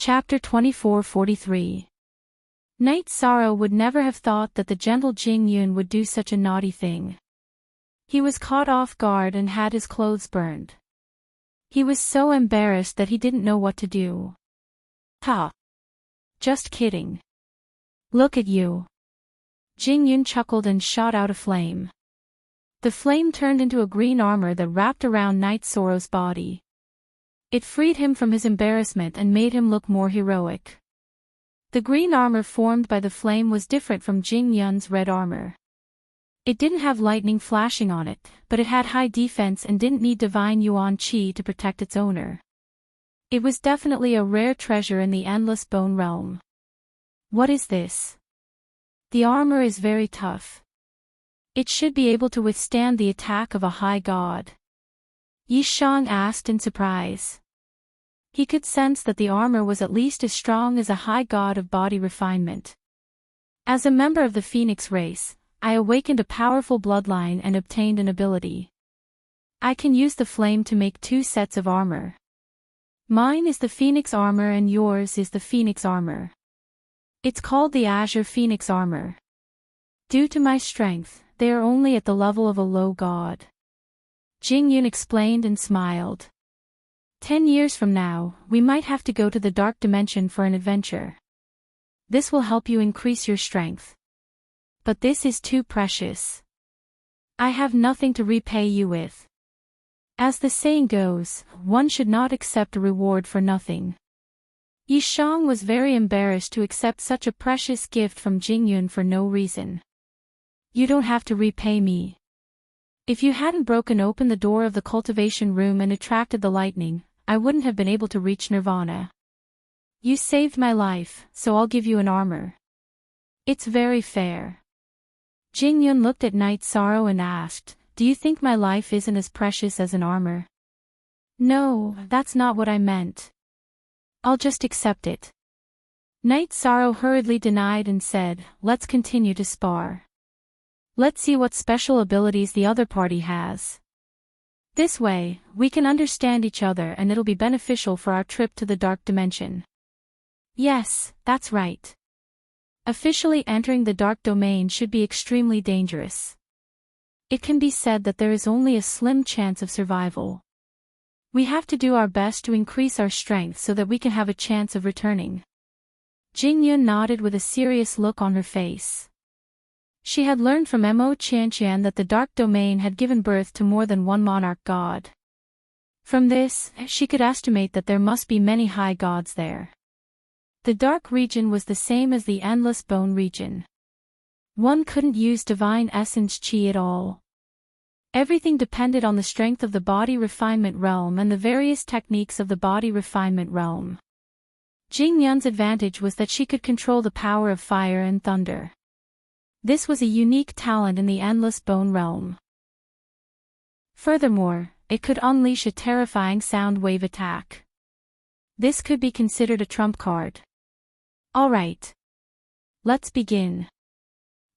Chapter 2443. Night Sorrow would never have thought that the gentle Jing Yun would do such a naughty thing. He was caught off guard and had his clothes burned. He was so embarrassed that he didn't know what to do. Ha! Just kidding. Look at you. Jing Yun chuckled and shot out a flame. The flame turned into a green armor that wrapped around Night Sorrow's body. It freed him from his embarrassment and made him look more heroic. The green armor formed by the flame was different from Jing Yun's red armor. It didn't have lightning flashing on it, but it had high defense and didn't need divine yuan qi to protect its owner. It was definitely a rare treasure in the endless bone realm. What is this? The armor is very tough. It should be able to withstand the attack of a high god. Yi Shang asked in surprise. He could sense that the armor was at least as strong as a high god of body refinement. As a member of the Phoenix race, I awakened a powerful bloodline and obtained an ability. I can use the flame to make 2 sets of armor. Mine is the Phoenix armor and yours is the Phoenix armor. It's called the Azure Phoenix armor. Due to my strength, they are only at the level of a low god. Jing Yun explained and smiled. 10 years from now, we might have to go to the dark dimension for an adventure. This will help you increase your strength. But this is too precious. I have nothing to repay you with. As the saying goes, one should not accept a reward for nothing. Yi Shang was very embarrassed to accept such a precious gift from Jing Yun for no reason. You don't have to repay me. If you hadn't broken open the door of the cultivation room and attracted the lightning, I wouldn't have been able to reach Nirvana. You saved my life, so I'll give you an armor. It's very fair. Jing Yun looked at Night Sorrow and asked, do you think my life isn't as precious as an armor? No, that's not what I meant. I'll just accept it. Night Sorrow hurriedly denied and said, let's continue to spar. Let's see what special abilities the other party has. This way, we can understand each other and it'll be beneficial for our trip to the dark dimension. Yes, that's right. Officially entering the dark domain should be extremely dangerous. It can be said that there is only a slim chance of survival. We have to do our best to increase our strength so that we can have a chance of returning. Jing Yun nodded with a serious look on her face. She had learned from Mo Qianqian that the dark domain had given birth to more than one monarch god. From this, she could estimate that there must be many high gods there. The dark region was the same as the endless bone region. One couldn't use divine essence qi at all. Everything depended on the strength of the body refinement realm and the various techniques of the body refinement realm. Jing Yun's advantage was that she could control the power of fire and thunder. This was a unique talent in the endless bone realm. Furthermore, it could unleash a terrifying sound wave attack. This could be considered a trump card. Alright. Let's begin.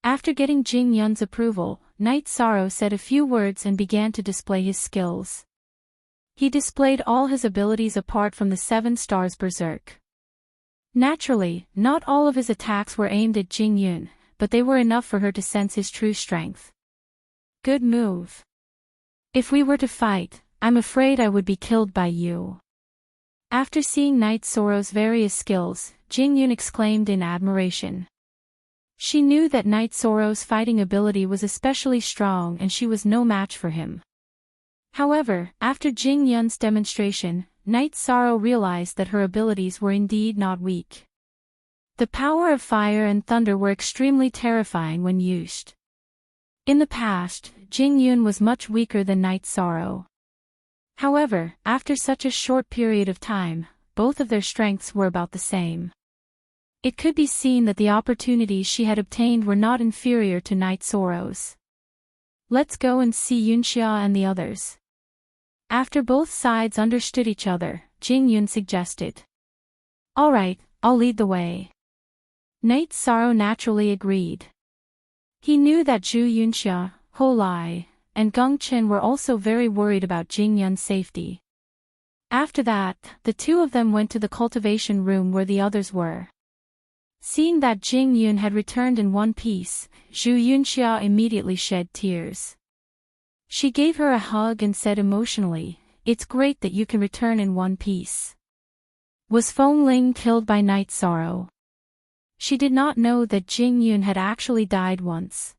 After getting Jing Yun's approval, Night Sorrow said a few words and began to display his skills. He displayed all his abilities apart from the 7 stars berserk. Naturally, not all of his attacks were aimed at Jing Yun, but they were enough for her to sense his true strength. Good move. If we were to fight, I'm afraid I would be killed by you. After seeing Night Sorrow's various skills, Jing Yun exclaimed in admiration. She knew that Night Sorrow's fighting ability was especially strong and she was no match for him. However, after Jing Yun's demonstration, Night Sorrow realized that her abilities were indeed not weak. The power of fire and thunder were extremely terrifying when used. In the past, Jing Yun was much weaker than Night Sorrow. However, after such a short period of time, both of their strengths were about the same. It could be seen that the opportunities she had obtained were not inferior to Night Sorrow's. Let's go and see Yunxia and the others. After both sides understood each other, Jing Yun suggested. Alright, I'll lead the way. Night Sorrow naturally agreed. He knew that Zhu Yunxia, Ho Lai, and Geng Chen were also very worried about Jing Yun's safety. After that, the two of them went to the cultivation room where the others were. Seeing that Jing Yun had returned in one piece, Zhu Yunxia immediately shed tears. She gave her a hug and said emotionally, "It's great that you can return in one piece." Was Feng Ling killed by night sorrow? She did not know that Jing Yun had actually died once.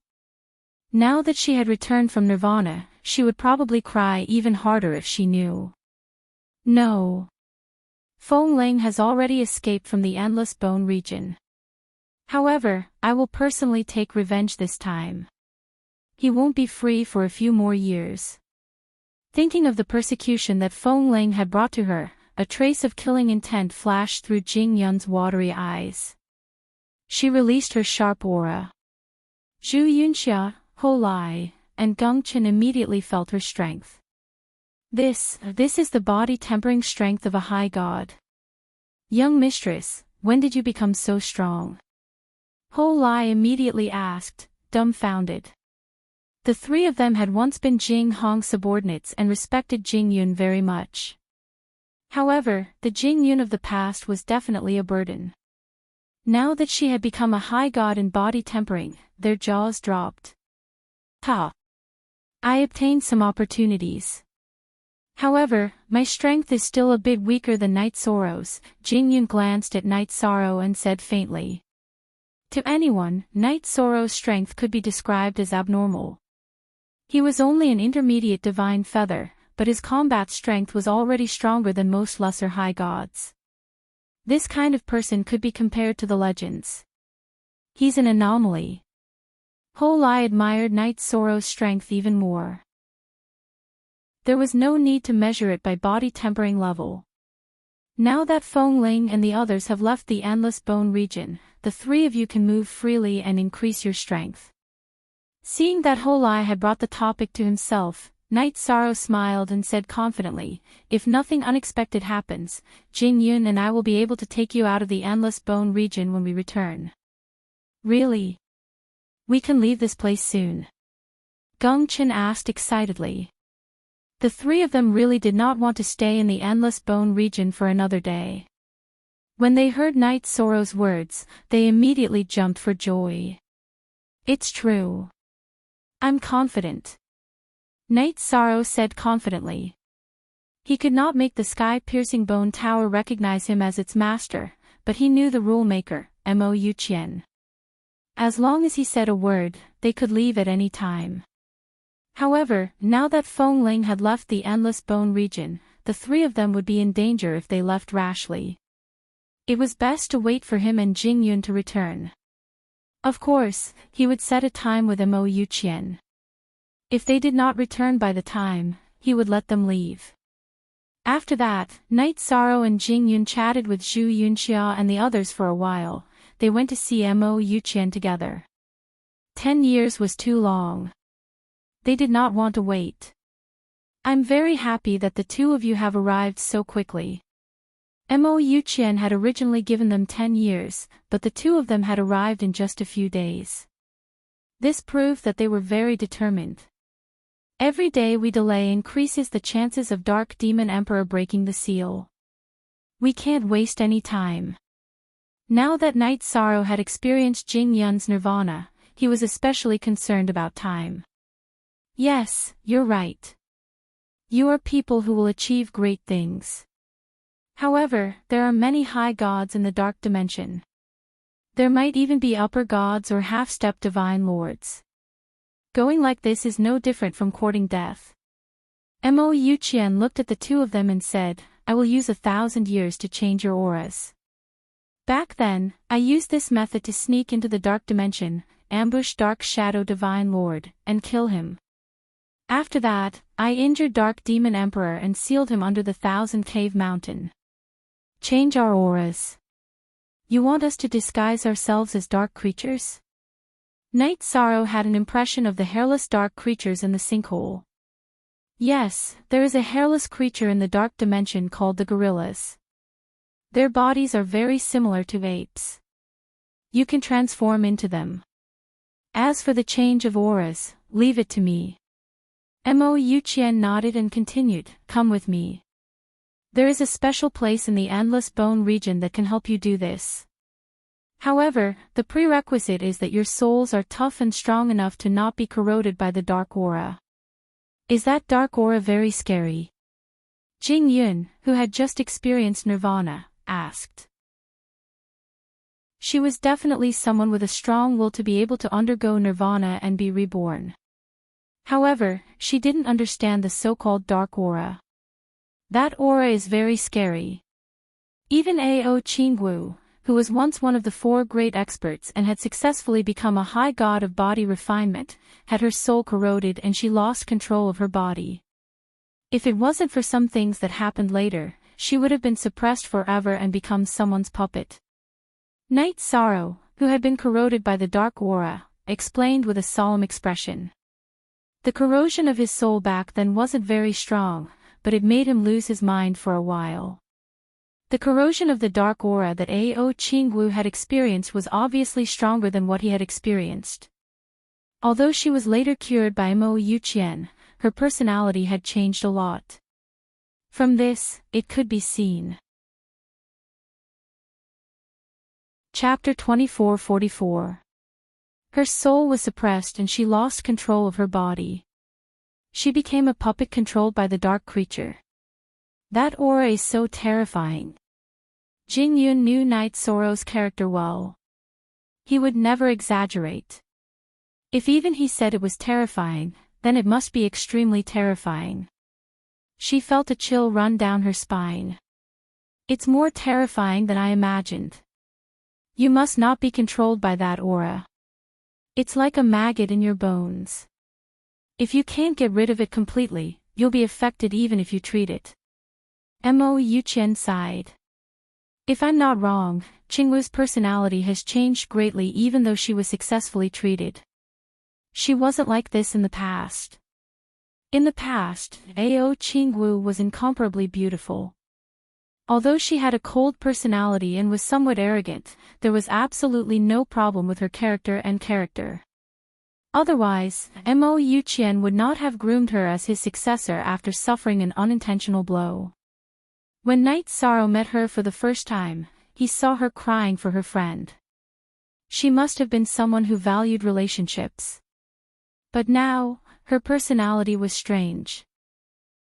Now that she had returned from Nirvana, she would probably cry even harder if she knew. No. Feng Ling has already escaped from the Endless Bone region. However, I will personally take revenge this time. He won't be free for a few more years. Thinking of the persecution that Feng Ling had brought to her, a trace of killing intent flashed through Jing Yun's watery eyes. She released her sharp aura. Zhu Yunxia, Ho Lai, and Geng Chen immediately felt her strength. This is the body-tempering strength of a high god. Young mistress, when did you become so strong? Ho Lai immediately asked, dumbfounded. The three of them had once been Jing Hong's subordinates and respected Jing Yun very much. However, the Jing Yun of the past was definitely a burden. Now that she had become a high god in body tempering, their jaws dropped. Ha! I obtained some opportunities. However, my strength is still a bit weaker than Night Sorrow's. Jing Yun glanced at Night Sorrow and said faintly. To anyone, Night Sorrow's strength could be described as abnormal. He was only an intermediate divine feather, but his combat strength was already stronger than most lesser high gods. This kind of person could be compared to the legends. He's an anomaly. Ho Lai admired Night Sorrow's strength even more. There was no need to measure it by body tempering level. Now that Feng Ling and the others have left the Endless Bone region, the three of you can move freely and increase your strength. Seeing that Ho Lai had brought the topic to himself, Night Sorrow smiled and said confidently, if nothing unexpected happens, Jing Yun and I will be able to take you out of the Endless Bone region when we return. Really? We can leave this place soon? Geng Chen asked excitedly. The three of them really did not want to stay in the Endless Bone region for another day. When they heard Night Sorrow's words, they immediately jumped for joy. It's true. I'm confident. Night Sorrow said confidently. He could not make the sky-piercing bone tower recognize him as its master, but he knew the rule-maker, Mo Yuqian. As long as he said a word, they could leave at any time. However, now that Feng Ling had left the Endless Bone region, the three of them would be in danger if they left rashly. It was best to wait for him and Jing Yun to return. Of course, he would set a time with Mo Yuqian. If they did not return by the time, he would let them leave. After that, Night Sorrow and Jing Yun chatted with Zhu Yunxia and the others for a while. They went to see Mo Yuqian together. 10 years was too long. They did not want to wait. I'm very happy that the two of you have arrived so quickly. Mo Yuqian had originally given them 10 years, but the two of them had arrived in just a few days. This proved that they were very determined. Every day we delay increases the chances of Dark Demon Emperor breaking the seal. We can't waste any time. Now that Night Sorrow had experienced Jing Yun's nirvana, he was especially concerned about time. Yes, you're right. You are people who will achieve great things. However, there are many high gods in the dark dimension. There might even be upper gods or half-step divine lords. Going like this is no different from courting death. Mo Yuqian looked at the two of them and said, I will use 1,000 years to change your auras. Back then, I used this method to sneak into the dark dimension, ambush Dark Shadow Divine Lord, and kill him. After that, I injured Dark Demon Emperor and sealed him under the 1,000 Cave Mountain. Change our auras. You want us to disguise ourselves as dark creatures? Night Sorrow had an impression of the hairless dark creatures in the sinkhole. Yes, there is a hairless creature in the dark dimension called the gorillas. Their bodies are very similar to apes. You can transform into them. As for the change of auras, leave it to me. Mo Yuqian nodded and continued, come with me. There is a special place in the Endless Bone region that can help you do this. However, the prerequisite is that your souls are tough and strong enough to not be corroded by the dark aura. Is that dark aura very scary? Jing Yun, who had just experienced nirvana, asked. She was definitely someone with a strong will to be able to undergo nirvana and be reborn. However, she didn't understand the so-called dark aura. That aura is very scary. Even Ao Qingwu, who was once one of the 4 great experts and had successfully become a high god of body refinement, had her soul corroded and she lost control of her body. If it wasn't for some things that happened later, she would have been suppressed forever and become someone's puppet. Knight Sorrow, who had been corroded by the dark aura, explained with a solemn expression. The corrosion of his soul back then wasn't very strong, but it made him lose his mind for a while. The corrosion of the dark aura that Ao Qingwu had experienced was obviously stronger than what he had experienced. Although she was later cured by Mo Yuqian, her personality had changed a lot. From this, it could be seen. Chapter 2444. Her soul was suppressed and she lost control of her body. She became a puppet controlled by the dark creature. That aura is so terrifying. Jing Yun knew Knight Sorrow's character well. He would never exaggerate. If even he said it was terrifying, then it must be extremely terrifying. She felt a chill run down her spine. It's more terrifying than I imagined. You must not be controlled by that aura. It's like a maggot in your bones. If you can't get rid of it completely, you'll be affected even if you treat it. Mo Yuqian sighed. If I'm not wrong, Qingwu's personality has changed greatly even though she was successfully treated. She wasn't like this in the past. In the past, Ao Qingwu was incomparably beautiful. Although she had a cold personality and was somewhat arrogant, there was absolutely no problem with her character. Otherwise, Mo Yuqian would not have groomed her as his successor after suffering an unintentional blow. When Knight Sorrow met her for the first time, he saw her crying for her friend. She must have been someone who valued relationships. But now, her personality was strange.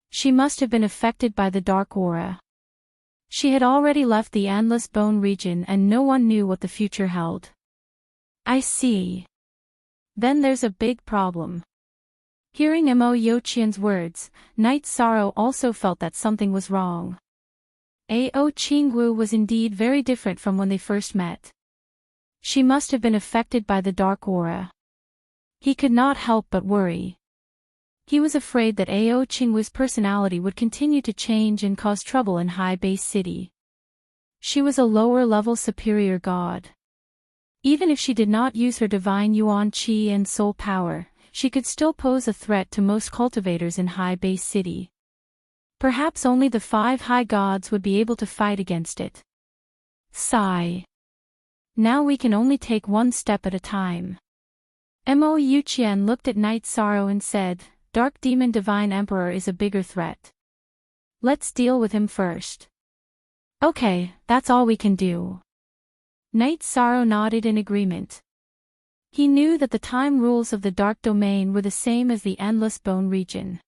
She must have been affected by the dark aura. She had already left the Endless Bone region and no one knew what the future held. I see. Then there's a big problem. Hearing Mo Yuqian's words, Knight Sorrow also felt that something was wrong. Ao Qingwu was indeed very different from when they first met. She must have been affected by the dark aura. He could not help but worry. He was afraid that Ao Qingwu's personality would continue to change and cause trouble in High Base City. She was a lower-level superior god. Even if she did not use her divine yuan qi and soul power, she could still pose a threat to most cultivators in High Base City. Perhaps only the 5 high gods would be able to fight against it. Sigh. Now we can only take one step at a time. Mo Yuqian looked at Knight Sorrow and said, Dark Demon Divine Emperor is a bigger threat. Let's deal with him first. Okay, that's all we can do. Knight Sorrow nodded in agreement. He knew that the time rules of the Dark Domain were the same as the Endless Bone region.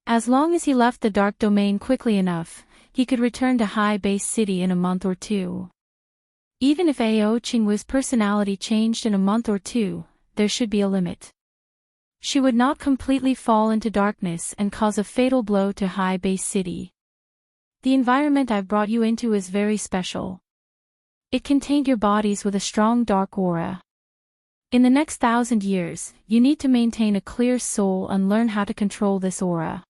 As long as he left the Dark Domain quickly enough, he could return to High Base City in a month or 2. Even if Ao Qingwu's personality changed in a month or 2, there should be a limit. She would not completely fall into darkness and cause a fatal blow to High Base City. The environment I've brought you into is very special. It contained your bodies with a strong dark aura. In the next 1,000 years, you need to maintain a clear soul and learn how to control this aura.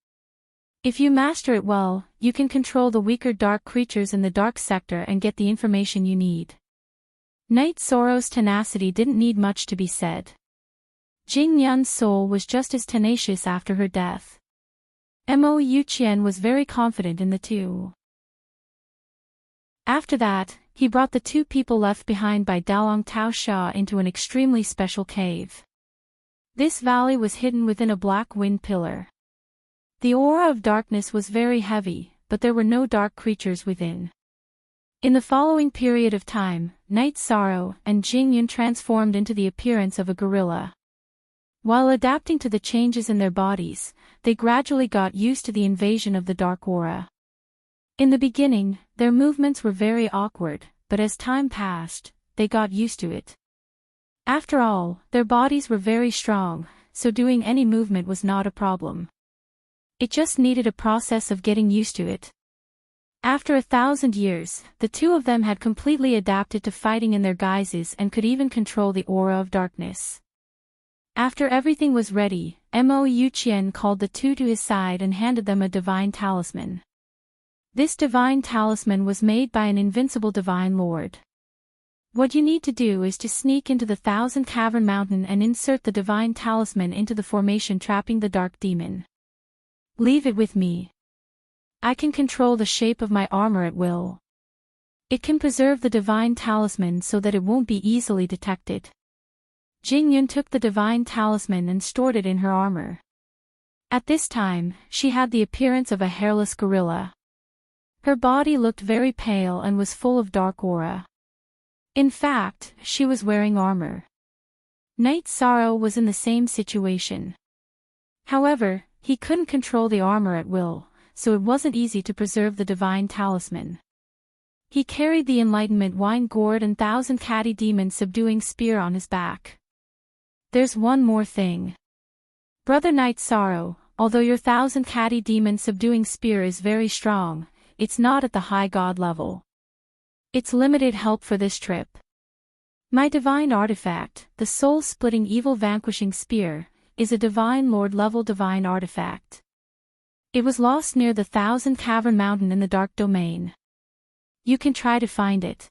If you master it well, you can control the weaker dark creatures in the dark sector and get the information you need. Knight Sorrow's tenacity didn't need much to be said. Jing Yun's soul was just as tenacious after her death. Mo Yuqian was very confident in the two. After that, he brought the 2 people left behind by Dalong Tao Sha into an extremely special cave. This valley was hidden within a black wind pillar. The aura of darkness was very heavy, but there were no dark creatures within. In the following period of time, Night Sorrow and Jingyun transformed into the appearance of a gorilla. While adapting to the changes in their bodies, they gradually got used to the invasion of the dark aura. In the beginning, their movements were very awkward, but as time passed, they got used to it. After all, their bodies were very strong, so doing any movement was not a problem. It just needed a process of getting used to it. After 1,000 years, the two of them had completely adapted to fighting in their guises and could even control the aura of darkness. After everything was ready, Mo Yuqian called the two to his side and handed them a divine talisman. This divine talisman was made by an invincible divine lord. What you need to do is to sneak into the Thousand Cavern Mountain and insert the divine talisman into the formation trapping the dark demon. Leave it with me. I can control the shape of my armor at will. It can preserve the divine talisman so that it won't be easily detected. Jingyun took the divine talisman and stored it in her armor. At this time, she had the appearance of a hairless gorilla. Her body looked very pale and was full of dark aura. In fact, she was wearing armor. Night Sorrow was in the same situation. However, he couldn't control the armor at will, so it wasn't easy to preserve the divine talisman. He carried the Enlightenment Wine Gourd and Thousand Catty Demon Subduing Spear on his back. There's one more thing. Brother Night Sorrow, although your Thousand Catty Demon Subduing Spear is very strong, it's not at the high god level. It's limited help for this trip. My divine artifact, the soul-splitting evil vanquishing spear, is a divine lord level divine artifact. It was lost near the Thousand Cavern Mountain in the Dark Domain. You can try to find it.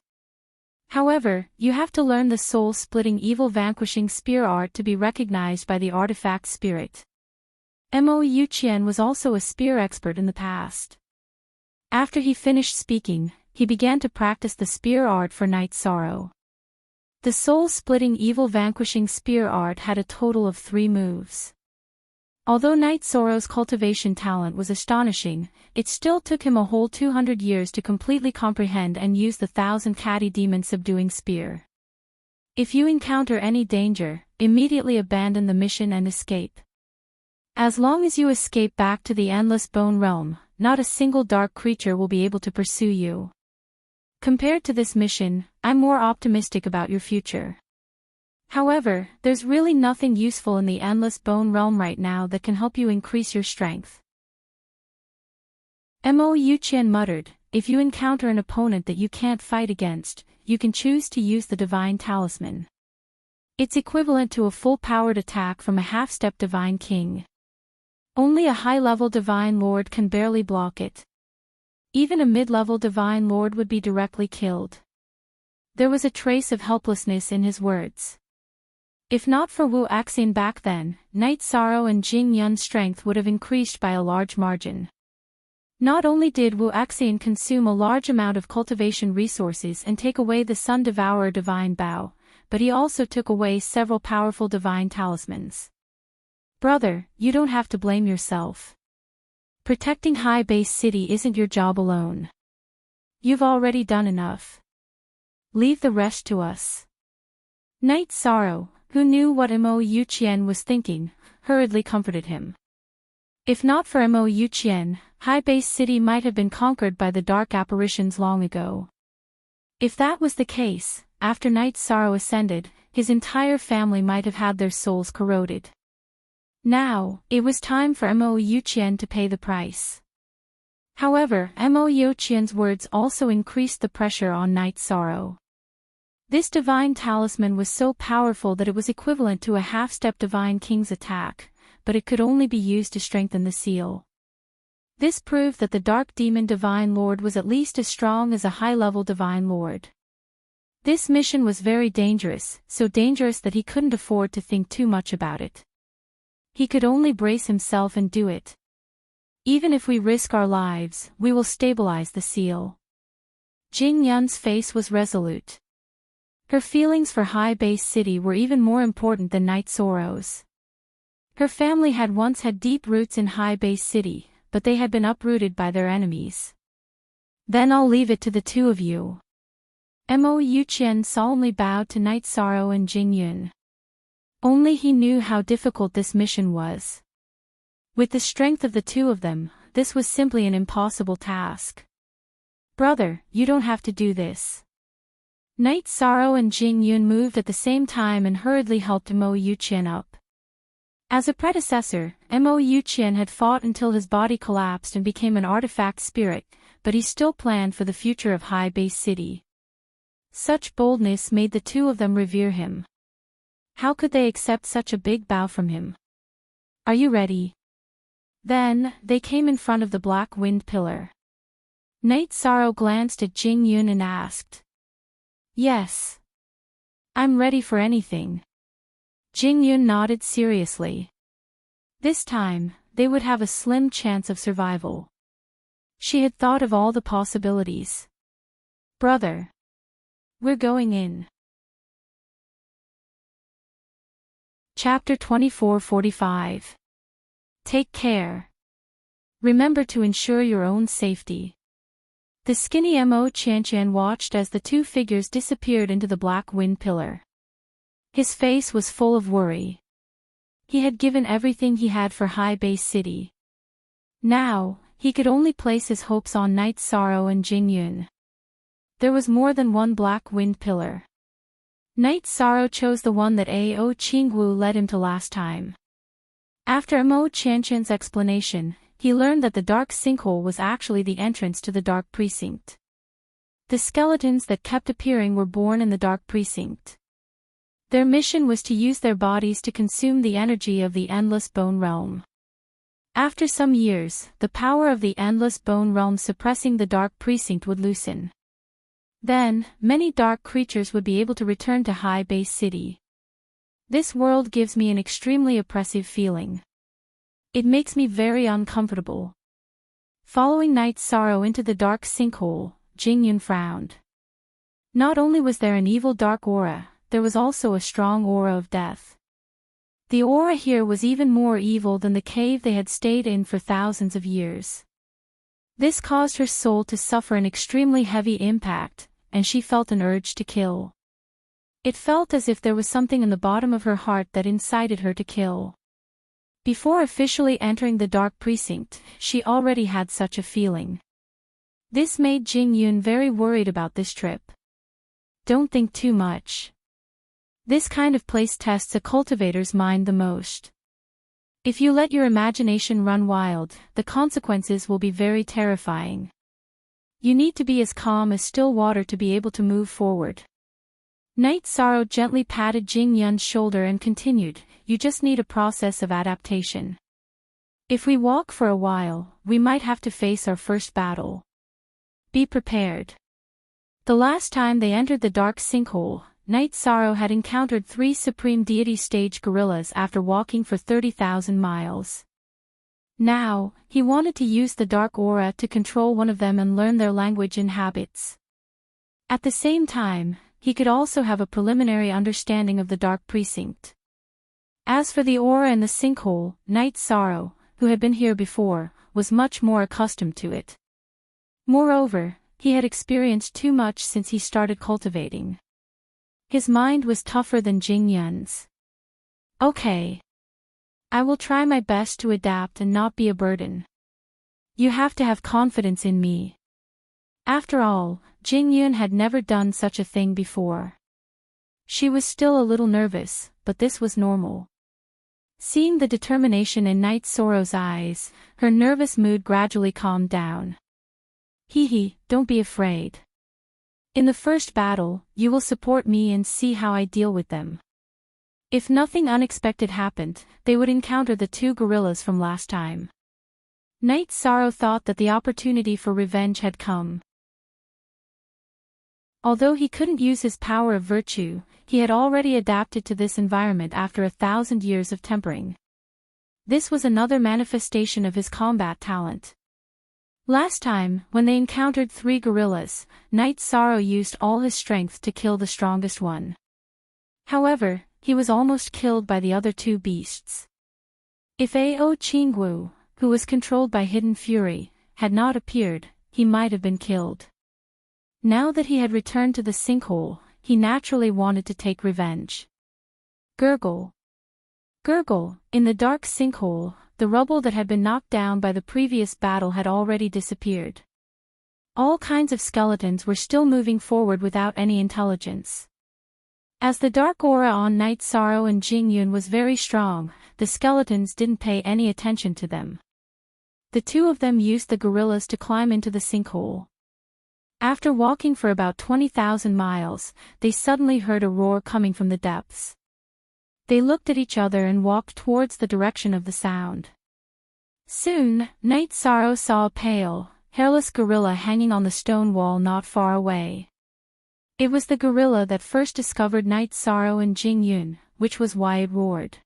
However, you have to learn the soul-splitting evil vanquishing spear art to be recognized by the artifact spirit. Mo Yuqian was also a spear expert in the past. After he finished speaking, he began to practice the spear art for Night Sorrow. The soul-splitting evil vanquishing spear art had a total of 3 moves. Although Night Sorrow's cultivation talent was astonishing, it still took him a whole 200 years to completely comprehend and use the Thousand Catty Demon Subduing Spear. If you encounter any danger, immediately abandon the mission and escape. As long as you escape back to the Endless Bone Realm, not a single dark creature will be able to pursue you. Compared to this mission, I'm more optimistic about your future. However, there's really nothing useful in the Endless Bone Realm right now that can help you increase your strength. Mo Yuqian muttered, if you encounter an opponent that you can't fight against, you can choose to use the Divine Talisman. It's equivalent to a full-powered attack from a half-step Divine King. Only a high-level Divine Lord can barely block it. Even a mid-level Divine Lord would be directly killed. There was a trace of helplessness in his words. If not for Wu Axian back then, Night Sorrow and Jing Yun's strength would have increased by a large margin. Not only did Wu Axian consume a large amount of cultivation resources and take away the Sun Devourer Divine Bow, but he also took away several powerful divine talismans. Brother, you don't have to blame yourself. Protecting High Base City isn't your job alone. You've already done enough. Leave the rest to us. Night Sorrow, who knew what Mo Yuqian was thinking, hurriedly comforted him. If not for Mo Yuqian, High Base City might have been conquered by the dark apparitions long ago. If that was the case, after Night Sorrow ascended, his entire family might have had their souls corroded. Now, it was time for Mo Yuqian to pay the price. However, Mo Yuqian's words also increased the pressure on Night Sorrow. This divine talisman was so powerful that it was equivalent to a half-step Divine King's attack, but it could only be used to strengthen the seal. This proved that the Dark Demon Divine Lord was at least as strong as a high-level Divine Lord. This mission was very dangerous, so dangerous that he couldn't afford to think too much about it. He could only brace himself and do it. Even if we risk our lives, we will stabilize the seal. Jing Yun's face was resolute. Her feelings for High Base City were even more important than Night Sorrow's. Her family had once had deep roots in High Base City, but they had been uprooted by their enemies. Then I'll leave it to the two of you. Mo Yuqian solemnly bowed to Night Sorrow and Jing Yun. Only he knew how difficult this mission was. With the strength of the two of them, this was simply an impossible task. Brother, you don't have to do this. Night Sorrow and Jing Yun moved at the same time and hurriedly helped Mo Yuqian up. As a predecessor, Mo Yuqian had fought until his body collapsed and became an artifact spirit, but he still planned for the future of High Base City. Such boldness made the two of them revere him. How could they accept such a big bow from him? Are you ready? Then, they came in front of the black wind pillar. Night Sorrow glanced at Jing Yun and asked. Yes. I'm ready for anything. Jing Yun nodded seriously. This time, they would have a slim chance of survival. She had thought of all the possibilities. Brother. We're going in. Chapter 24:45. Take care. Remember to ensure your own safety. The skinny Mo Qianqian watched as the two figures disappeared into the black wind pillar. His face was full of worry. He had given everything he had for High Base City. Now, he could only place his hopes on Night Sorrow and Jing Yun. There was more than one black wind pillar. Night Sorrow chose the one that Ao Qingwu led him to last time. After Mo Qianqian's explanation, he learned that the dark sinkhole was actually the entrance to the dark precinct. The skeletons that kept appearing were born in the dark precinct. Their mission was to use their bodies to consume the energy of the endless bone realm. After some years, the power of the endless bone realm suppressing the dark precinct would loosen. Then, many dark creatures would be able to return to High Base City. This world gives me an extremely oppressive feeling. It makes me very uncomfortable. Following Night Sorrow into the dark sinkhole, Jing Yun frowned. Not only was there an evil dark aura, there was also a strong aura of death. The aura here was even more evil than the cave they had stayed in for thousands of years. This caused her soul to suffer an extremely heavy impact, and she felt an urge to kill. It felt as if there was something in the bottom of her heart that incited her to kill. Before officially entering the dark precinct, she already had such a feeling. This made Jing Yun very worried about this trip. Don't think too much. This kind of place tests a cultivator's mind the most. If you let your imagination run wild, the consequences will be very terrifying. You need to be as calm as still water to be able to move forward. Night Sorrow gently patted Jing Yun's shoulder and continued, you just need a process of adaptation. If we walk for a while, we might have to face our first battle. Be prepared. The last time they entered the dark sinkhole, Night Sorrow had encountered 3 Supreme Deity stage gorillas after walking for 30,000 miles. Now, he wanted to use the dark aura to control one of them and learn their language and habits. At the same time, he could also have a preliminary understanding of the dark precinct. As for the aura in the sinkhole, Night Sorrow, who had been here before, was much more accustomed to it. Moreover, he had experienced too much since he started cultivating. His mind was tougher than Jing Yun's. Okay. I will try my best to adapt and not be a burden. You have to have confidence in me. After all, Jing Yun had never done such a thing before. She was still a little nervous, but this was normal. Seeing the determination in Night Sorrow's eyes, her nervous mood gradually calmed down. Don't be afraid. In the first battle, you will support me and see how I deal with them. If nothing unexpected happened, they would encounter the 2 gorillas from last time. Night Sorrow thought that the opportunity for revenge had come. Although he couldn't use his power of virtue, he had already adapted to this environment after 1,000 years of tempering. This was another manifestation of his combat talent. Last time, when they encountered 3 gorillas, Night Sorrow used all his strength to kill the strongest one. However, he was almost killed by the other 2 beasts. If Ao Qingwu, who was controlled by hidden fury, had not appeared, he might have been killed. Now that he had returned to the sinkhole, he naturally wanted to take revenge. Gurgle. Gurgle. In the dark sinkhole, the rubble that had been knocked down by the previous battle had already disappeared. All kinds of skeletons were still moving forward without any intelligence. As the dark aura on Night Sorrow and Jingyun was very strong, the skeletons didn't pay any attention to them. The two of them used the gorillas to climb into the sinkhole. After walking for about 20,000 miles, they suddenly heard a roar coming from the depths. They looked at each other and walked towards the direction of the sound. Soon, Night Sorrow saw a pale, hairless gorilla hanging on the stone wall not far away. It was the gorilla that first discovered Night Sorrow and Jingyun, which was why it roared.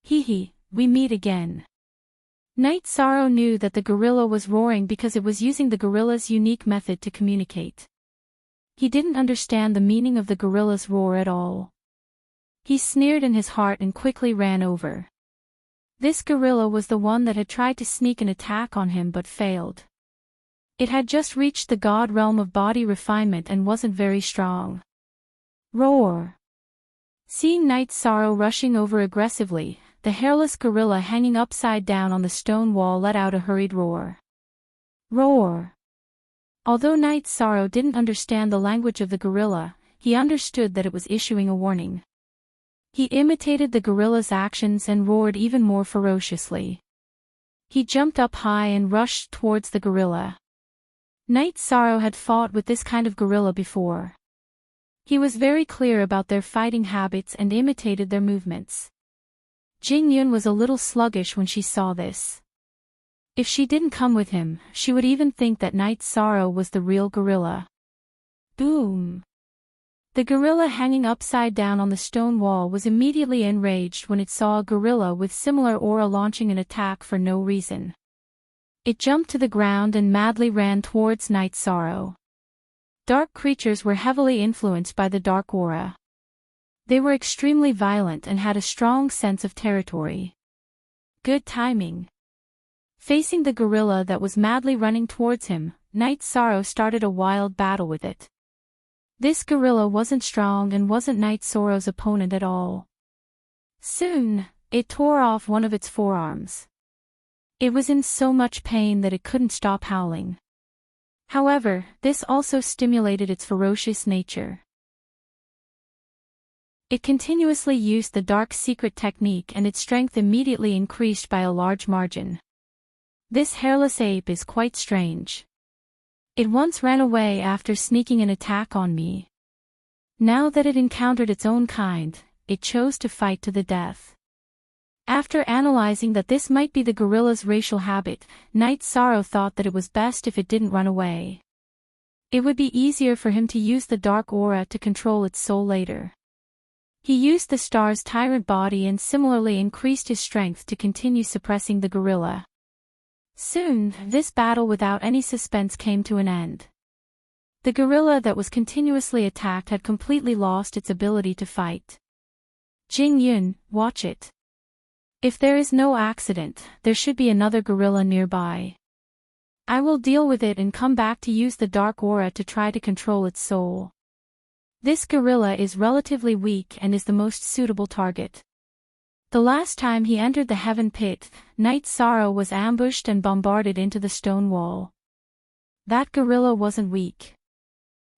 Hee, we meet again. Night Sorrow knew that the gorilla was roaring because it was using the gorilla's unique method to communicate. He didn't understand the meaning of the gorilla's roar at all. He sneered in his heart and quickly ran over. This gorilla was the one that had tried to sneak an attack on him but failed. It had just reached the god realm of body refinement and wasn't very strong. Roar! Seeing Night Sorrow rushing over aggressively, the hairless gorilla hanging upside down on the stone wall let out a hurried roar. Roar! Although Night Sorrow didn't understand the language of the gorilla, he understood that it was issuing a warning. He imitated the gorilla's actions and roared even more ferociously. He jumped up high and rushed towards the gorilla. Night Sorrow had fought with this kind of gorilla before. He was very clear about their fighting habits and imitated their movements. Jingyun was a little sluggish when she saw this. If she didn't come with him, she would even think that Night Sorrow was the real gorilla. Boom! The gorilla hanging upside down on the stone wall was immediately enraged when it saw a gorilla with similar aura launching an attack for no reason. It jumped to the ground and madly ran towards Night Sorrow. Dark creatures were heavily influenced by the dark aura. They were extremely violent and had a strong sense of territory. Good timing. Facing the gorilla that was madly running towards him, Night Sorrow started a wild battle with it. This gorilla wasn't strong and wasn't Night Sorrow's opponent at all. Soon, it tore off one of its forearms. It was in so much pain that it couldn't stop howling. However, this also stimulated its ferocious nature. It continuously used the dark secret technique and its strength immediately increased by a large margin. This hairless ape is quite strange. It once ran away after sneaking an attack on me. Now that it encountered its own kind, it chose to fight to the death. After analyzing that this might be the gorilla's racial habit, Night Sorrow thought that it was best if it didn't run away. It would be easier for him to use the dark aura to control its soul later. He used the star's tyrant body and similarly increased his strength to continue suppressing the gorilla. Soon, this battle without any suspense came to an end. The gorilla that was continuously attacked had completely lost its ability to fight. Jingyun, watch it. If there is no accident, there should be another gorilla nearby. I will deal with it and come back to use the dark aura to try to control its soul. This gorilla is relatively weak and is the most suitable target. The last time he entered the heaven pit, Night Sorrow was ambushed and bombarded into the stone wall. That gorilla wasn't weak.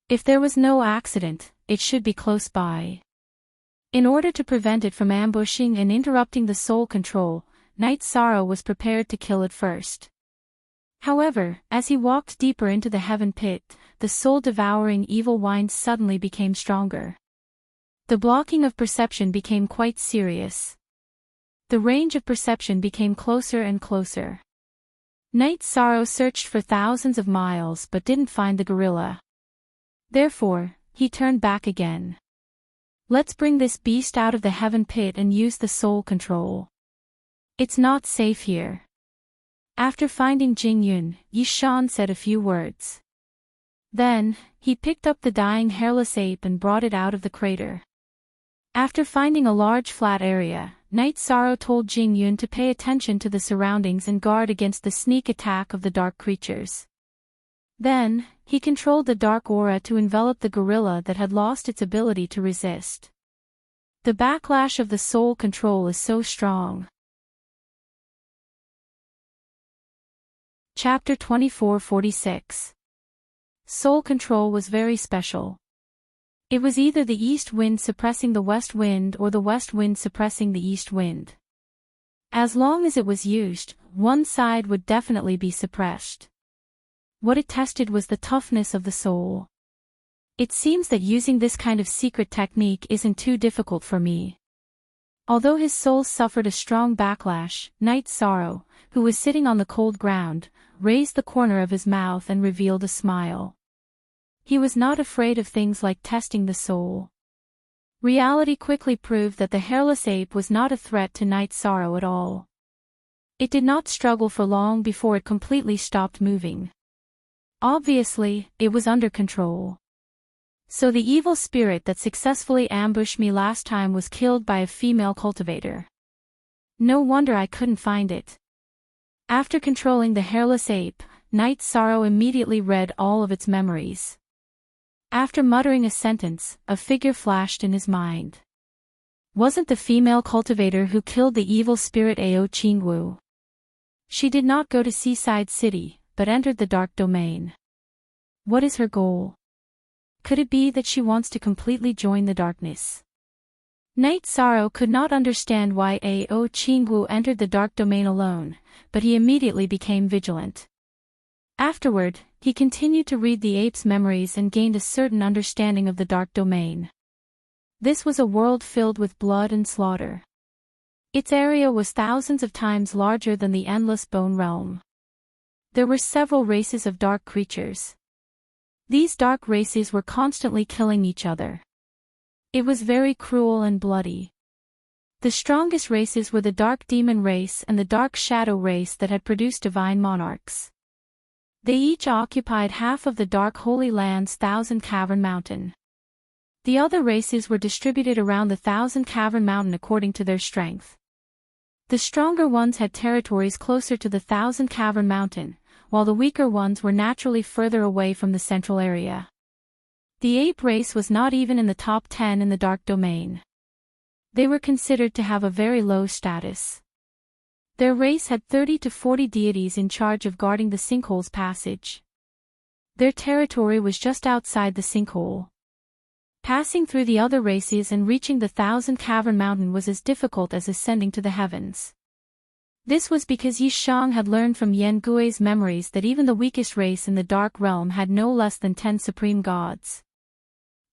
If there was no accident, it should be close by. In order to prevent it from ambushing and interrupting the soul control, Night Sorrow was prepared to kill it first. However, as he walked deeper into the heaven pit, the soul-devouring evil winds suddenly became stronger. The blocking of perception became quite serious. The range of perception became closer and closer. Night Sorrow searched for thousands of miles but didn't find the gorilla. Therefore, he turned back again. Let's bring this beast out of the heaven pit and use the soul control. It's not safe here. After finding Jingyun, Yishan said a few words. Then, he picked up the dying hairless ape and brought it out of the crater. After finding a large flat area, Night Sorrow told Jing Yun to pay attention to the surroundings and guard against the sneak attack of the dark creatures. Then, he controlled the dark aura to envelop the gorilla that had lost its ability to resist. The backlash of the soul control is so strong. Chapter 2446. Soul control was very special. It was either the east wind suppressing the west wind or the west wind suppressing the east wind. As long as it was used, one side would definitely be suppressed. What it tested was the toughness of the soul. It seems that using this kind of secret technique isn't too difficult for me. Although his soul suffered a strong backlash, Night Sorrow, who was sitting on the cold ground, raised the corner of his mouth and revealed a smile. He was not afraid of things like testing the soul. Reality quickly proved that the hairless ape was not a threat to Night Sorrow at all. It did not struggle for long before it completely stopped moving. Obviously, it was under control. So the evil spirit that successfully ambushed me last time was killed by a female cultivator. No wonder I couldn't find it. After controlling the hairless ape, Night Sorrow immediately read all of its memories. After muttering a sentence, a figure flashed in his mind. Wasn't the female cultivator who killed the evil spirit Ao Qingwu? She did not go to Seaside City, but entered the dark domain. What is her goal? Could it be that she wants to completely join the darkness? Night Sorrow could not understand why Ao Qingwu entered the dark domain alone, but he immediately became vigilant. Afterward, he continued to read the ape's memories and gained a certain understanding of the dark domain. This was a world filled with blood and slaughter. Its area was thousands of times larger than the endless bone realm. There were several races of dark creatures. These dark races were constantly killing each other. It was very cruel and bloody. The strongest races were the dark demon race and the dark shadow race that had produced divine monarchs. They each occupied half of the dark Holy Land's Thousand Cavern Mountain. The other races were distributed around the Thousand Cavern Mountain according to their strength. The stronger ones had territories closer to the Thousand Cavern Mountain, while the weaker ones were naturally further away from the central area. The ape race was not even in the top 10 in the dark domain. They were considered to have a very low status. Their race had 30 to 40 deities in charge of guarding the sinkhole's passage. Their territory was just outside the sinkhole. Passing through the other races and reaching the Thousand Cavern Mountain was as difficult as ascending to the heavens. This was because Yi Shang had learned from Yan Gui's memories that even the weakest race in the Dark Realm had no less than 10 supreme gods.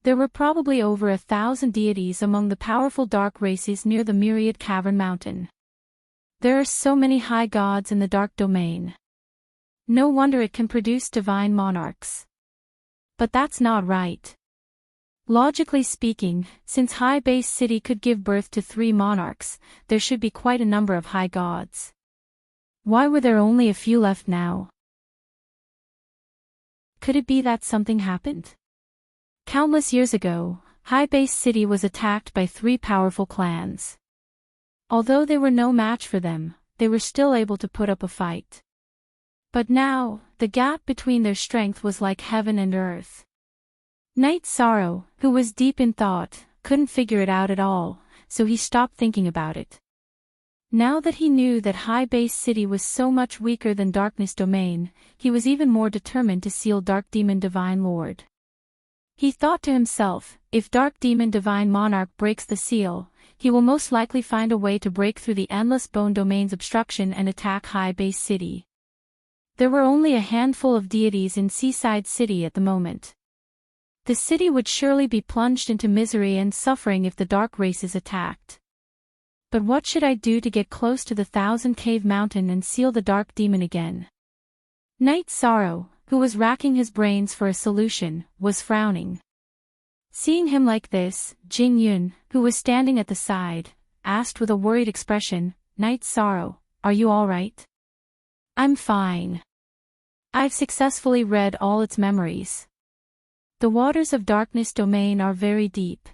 There were probably over 1,000 deities among the powerful dark races near the Myriad Cavern Mountain. There are so many high gods in the dark domain. No wonder it can produce divine monarchs. But that's not right. Logically speaking, since High Base City could give birth to 3 monarchs, there should be quite a number of high gods. Why were there only a few left now? Could it be that something happened? Countless years ago, High Base City was attacked by 3 powerful clans. Although they were no match for them, they were still able to put up a fight. But now, the gap between their strength was like heaven and earth. Night Sorrow, who was deep in thought, couldn't figure it out at all, so he stopped thinking about it. Now that he knew that High Base City was so much weaker than Darkness Domain, he was even more determined to seal Dark Demon Divine Lord. He thought to himself, if Dark Demon Divine Monarch breaks the seal, he will most likely find a way to break through the Endless Bone Domain's obstruction and attack High Base City. There were only a handful of deities in Seaside City at the moment. The city would surely be plunged into misery and suffering if the dark races attacked. But what should I do to get close to the Thousand Cave Mountain and seal the Dark Demon again? Night Sorrow, who was racking his brains for a solution, was frowning. Seeing him like this, Jing Yun, who was standing at the side, asked with a worried expression, "Night Sorrow, are you all right?" "I'm fine. I've successfully read all its memories. The waters of Darkness Domain are very deep.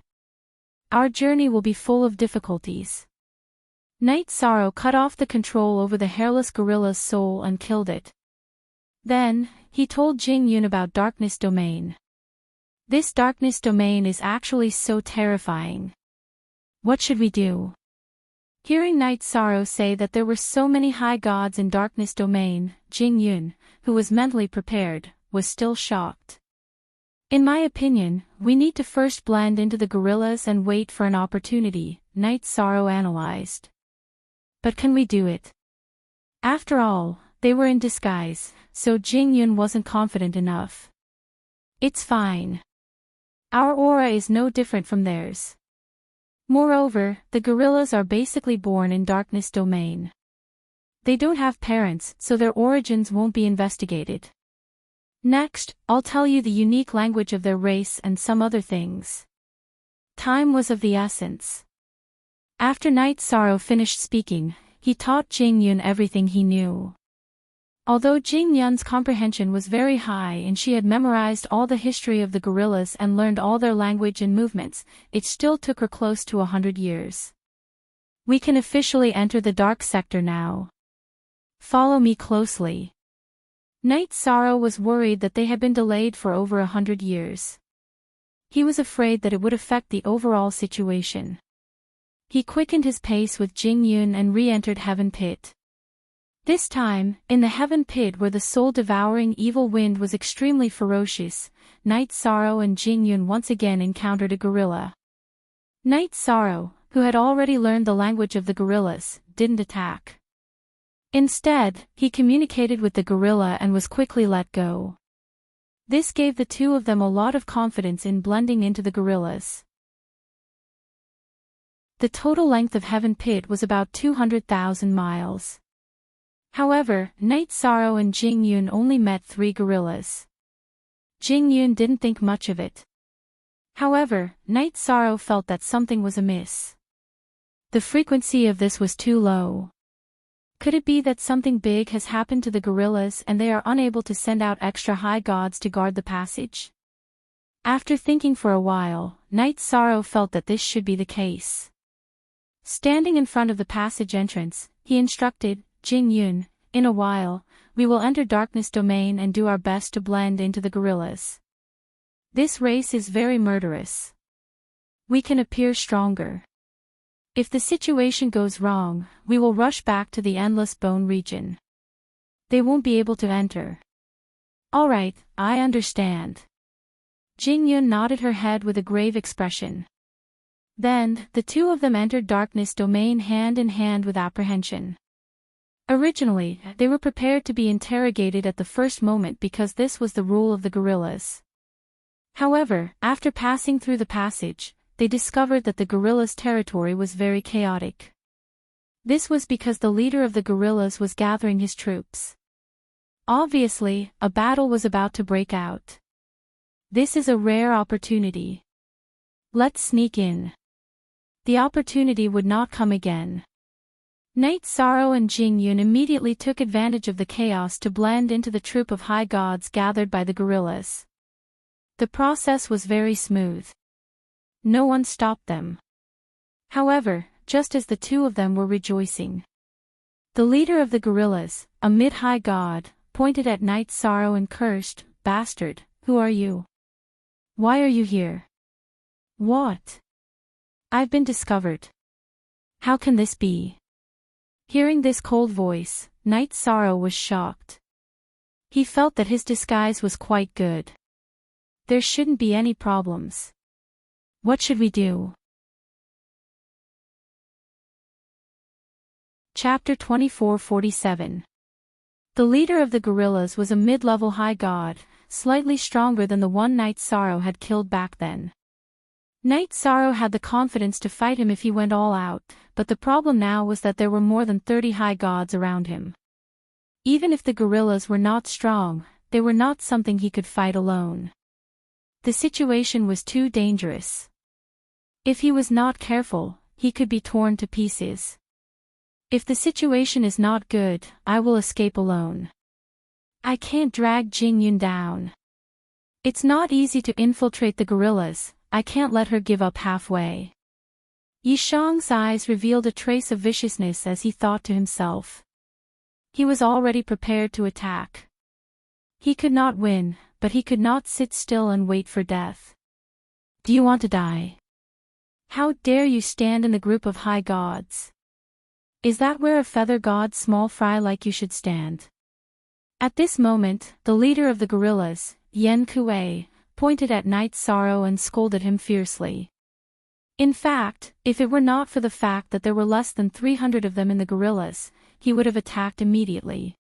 Our journey will be full of difficulties. Night Sorrow cut off the control over the hairless gorilla's soul and killed it. Then, he told Jing Yun about Darkness Domain. This Darkness Domain is actually so terrifying. What should we do? Hearing Night Sorrow say that there were so many high gods in Darkness Domain, Jing Yun, who was mentally prepared, was still shocked. In my opinion, we need to first blend into the gorillas and wait for an opportunity, Night Sorrow analyzed. But can we do it? After all, they were in disguise, so Jing Yun wasn't confident enough. It's fine. Our aura is no different from theirs. Moreover, the gorillas are basically born in Darkness Domain. They don't have parents, so their origins won't be investigated. Next, I'll tell you the unique language of their race and some other things. Time was of the essence. After Night Sorrow finished speaking, he taught Jing Yun everything he knew. Although Jing Yun's comprehension was very high and she had memorized all the history of the gorillas and learned all their language and movements, it still took her close to 100 years. We can officially enter the dark sector now. Follow me closely. Night Sorrow was worried that they had been delayed for over 100 years. He was afraid that it would affect the overall situation. He quickened his pace with Jing Yun and re-entered Heaven Pit. This time, in the Heaven Pit where the soul-devouring evil wind was extremely ferocious, Night Sorrow and Jing Yun once again encountered a gorilla. Night Sorrow, who had already learned the language of the gorillas, didn't attack. Instead, he communicated with the gorilla and was quickly let go. This gave the two of them a lot of confidence in blending into the gorillas. The total length of Heaven Pit was about 200,000 miles. However, Night Sorrow and Jing Yun only met 3 gorillas. Jing Yun didn't think much of it. However, Night Sorrow felt that something was amiss. The frequency of this was too low. Could it be that something big has happened to the gorillas and they are unable to send out extra high gods to guard the passage? After thinking for a while, Night Sorrow felt that this should be the case. Standing in front of the passage entrance, he instructed, Jing Yun, in a while, we will enter Darkness Domain and do our best to blend into the gorillas. This race is very murderous. We can appear stronger. If the situation goes wrong, we will rush back to the Endless Bone region. They won't be able to enter. Alright, I understand. Jing Yun nodded her head with a grave expression. Then, the two of them entered Darkness Domain hand in hand with apprehension. Originally, they were prepared to be interrogated at the first moment because this was the rule of the gorillas. However, after passing through the passage, they discovered that the gorillas' territory was very chaotic. This was because the leader of the gorillas was gathering his troops. Obviously, a battle was about to break out. This is a rare opportunity. Let's sneak in. The opportunity would not come again. Night Sorrow and Jing Yun immediately took advantage of the chaos to blend into the troop of high gods gathered by the gorillas. The process was very smooth. No one stopped them. However, just as the two of them were rejoicing, the leader of the gorillas, a mid-high god, pointed at Night Sorrow and cursed, "Bastard, who are you? Why are you here? What? I've been discovered. How can this be?" Hearing this cold voice, Night Sorrow was shocked. He felt that his disguise was quite good. There shouldn't be any problems. What should we do? Chapter 2447. The leader of the gorillas was a mid-level high god, slightly stronger than the one Night Sorrow had killed back then. Night Sorrow had the confidence to fight him if he went all out, but the problem now was that there were more than 30 high gods around him. Even if the gorillas were not strong, they were not something he could fight alone. The situation was too dangerous. If he was not careful, he could be torn to pieces. If the situation is not good, I will escape alone. I can't drag Jing Yun down. It's not easy to infiltrate the gorillas, I can't let her give up halfway. Yishang's eyes revealed a trace of viciousness as he thought to himself. He was already prepared to attack. He could not win, but he could not sit still and wait for death. Do you want to die? How dare you stand in the group of high gods? Is that where a feather god small fry like you should stand? At this moment, the leader of the gorillas, Yen Kuei, pointed at Night Sorrow and scolded him fiercely. In fact, if it were not for the fact that there were less than 300 of them in the gorillas, he would have attacked immediately.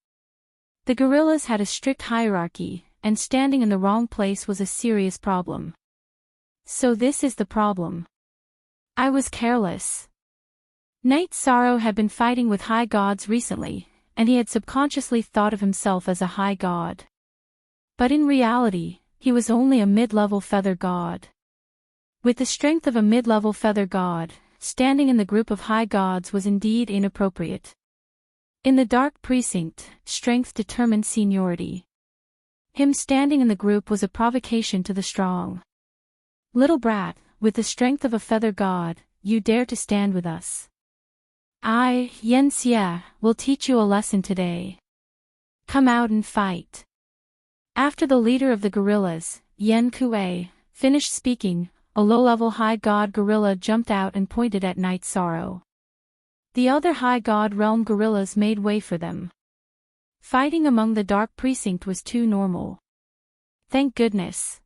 The gorillas had a strict hierarchy, and standing in the wrong place was a serious problem. So this is the problem. I was careless. Night Sorrow had been fighting with high gods recently, and he had subconsciously thought of himself as a high god. But in reality, he was only a mid-level feather god. With the strength of a mid-level feather god, standing in the group of high gods was indeed inappropriate. In the dark precinct, strength determined seniority. Him standing in the group was a provocation to the strong. Little brat, with the strength of a feather god, you dare to stand with us. I, Yen Xie, will teach you a lesson today. Come out and fight. After the leader of the gorillas, Yen Kuei, finished speaking, a low-level high god gorilla jumped out and pointed at Night Sorrow. The other high god realm gorillas made way for them. Fighting among the dark precinct was too normal. Thank goodness.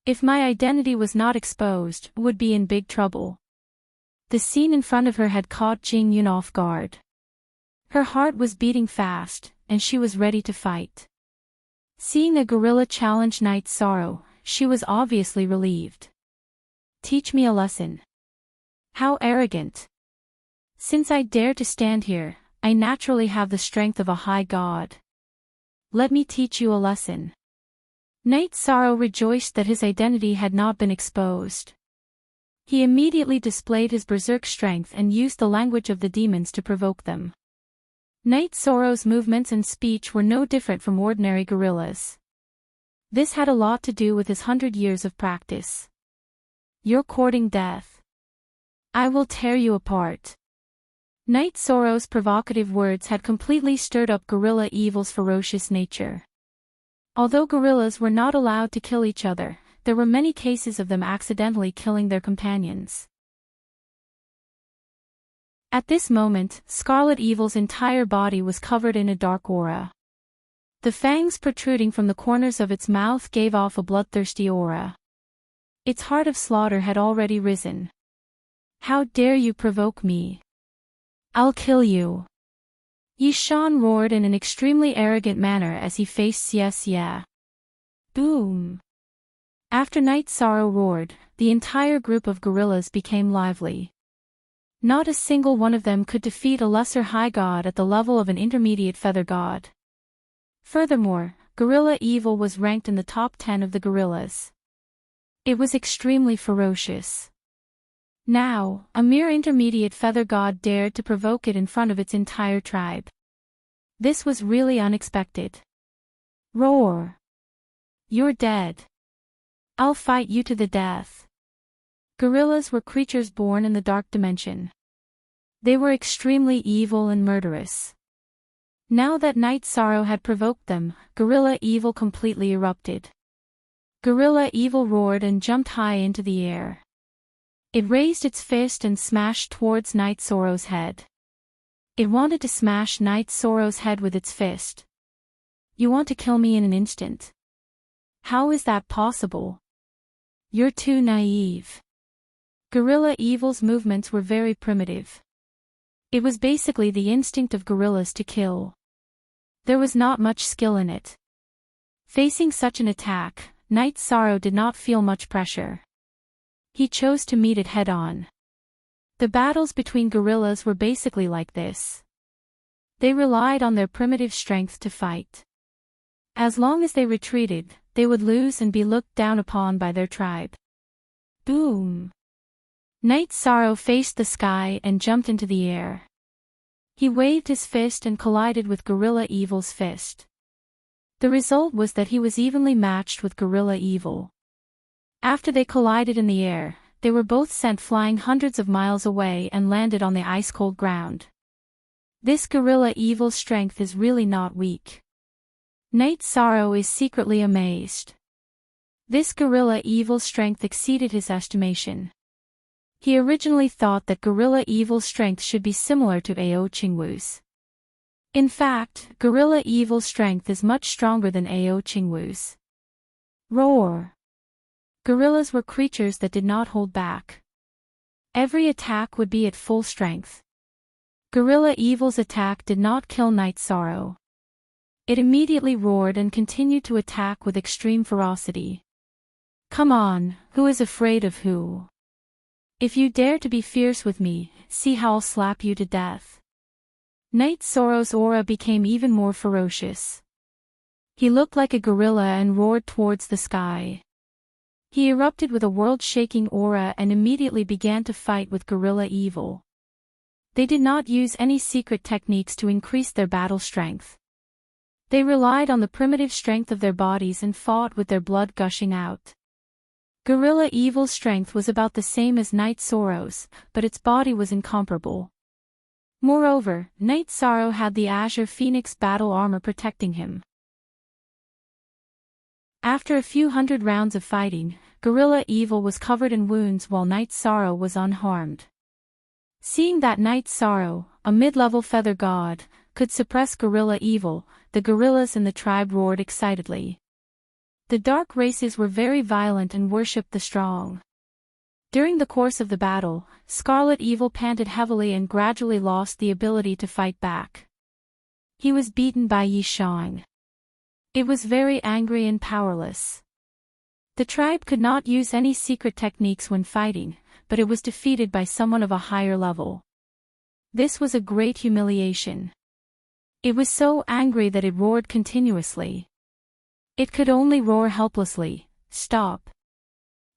If my identity was not exposed, I would be in big trouble. The scene in front of her had caught Jing Yun off guard. Her heart was beating fast, and she was ready to fight. Seeing a gorilla challenge Night Sorrow, she was obviously relieved. Teach me a lesson. How arrogant. Since I dare to stand here, I naturally have the strength of a high god. Let me teach you a lesson. Night Sorrow rejoiced that his identity had not been exposed. He immediately displayed his berserk strength and used the language of the demons to provoke them. Night Sorrow's movements and speech were no different from ordinary gorillas. This had a lot to do with his 100 years of practice. You're courting death. I will tear you apart. Night Sorrow's provocative words had completely stirred up Gorilla Evil's ferocious nature. Although gorillas were not allowed to kill each other, there were many cases of them accidentally killing their companions. At this moment, Scarlet Evil's entire body was covered in a dark aura. The fangs protruding from the corners of its mouth gave off a bloodthirsty aura. Its heart of slaughter had already risen. How dare you provoke me? I'll kill you. Yishan roared in an extremely arrogant manner as he faced Xie. Boom! After Night Sorrow roared, the entire group of gorillas became lively. Not a single one of them could defeat a lesser high god at the level of an intermediate feather god. Furthermore, Gorilla Evil was ranked in the top 10 of the gorillas. It was extremely ferocious. Now, a mere intermediate feather god dared to provoke it in front of its entire tribe. This was really unexpected. Roar! You're dead. I'll fight you to the death. Gorillas were creatures born in the dark dimension. They were extremely evil and murderous. Now that Night Sorrow had provoked them, Gorilla Evil completely erupted. Gorilla Evil roared and jumped high into the air. It raised its fist and smashed towards Night Sorrow's head. It wanted to smash Night Sorrow's head with its fist. You want to kill me in an instant? How is that possible? You're too naive. Gorilla Evil's movements were very primitive. It was basically the instinct of gorillas to kill. There was not much skill in it. Facing such an attack, Night Sorrow did not feel much pressure. He chose to meet it head-on. The battles between gorillas were basically like this. They relied on their primitive strength to fight. As long as they retreated, they would lose and be looked down upon by their tribe. Boom! Night Sorrow faced the sky and jumped into the air. He waved his fist and collided with Gorilla Evil's fist. The result was that he was evenly matched with Gorilla Evil. After they collided in the air, they were both sent flying hundreds of miles away and landed on the ice-cold ground. This gorilla evil's strength is really not weak. Night Sorrow is secretly amazed. This gorilla evil's strength exceeded his estimation. He originally thought that gorilla evil's strength should be similar to Ao Qingwu's. In fact, gorilla evil's strength is much stronger than Ao Qingwu's. Roar! Gorillas were creatures that did not hold back. Every attack would be at full strength. Gorilla evil's attack did not kill Night Sorrow. It immediately roared and continued to attack with extreme ferocity. Come on, who is afraid of who? If you dare to be fierce with me, see how I'll slap you to death. Night Sorrow's aura became even more ferocious. He looked like a gorilla and roared towards the sky. He erupted with a world-shaking aura and immediately began to fight with gorilla evil. They did not use any secret techniques to increase their battle strength. They relied on the primitive strength of their bodies and fought with their blood gushing out. Gorilla evil's strength was about the same as Night Sorrow's, but its body was incomparable. Moreover, Night Sorrow had the Azure Phoenix battle armor protecting him. After a few hundred rounds of fighting, Gorilla Evil was covered in wounds while Night Sorrow was unharmed. Seeing that Night Sorrow, a mid-level feather god, could suppress Gorilla Evil, the gorillas in the tribe roared excitedly. The dark races were very violent and worshipped the strong. During the course of the battle, Scarlet Evil panted heavily and gradually lost the ability to fight back. He was beaten by Yi Shang. It was very angry and powerless. The tribe could not use any secret techniques when fighting, but it was defeated by someone of a higher level. This was a great humiliation. It was so angry that it roared continuously. It could only roar helplessly. Stop.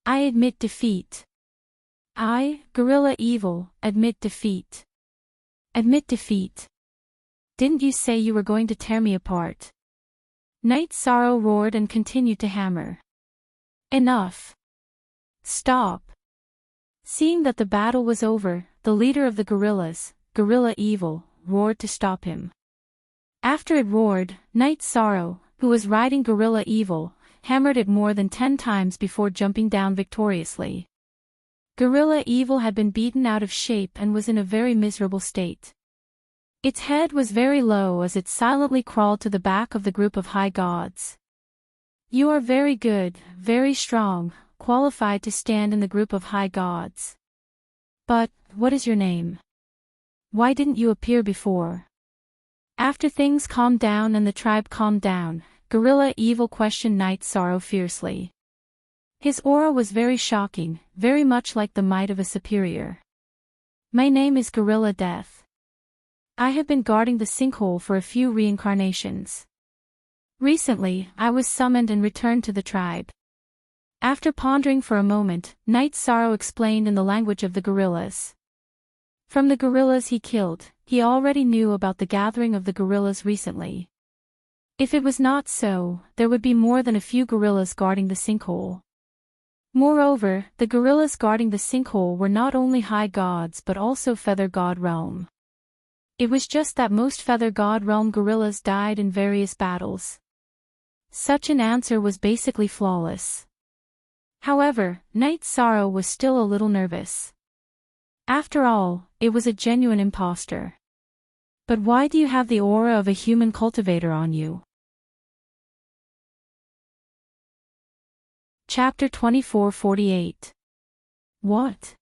I admit defeat. I, Gorilla Evil, admit defeat. Admit defeat. Didn't you say you were going to tear me apart? Night Sorrow roared and continued to hammer. Enough. Stop. Seeing that the battle was over, the leader of the gorillas, Gorilla Evil, roared to stop him. After it roared, Night Sorrow, who was riding Gorilla Evil, hammered it more than 10 times before jumping down victoriously. Gorilla Evil had been beaten out of shape and was in a very miserable state. Its head was very low as it silently crawled to the back of the group of high gods. You are very good, very strong, qualified to stand in the group of high gods. But, what is your name? Why didn't you appear before? After things calmed down and the tribe calmed down, Gorilla Evil questioned Night Sorrow fiercely. His aura was very shocking, very much like the might of a superior. My name is Gorilla Death. I have been guarding the sinkhole for a few reincarnations. Recently, I was summoned and returned to the tribe. After pondering for a moment, Night Sorrow explained in the language of the gorillas. From the gorillas he killed, he already knew about the gathering of the gorillas recently. If it was not so, there would be more than a few gorillas guarding the sinkhole. Moreover, the gorillas guarding the sinkhole were not only high gods but also Feather God Realm. It was just that most Feather God Realm gorillas died in various battles. Such an answer was basically flawless. However, Night Sorrow was still a little nervous. After all, it was a genuine imposter. But why do you have the aura of a human cultivator on you? Chapter 2448. What?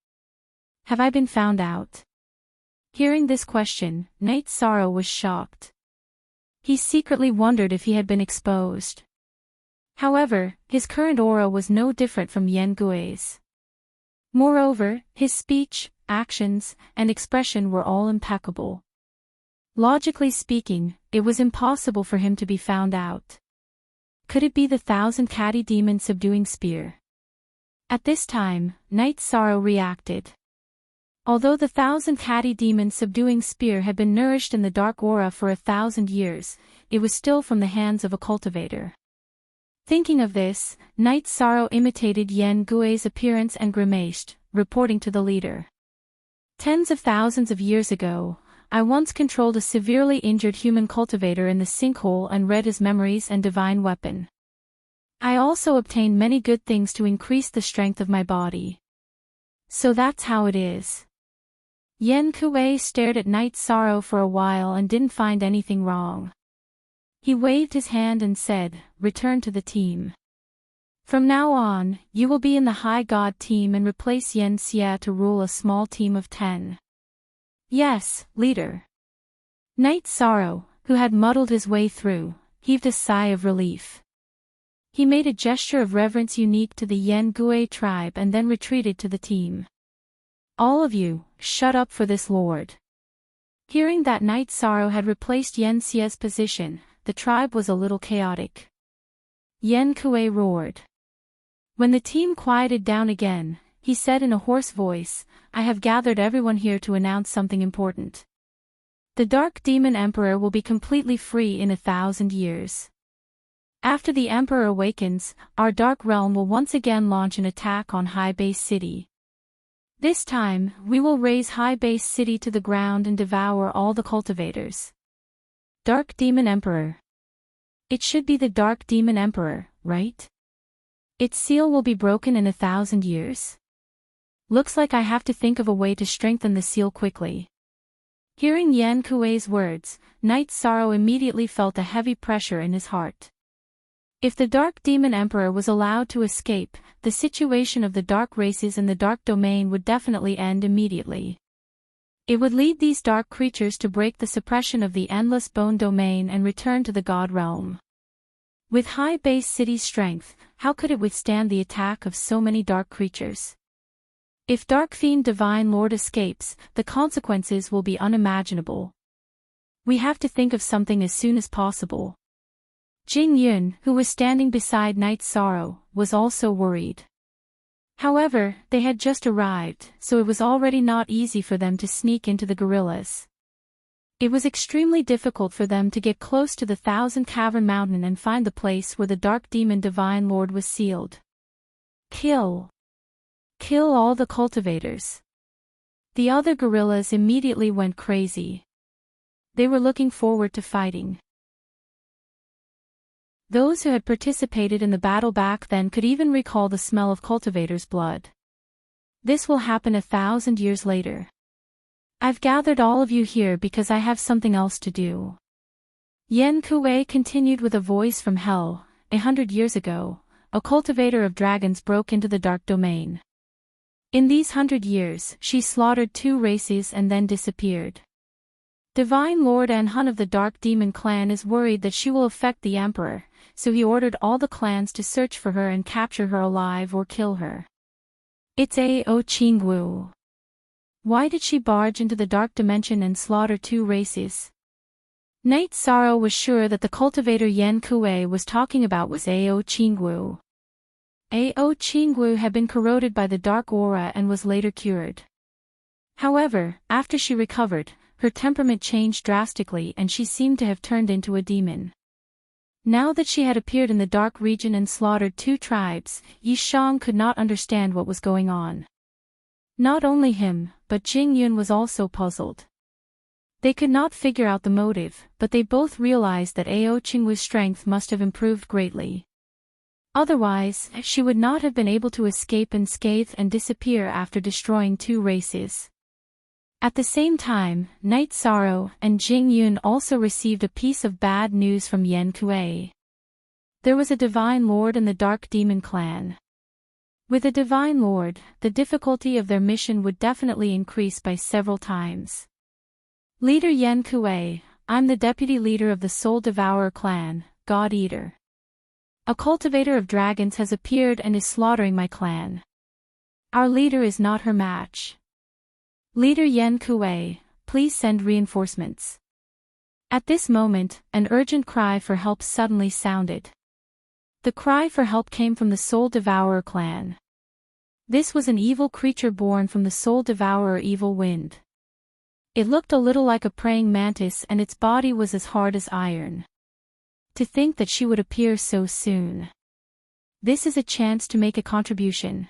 Have I been found out? Hearing this question, Night Sorrow was shocked. He secretly wondered if he had been exposed. However, his current aura was no different from Yan Gui's. Moreover, his speech, actions, and expression were all impeccable. Logically speaking, it was impossible for him to be found out. Could it be the 1,000 catty demon subduing spear? At this time, Night Sorrow reacted. Although the 1,000 catty demon subduing spear had been nourished in the dark aura for 1,000 years, it was still from the hands of a cultivator. Thinking of this, Night Sorrow imitated Yan Gui's appearance and grimaced, reporting to the leader. Tens of thousands of years ago, I once controlled a severely injured human cultivator in the sinkhole and read his memories and divine weapon. I also obtained many good things to increase the strength of my body. So that's how it is. Yen Kuei stared at Night Sorrow for a while and didn't find anything wrong. He waved his hand and said, "Return to the team. From now on, you will be in the High God team and replace Yen Xie to rule a small team of 10. Yes, leader." Night Sorrow, who had muddled his way through, heaved a sigh of relief. He made a gesture of reverence unique to the Yen Gui tribe and then retreated to the team. "All of you, shut up for this lord." Hearing that Night Sorrow had replaced Yen Xie's position, the tribe was a little chaotic. Yen Kuei roared. When the team quieted down again, he said in a hoarse voice, "I have gathered everyone here to announce something important. The Dark Demon Emperor will be completely free in 1,000 years. After the Emperor awakens, our Dark Realm will once again launch an attack on High Base City. This time, we will raze High Base City to the ground and devour all the cultivators." Dark Demon Emperor. It should be the Dark Demon Emperor, right? Its seal will be broken in 1,000 years? Looks like I have to think of a way to strengthen the seal quickly. Hearing Yen Kuei's words, Night Sorrow immediately felt a heavy pressure in his heart. If the Dark Demon Emperor was allowed to escape, the situation of the dark races in the Dark Domain would definitely end immediately. It would lead these dark creatures to break the suppression of the endless bone domain and return to the God Realm. With High Base City's strength, how could it withstand the attack of so many dark creatures? If Dark Fiend Divine Lord escapes, the consequences will be unimaginable. We have to think of something as soon as possible. Jing Yun, who was standing beside Night Sorrow, was also worried. However, they had just arrived, so it was already not easy for them to sneak into the gorillas. It was extremely difficult for them to get close to the Thousand Cavern Mountain and find the place where the Dark Demon Divine Lord was sealed. Kill all the cultivators. The other gorillas immediately went crazy. They were looking forward to fighting. Those who had participated in the battle back then could even recall the smell of cultivators' blood. This will happen 1,000 years later. I've gathered all of you here because I have something else to do. Yen Kuei continued with a voice from hell. 100 years ago, a cultivator of dragons broke into the Dark Domain. In these 100 years, she slaughtered 2 races and then disappeared. Divine Lord Anhun of the Dark Demon clan is worried that she will affect the Emperor, so he ordered all the clans to search for her and capture her alive or kill her. It's Ao Qingwu. Why did she barge into the Dark Dimension and slaughter 2 races? Night Sorrow was sure that the cultivator Yen Kuei was talking about was Ao Qingwu. Ao Qingwu had been corroded by the dark aura and was later cured. However, after she recovered, her temperament changed drastically and she seemed to have turned into a demon. Now that she had appeared in the dark region and slaughtered 2 tribes, Yi Shang could not understand what was going on. Not only him, but Jing Yun was also puzzled. They could not figure out the motive, but they both realized that Ao Qingwu's strength must have improved greatly. Otherwise, she would not have been able to escape unscathed and disappear after destroying 2 races. At the same time, Night Sorrow and Jing Yun also received a piece of bad news from Yen Kuei. There was a Divine Lord in the Dark Demon clan. With a Divine Lord, the difficulty of their mission would definitely increase by several times. Leader Yen Kuei, I'm the deputy leader of the Soul Devourer clan, God Eater. A cultivator of dragons has appeared and is slaughtering my clan. Our leader is not her match. Leader Yen Kuei, please send reinforcements. At this moment, an urgent cry for help suddenly sounded. The cry for help came from the Soul Devourer clan. This was an evil creature born from the Soul Devourer Evil Wind. It looked a little like a praying mantis and its body was as hard as iron. To think that she would appear so soon. This is a chance to make a contribution.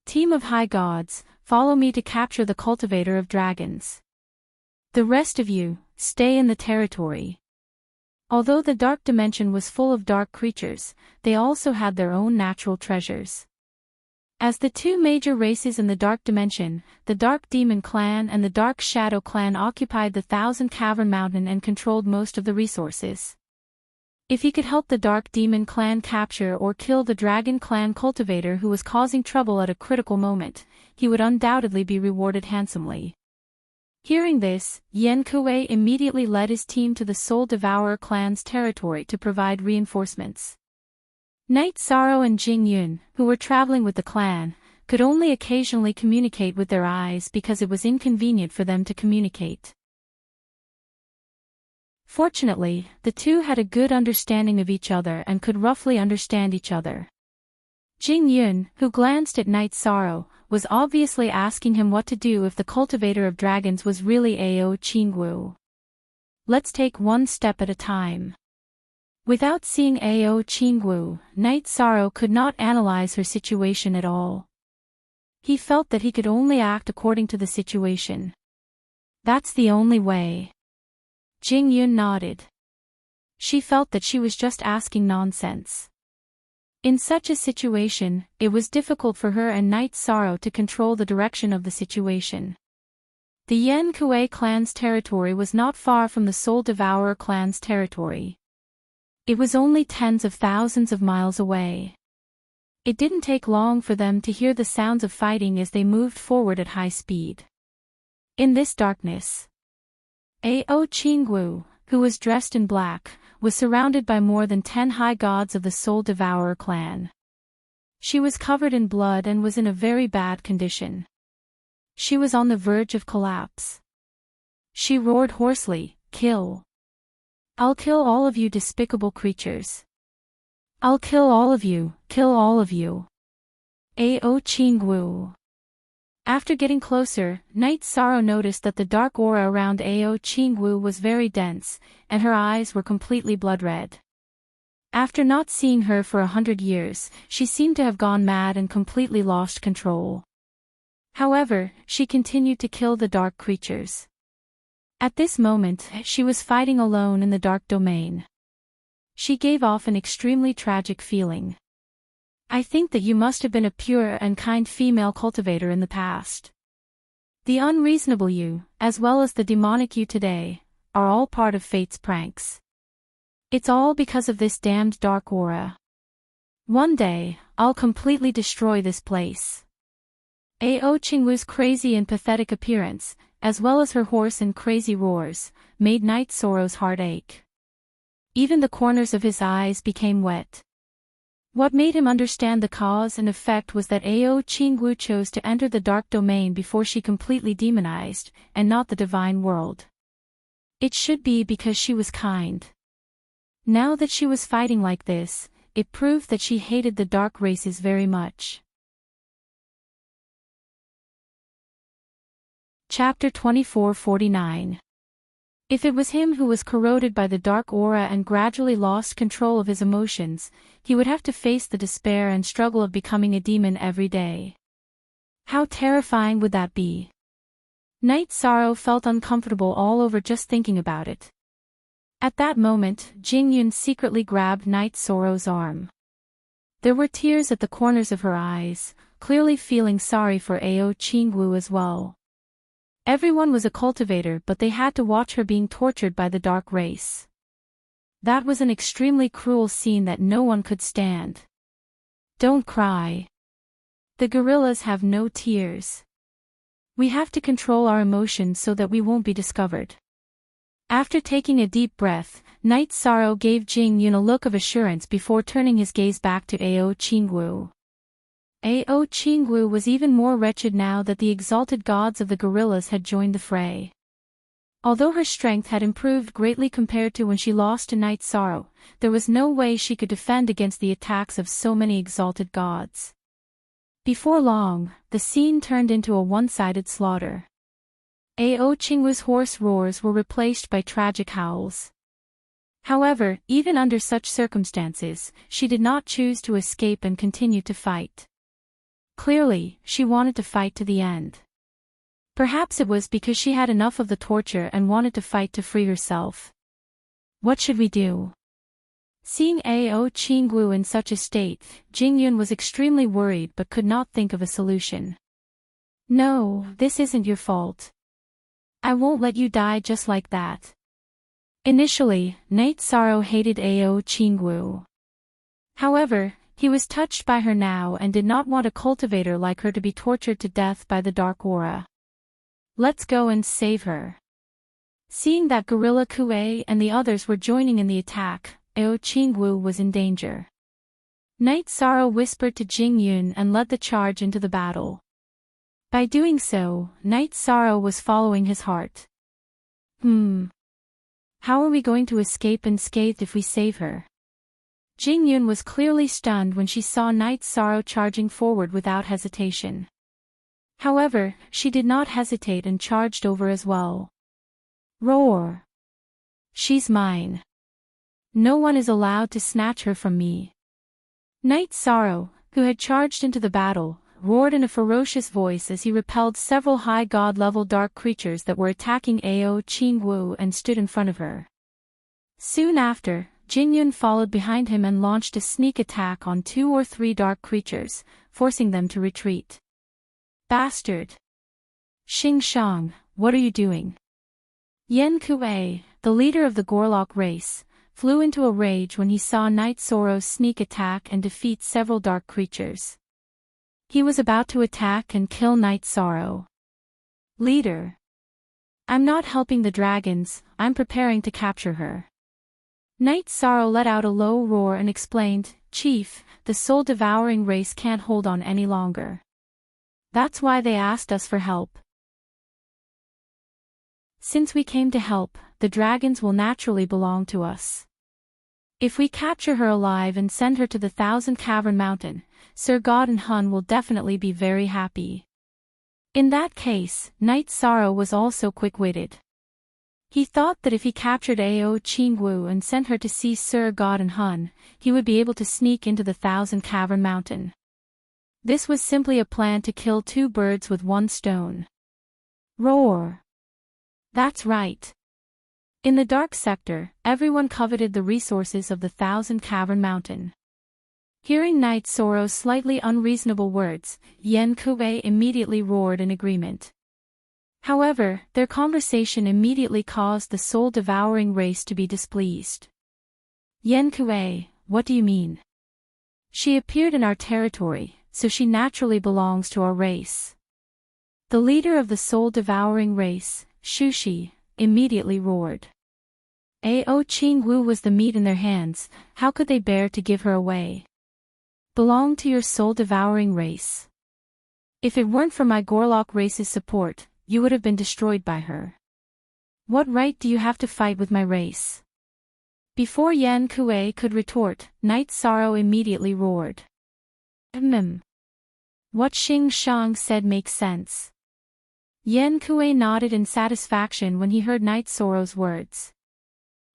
Team of high gods, follow me to capture the cultivator of dragons. The rest of you, stay in the territory. Although the dark dimension was full of dark creatures, they also had their own natural treasures. As the two major races in the Dark Dimension, the Dark Demon Clan and the Dark Shadow Clan occupied the Thousand Cavern Mountain and controlled most of the resources. If he could help the Dark Demon Clan capture or kill the Dragon Clan cultivator who was causing trouble at a critical moment, he would undoubtedly be rewarded handsomely. Hearing this, Yen Kuei immediately led his team to the Soul Devourer clan's territory to provide reinforcements. Night Sorrow and Jing Yun, who were traveling with the clan, could only occasionally communicate with their eyes because it was inconvenient for them to communicate. Fortunately, the two had a good understanding of each other and could roughly understand each other. Jing Yun, who glanced at Night Sorrow, was obviously asking him what to do if the cultivator of dragons was really Ao Qingwu. Let's take one step at a time. Without seeing Ao Qingwu, Night Sorrow could not analyze her situation at all. He felt that he could only act according to the situation. That's the only way. Jing Yun nodded. She felt that she was just asking nonsense. In such a situation, it was difficult for her and Night Sorrow to control the direction of the situation. The Yen Kuei clan's territory was not far from the Soul Devourer clan's territory. It was only tens of thousands of miles away. It didn't take long for them to hear the sounds of fighting as they moved forward at high speed. In this darkness, Ao Qingwu, who was dressed in black, was surrounded by more than 10 high gods of the Soul Devourer clan. She was covered in blood and was in a very bad condition. She was on the verge of collapse. She roared hoarsely, "Kill! I'll kill all of you despicable creatures. I'll kill all of you, kill all of you." Ao Qingwu. After getting closer, Night Sorrow noticed that the dark aura around Ao Qingwu was very dense, and her eyes were completely blood-red. After not seeing her for 100 years, she seemed to have gone mad and completely lost control. However, she continued to kill the dark creatures. At this moment, she was fighting alone in the dark domain. She gave off an extremely tragic feeling. "I think that you must have been a pure and kind female cultivator in the past. The unreasonable you, as well as the demonic you today, are all part of fate's pranks. It's all because of this damned dark aura. One day, I'll completely destroy this place." Ao Qingwu's crazy and pathetic appearance, as well as her hoarse and crazy roars, made Night Sorrow's heart ache. Even the corners of his eyes became wet. What made him understand the cause and effect was that Ao Qingwu chose to enter the dark domain before she completely demonized, and not the divine world. It should be because she was kind. Now that she was fighting like this, it proved that she hated the dark races very much. Chapter 2449. If it was him who was corroded by the dark aura and gradually lost control of his emotions, he would have to face the despair and struggle of becoming a demon every day. How terrifying would that be? Night Sorrow felt uncomfortable all over just thinking about it. At that moment, Jing Yun secretly grabbed Night Sorrow's arm. There were tears at the corners of her eyes, clearly feeling sorry for Ao Qingwu as well. Everyone was a cultivator, but they had to watch her being tortured by the dark race. That was an extremely cruel scene that no one could stand. "Don't cry. The gorillas have no tears. We have to control our emotions so that we won't be discovered." After taking a deep breath, Night Sorrow gave Jing Yun a look of assurance before turning his gaze back to Ao Qingwu. Ao Qingwu was even more wretched now that the exalted gods of the gorillas had joined the fray. Although her strength had improved greatly compared to when she lost to Night Sorrow, there was no way she could defend against the attacks of so many exalted gods. Before long, the scene turned into a one-sided slaughter. Ao Qingwu's hoarse roars were replaced by tragic howls. However, even under such circumstances, she did not choose to escape and continue to fight. Clearly, she wanted to fight to the end. Perhaps it was because she had enough of the torture and wanted to fight to free herself. What should we do? Seeing Ao Qingwu in such a state, Jingyun was extremely worried but could not think of a solution. No, this isn't your fault. I won't let you die just like that. Initially, Knight Sorrow hated Ao Qingwu. However, he was touched by her now and did not want a cultivator like her to be tortured to death by the dark aura. Let's go and save her. Seeing that Gorilla Kuei and the others were joining in the attack, Ao Qingwu was in danger. Knight Sorrow whispered to Jingyun and led the charge into the battle. By doing so, Knight Sorrow was following his heart. How are we going to escape unscathed if we save her? Jingyun was clearly stunned when she saw Knight Sorrow charging forward without hesitation. However, she did not hesitate and charged over as well. Roar! She's mine. No one is allowed to snatch her from me. Knight Sorrow, who had charged into the battle, roared in a ferocious voice as he repelled several high god-level dark creatures that were attacking Ao Qingwu and stood in front of her. Soon after, Jingyun followed behind him and launched a sneak attack on 2 or 3 dark creatures, forcing them to retreat. Bastard! Xing Shang, what are you doing? Yen Kuei, the leader of the Gorlock race, flew into a rage when he saw Knight Sorrow's sneak attack and defeat several dark creatures. He was about to attack and kill Knight Sorrow. Leader! I'm not helping the dragons, I'm preparing to capture her. Knight Sorrow let out a low roar and explained, Chief, the soul-devouring race can't hold on any longer. That's why they asked us for help. Since we came to help, the dragons will naturally belong to us. If we capture her alive and send her to the Thousand Cavern Mountain, Sir God and Hun will definitely be very happy. In that case, Knight Sorrow was also quick-witted. He thought that if he captured Ao Qingwu and sent her to see Sir God and Hun, he would be able to sneak into the Thousand Cavern Mountain. This was simply a plan to kill 2 birds with 1 stone. Roar! That's right. In the dark sector, everyone coveted the resources of the Thousand Cavern Mountain. Hearing Knight Sorrow's slightly unreasonable words, Yen Kuei immediately roared in agreement. However, their conversation immediately caused the soul-devouring race to be displeased. Yen Kuei, what do you mean? She appeared in our territory, so she naturally belongs to our race. The leader of the soul-devouring race, Shushi, immediately roared. Ao Qingwu was the meat in their hands, how could they bear to give her away? Belong to your soul-devouring race. If it weren't for my Gorlock race's support, you would have been destroyed by her. What right do you have to fight with my race? Before Yen Kuei could retort, Knight Sorrow immediately roared. What Xing Shang said makes sense. Yen Kuei nodded in satisfaction when he heard Knight Sorrow's words.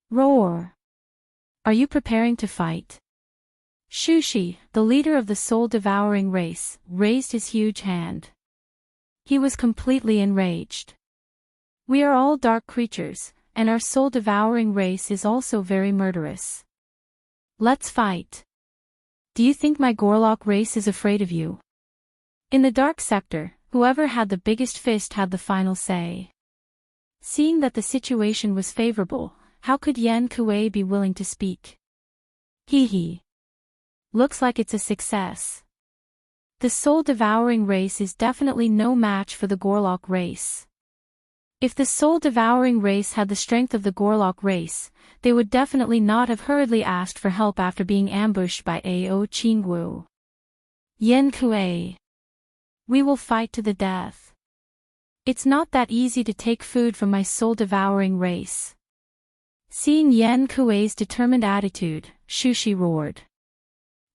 Roar! Are you preparing to fight? Shushi, the leader of the soul-devouring race, raised his huge hand. He was completely enraged. We are all dark creatures, and our soul-devouring race is also very murderous. Let's fight. Do you think my Gorlock race is afraid of you? In the dark sector, whoever had the biggest fist had the final say. Seeing that the situation was favorable, how could Yen Kuei be willing to speak? Hee. Looks like it's a success. The soul-devouring race is definitely no match for the Gorlock race. If the soul-devouring race had the strength of the Gorlock race, they would definitely not have hurriedly asked for help after being ambushed by Ao Qingwu. Yen Kuei. We will fight to the death. It's not that easy to take food from my soul-devouring race. Seeing Yen Kuei's determined attitude, Shushi roared.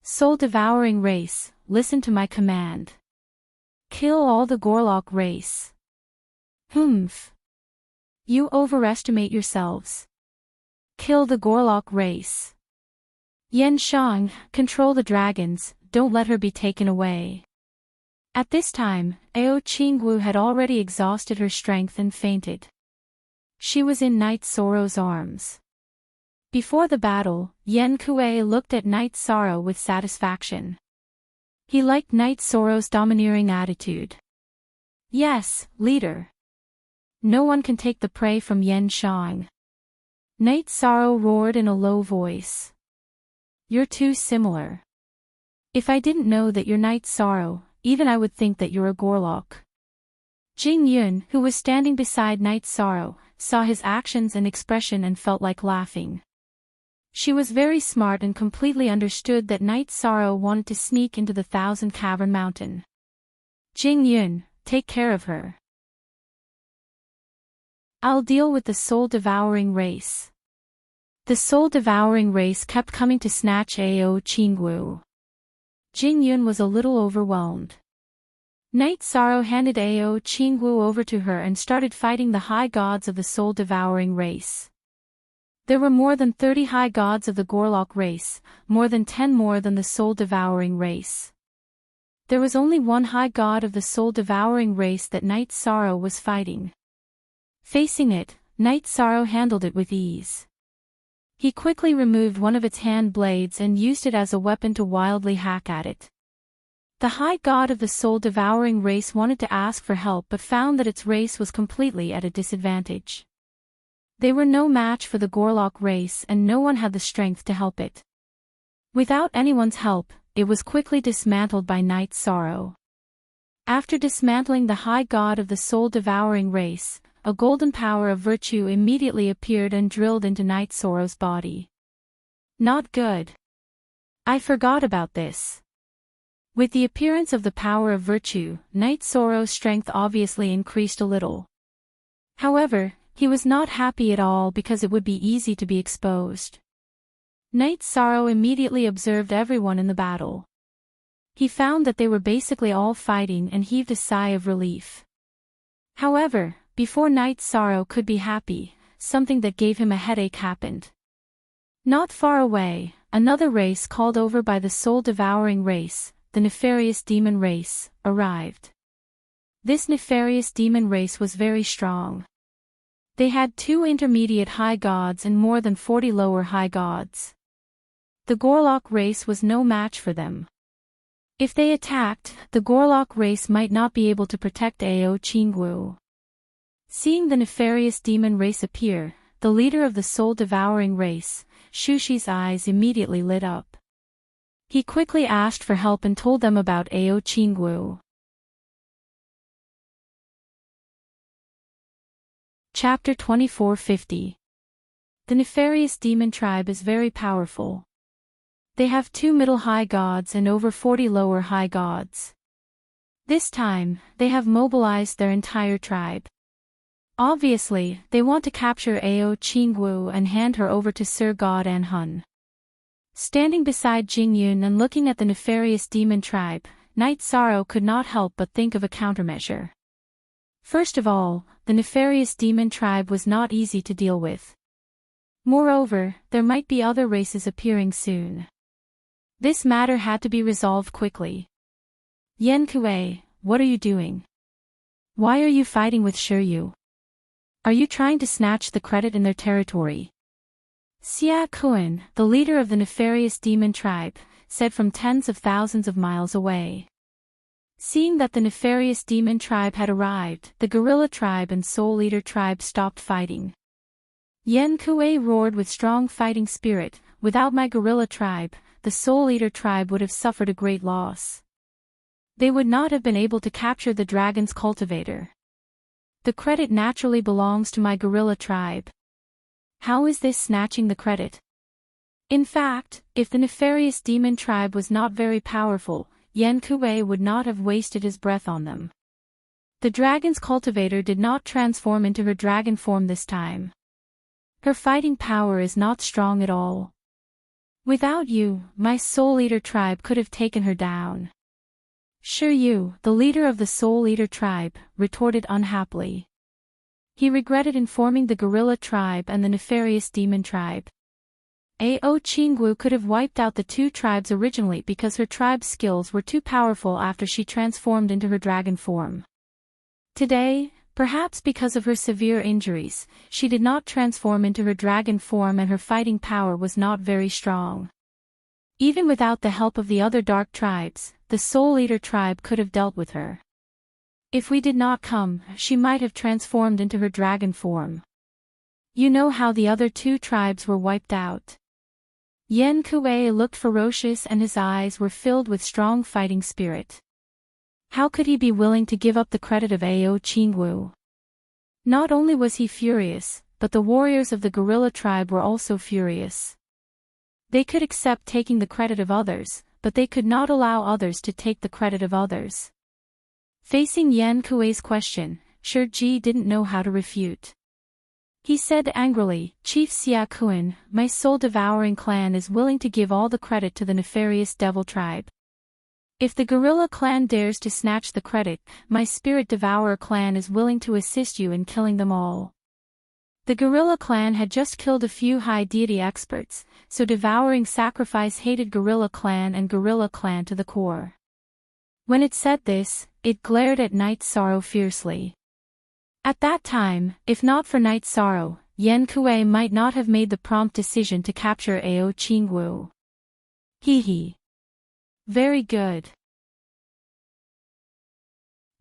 Soul-devouring race, listen to my command. Kill all the Gorlock race. Humph. You overestimate yourselves. Kill the Gorlock race. Yen Shang, control the dragons, don't let her be taken away. At this time, Ao Qingwu had already exhausted her strength and fainted. She was in Night Sorrow's arms. Before the battle, Yen Kuei looked at Night Sorrow with satisfaction. He liked Night Sorrow's domineering attitude. Yes, leader. No one can take the prey from Yen Shang. Night Sorrow roared in a low voice. You're too similar. If I didn't know that you're Night Sorrow, even I would think that you're a Gorlock. Jing Yun, who was standing beside Night Sorrow, saw his actions and expression and felt like laughing. She was very smart and completely understood that Night Sorrow wanted to sneak into the Thousand Cavern Mountain. Jing Yun, take care of her. I'll deal with the soul-devouring race. The soul-devouring race kept coming to snatch Ao Qingwu. Jing Yun was a little overwhelmed. Night Sorrow handed Ao Qingwu over to her and started fighting the high gods of the soul-devouring race. There were more than 30 high gods of the Gorlock race, more than 10 more than the soul-devouring race. There was only one high god of the soul-devouring race that Night Sorrow was fighting. Facing it, Night Sorrow handled it with ease. He quickly removed one of its hand blades and used it as a weapon to wildly hack at it. The high god of the soul-devouring race wanted to ask for help but found that its race was completely at a disadvantage. They were no match for the Gorlock race and no one had the strength to help it. Without anyone's help, it was quickly dismantled by Night Sorrow. After dismantling the high god of the soul-devouring race, a golden power of virtue immediately appeared and drilled into Night Sorrow's body. Not good. I forgot about this. With the appearance of the power of virtue, Night Sorrow's strength obviously increased a little. However, he was not happy at all because it would be easy to be exposed. Night Sorrow immediately observed everyone in the battle. He found that they were basically all fighting and heaved a sigh of relief. However, before Night Sorrow could be happy, something that gave him a headache happened. Not far away, another race called over by the soul-devouring race, the nefarious demon race, arrived. This nefarious demon race was very strong. They had 2 intermediate high gods and more than 40 lower high gods. The Gorlock race was no match for them. If they attacked, the Gorlock race might not be able to protect Ao Qingwu. Seeing the nefarious demon race appear, the leader of the soul-devouring race, Shushi's eyes immediately lit up. He quickly asked for help and told them about Ao Qingwu. Chapter 2450. The nefarious demon tribe is very powerful. They have 2 middle high gods and over 40 lower high gods. This time, they have mobilized their entire tribe. Obviously, they want to capture Ao Qingwu and hand her over to Sir God An Hun. Standing beside Jing Yun and looking at the nefarious demon tribe, Night Sorrow could not help but think of a countermeasure. First of all, the nefarious demon tribe was not easy to deal with. Moreover, there might be other races appearing soon. This matter had to be resolved quickly. Yen Kuei, what are you doing? Why are you fighting with Shiryu? Are you trying to snatch the credit in their territory? Xia Kun, the leader of the nefarious demon tribe, said from tens of thousands of miles away. Seeing that the nefarious demon tribe had arrived, the gorilla tribe and soul eater tribe stopped fighting. Yen Kuei roared with strong fighting spirit, without my gorilla tribe, the soul eater tribe would have suffered a great loss. They would not have been able to capture the dragon's cultivator. The credit naturally belongs to my gorilla tribe. How is this snatching the credit? In fact, if the nefarious demon tribe was not very powerful, Yen Kuei would not have wasted his breath on them. The dragon's cultivator did not transform into her dragon form this time. Her fighting power is not strong at all. Without you, my soul eater tribe could have taken her down. Shiryu, the leader of the soul eater tribe, retorted unhappily. He regretted informing the gorilla tribe and the nefarious demon tribe. Ao Qingwu could have wiped out the two tribes originally because her tribe's skills were too powerful after she transformed into her dragon form. Today, perhaps because of her severe injuries, she did not transform into her dragon form and her fighting power was not very strong. Even without the help of the other dark tribes, the Soul Eater tribe could have dealt with her. If we did not come, she might have transformed into her dragon form. You know how the other two tribes were wiped out. Yan Kuei looked ferocious and his eyes were filled with strong fighting spirit. How could he be willing to give up the credit of Ao Qingwu? Not only was he furious, but the warriors of the gorilla tribe were also furious. They could accept taking the credit of others, but they could not allow others to take the credit of others. Facing Yan Kuei's question, Shi Ji didn't know how to refute. He said angrily, Chief Xia Kun, my soul-devouring clan is willing to give all the credit to the nefarious devil tribe. If the gorilla clan dares to snatch the credit, my spirit devourer clan is willing to assist you in killing them all. The gorilla clan had just killed a few high deity experts, so devouring sacrifice hated gorilla clan and gorilla clan to the core. When it said this, it glared at Night Sorrow fiercely. At that time, if not for Night Sorrow, Yan Kuei might not have made the prompt decision to capture Ao Qingwu. Hee. Very good.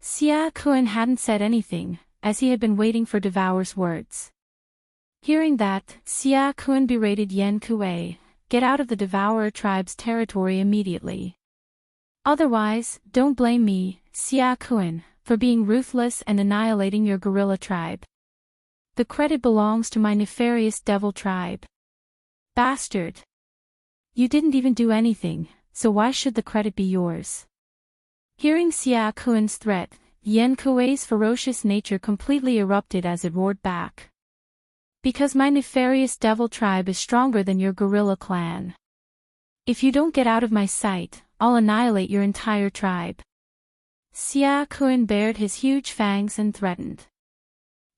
Xia Kun hadn't said anything, as he had been waiting for Devour's words. Hearing that, Xia Kun berated Yan Kuei, get out of the Devourer tribe's territory immediately. Otherwise, don't blame me, Xia Kun, for being ruthless and annihilating your gorilla tribe. The credit belongs to my nefarious devil tribe. Bastard! You didn't even do anything, so why should the credit be yours? Hearing Xia Kun's threat, Yan Kuei's ferocious nature completely erupted as it roared back. Because my nefarious devil tribe is stronger than your gorilla clan. If you don't get out of my sight, I'll annihilate your entire tribe. Xia Kun bared his huge fangs and threatened.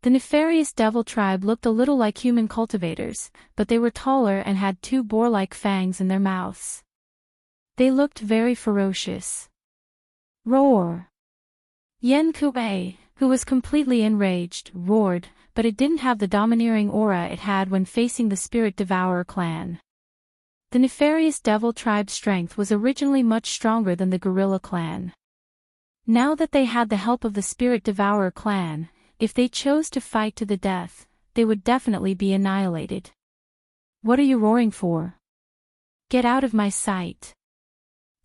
The nefarious devil tribe looked a little like human cultivators, but they were taller and had two boar-like fangs in their mouths. They looked very ferocious. Roar! Yan Kuei, who was completely enraged, roared, but it didn't have the domineering aura it had when facing the Spirit Devourer clan. The nefarious devil tribe's strength was originally much stronger than the gorilla clan. Now that they had the help of the Spirit Devourer clan, if they chose to fight to the death, they would definitely be annihilated. What are you roaring for? Get out of my sight.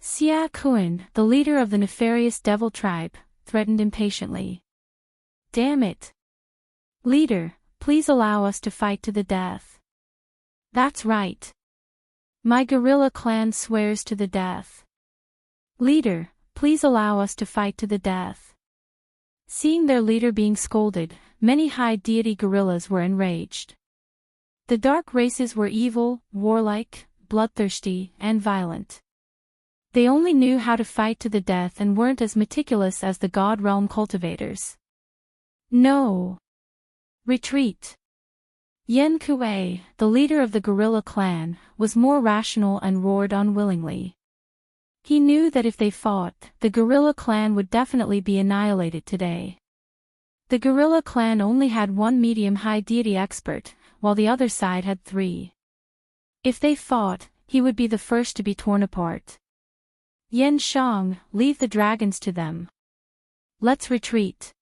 Xia Kun, the leader of the nefarious devil tribe, threatened impatiently. Damn it! Leader, please allow us to fight to the death. That's right. My gorilla clan swears to the death. Leader, please allow us to fight to the death. Seeing their leader being scolded, many high deity gorillas were enraged. The dark races were evil, warlike, bloodthirsty, and violent. They only knew how to fight to the death and weren't as meticulous as the God Realm cultivators. No! Retreat! Yan Kuei, the leader of the gorilla clan, was more rational and roared unwillingly. He knew that if they fought, the gorilla clan would definitely be annihilated today. The gorilla clan only had one medium-high deity expert, while the other side had 3. If they fought, he would be the first to be torn apart. Yan Shang, leave the dragons to them. Let's retreat.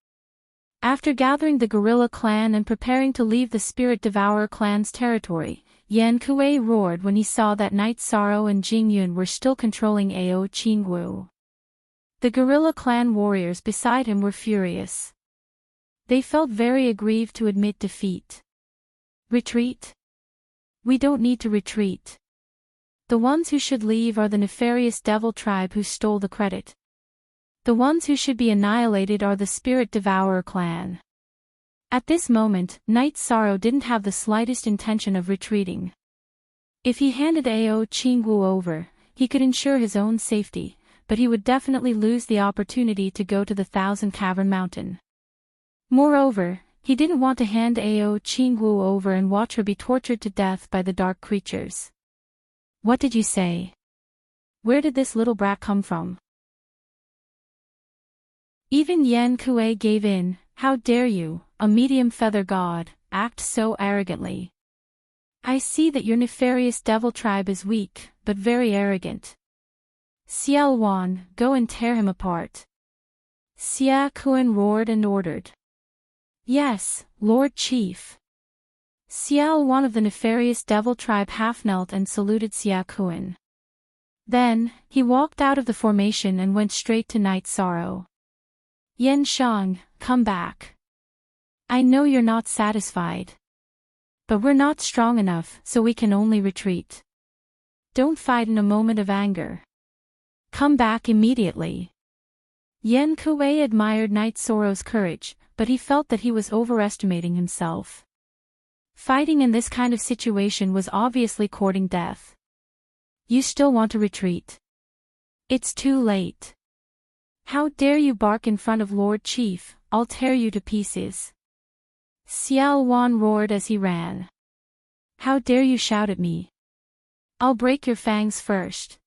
After gathering the gorilla clan and preparing to leave the Spirit Devourer clan's territory, Yan Kuei roared when he saw that Night Sorrow and Jing Yun were still controlling Ao Qingwu. The gorilla clan warriors beside him were furious. They felt very aggrieved to admit defeat. Retreat? We don't need to retreat. The ones who should leave are the nefarious devil tribe who stole the credit. The ones who should be annihilated are the Spirit Devourer clan. At this moment, Night Sorrow didn't have the slightest intention of retreating. If he handed Ao Qingwu over, he could ensure his own safety, but he would definitely lose the opportunity to go to the Thousand Cavern Mountain. Moreover, he didn't want to hand Ao Qingwu over and watch her be tortured to death by the dark creatures. What did you say? Where did this little brat come from? Even Yan Kuei gave in. How dare you, a medium feather god, act so arrogantly? I see that your nefarious devil tribe is weak, but very arrogant. Xiao Wan, go and tear him apart. Xia Kuan roared and ordered. Yes, Lord Chief. Xiao Wan of the nefarious devil tribe half-knelt and saluted Xia Kuan. Then, he walked out of the formation and went straight to Night Sorrow. Yen Shang, come back. I know you're not satisfied. But we're not strong enough, so we can only retreat. Don't fight in a moment of anger. Come back immediately. Yan Kuei admired Night Sorrow's courage, but he felt that he was overestimating himself. Fighting in this kind of situation was obviously courting death. You still want to retreat? It's too late. How dare you bark in front of Lord Chief, I'll tear you to pieces. Xiao Wan roared as he ran. How dare you shout at me? I'll break your fangs first.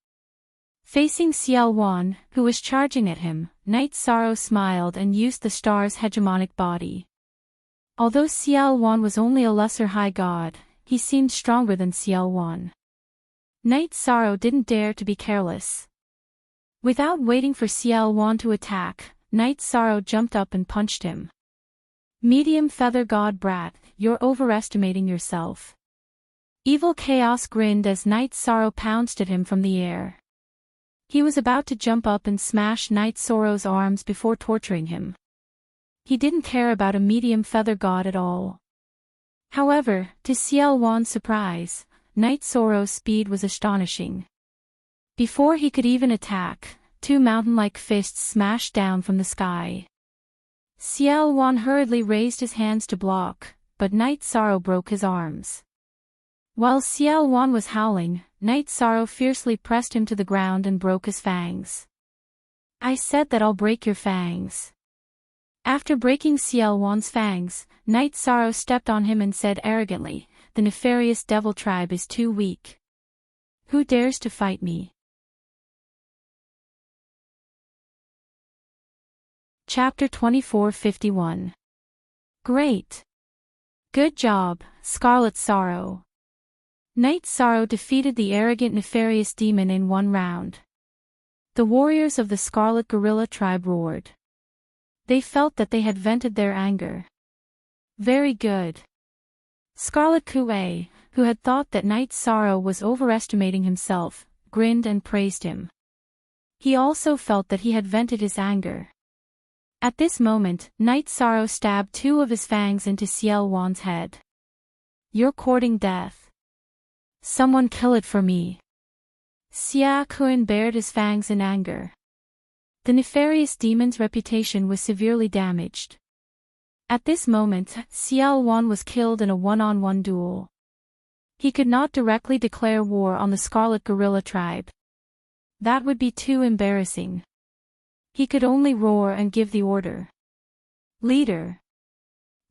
Facing Xiao Wan, who was charging at him, Night Sorrow smiled and used the star's hegemonic body. Although Xiao Wan was only a lesser high god, he seemed stronger than Xiao Wan. Night Sorrow didn't dare to be careless. Without waiting for Xiao Wan to attack, Night Sorrow jumped up and punched him. Medium feather god brat, you're overestimating yourself. Evil Chaos grinned as Night Sorrow pounced at him from the air. He was about to jump up and smash Night Sorrow's arms before torturing him. He didn't care about a medium feather god at all. However, to Xiao Wan's surprise, Night Sorrow's speed was astonishing. Before he could even attack, two mountain-like fists smashed down from the sky. Xiao Wan hurriedly raised his hands to block, but Night Sorrow broke his arms. While Xiao Wan was howling, Night Sorrow fiercely pressed him to the ground and broke his fangs. I said that I'll break your fangs. After breaking Xiao Wan's fangs, Night Sorrow stepped on him and said arrogantly, the nefarious devil tribe is too weak. Who dares to fight me? Chapter 24:51. Great. Good job, Scarlet Sorrow. Night Sorrow defeated the arrogant nefarious demon in one round. The warriors of the Scarlet Gorilla tribe roared. They felt that they had vented their anger. Very good. Scarlet Kuei, who had thought that Night Sorrow was overestimating himself, grinned and praised him. He also felt that he had vented his anger. At this moment, Night Sorrow stabbed two of his fangs into Xiao Wan's head. You're courting death. Someone kill it for me. Xia Kuan bared his fangs in anger. The nefarious demon's reputation was severely damaged. At this moment, Xiao Wan was killed in a one-on-one duel. He could not directly declare war on the Scarlet Gorilla tribe. That would be too embarrassing. He could only roar and give the order. Leader.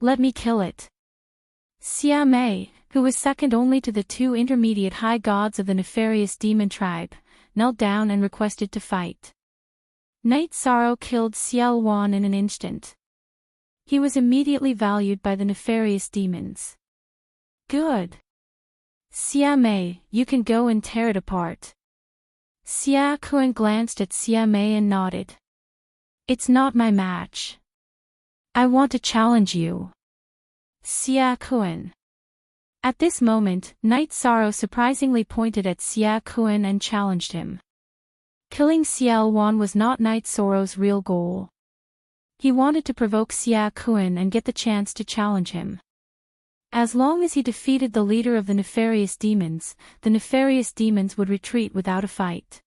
Let me kill it. Xia Mei, who was second only to the two intermediate high gods of the nefarious demon tribe, knelt down and requested to fight. Night Sorrow killed Xiao Wan in an instant. He was immediately valued by the nefarious demons. Good. Xia Mei, you can go and tear it apart. Xia Kuan glanced at Xia Mei and nodded. It's not my match. I want to challenge you. Xia Kuan. At this moment, Night Sorrow surprisingly pointed at Xia Kuan and challenged him. Killing Xiao Wan was not Night Sorrow's real goal. He wanted to provoke Xia Kuan and get the chance to challenge him. As long as he defeated the leader of the nefarious demons would retreat without a fight.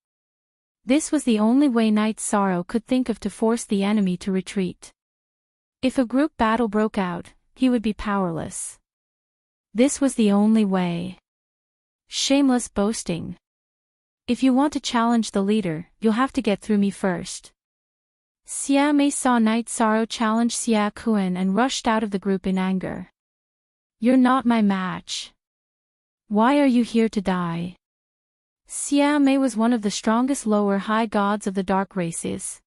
This was the only way Night Sorrow could think of to force the enemy to retreat. If a group battle broke out, he would be powerless. This was the only way. Shameless boasting. If you want to challenge the leader, you'll have to get through me first. Xia Mei saw Night Sorrow challenge Xia Kuan and rushed out of the group in anger. You're not my match. Why are you here to die? Siame was one of the strongest lower high gods of the dark races.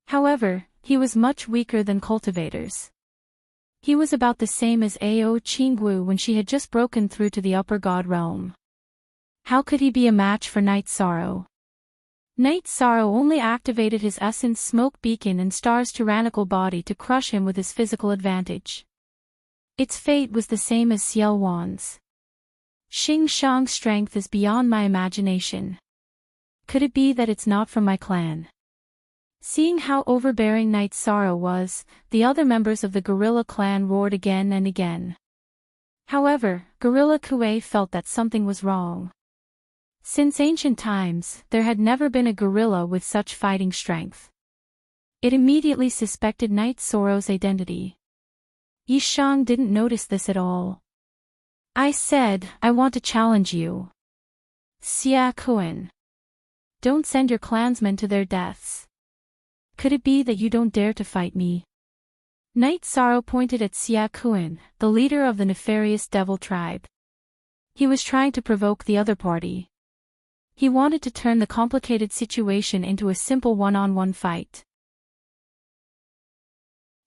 However, he was much weaker than cultivators. He was about the same as Ao Qingwu when she had just broken through to the upper god realm. How could he be a match for Night Sorrow? Night Sorrow only activated his essence smoke beacon and star's tyrannical body to crush him with his physical advantage. Its fate was the same as Ciel Wan's. Xing Shang's strength is beyond my imagination. Could it be that it's not from my clan? Seeing how overbearing Night Sorrow was, the other members of the gorilla clan roared again and again. However, Gorilla Kuei felt that something was wrong. Since ancient times, there had never been a gorilla with such fighting strength. It immediately suspected Night Sorrow's identity. Yishang didn't notice this at all. I said, I want to challenge you. Xia Kun. Don't send your clansmen to their deaths. Could it be that you don't dare to fight me? Night Sorrow pointed at Xia Kun, the leader of the nefarious devil tribe. He was trying to provoke the other party. He wanted to turn the complicated situation into a simple one-on-one fight.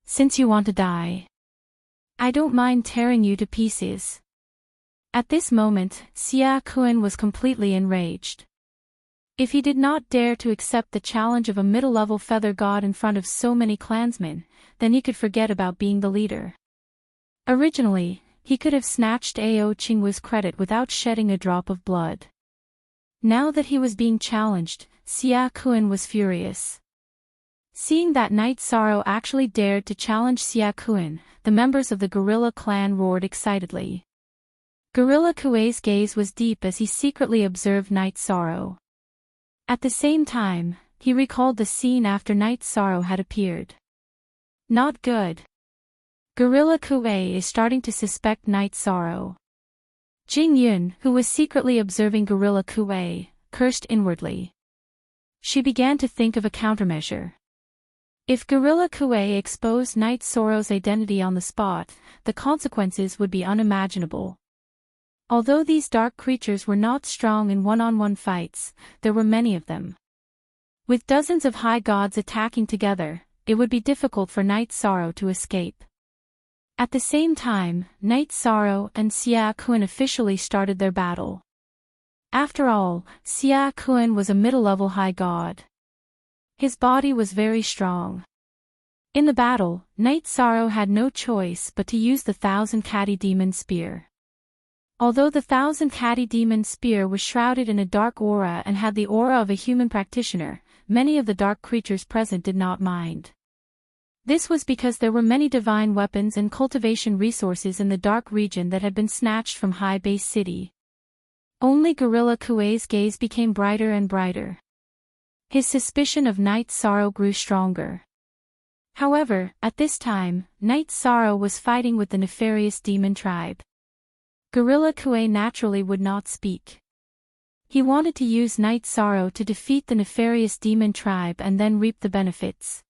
Since you want to die, I don't mind tearing you to pieces. At this moment, Xia Kun was completely enraged. If he did not dare to accept the challenge of a middle-level feather god in front of so many clansmen, then he could forget about being the leader. Originally, he could have snatched Ao Qingwu's credit without shedding a drop of blood. Now that he was being challenged, Xia Kun was furious. Seeing that Night Sorrow actually dared to challenge Xia Kun, the members of the gorilla clan roared excitedly. Gorilla Kuei's gaze was deep as he secretly observed Night Sorrow. At the same time, he recalled the scene after Night Sorrow had appeared. Not good. Gorilla Kuei is starting to suspect Night Sorrow. Jing Yun, who was secretly observing Gorilla Kuei, cursed inwardly. She began to think of a countermeasure. If Gorilla Kuei exposed Night Sorrow's identity on the spot, the consequences would be unimaginable. Although these dark creatures were not strong in one-on-one fights, there were many of them. With dozens of high gods attacking together, it would be difficult for Night Sorrow to escape. At the same time, Night Sorrow and Xia Kun officially started their battle. After all, Xia Kun was a middle-level high god. His body was very strong. In the battle, Night Sorrow had no choice but to use the Thousand Catty Demon Spear. Although the Thousand Catty Demon Spear was shrouded in a dark aura and had the aura of a human practitioner, many of the dark creatures present did not mind. This was because there were many divine weapons and cultivation resources in the dark region that had been snatched from High Base City. Only Gorilla Kuei's gaze became brighter and brighter. His suspicion of Night Sorrow grew stronger. However, at this time, Night Sorrow was fighting with the nefarious demon tribe. Gorilla Kuei naturally would not speak. He wanted to use Night Sorrow to defeat the nefarious demon tribe and then reap the benefits.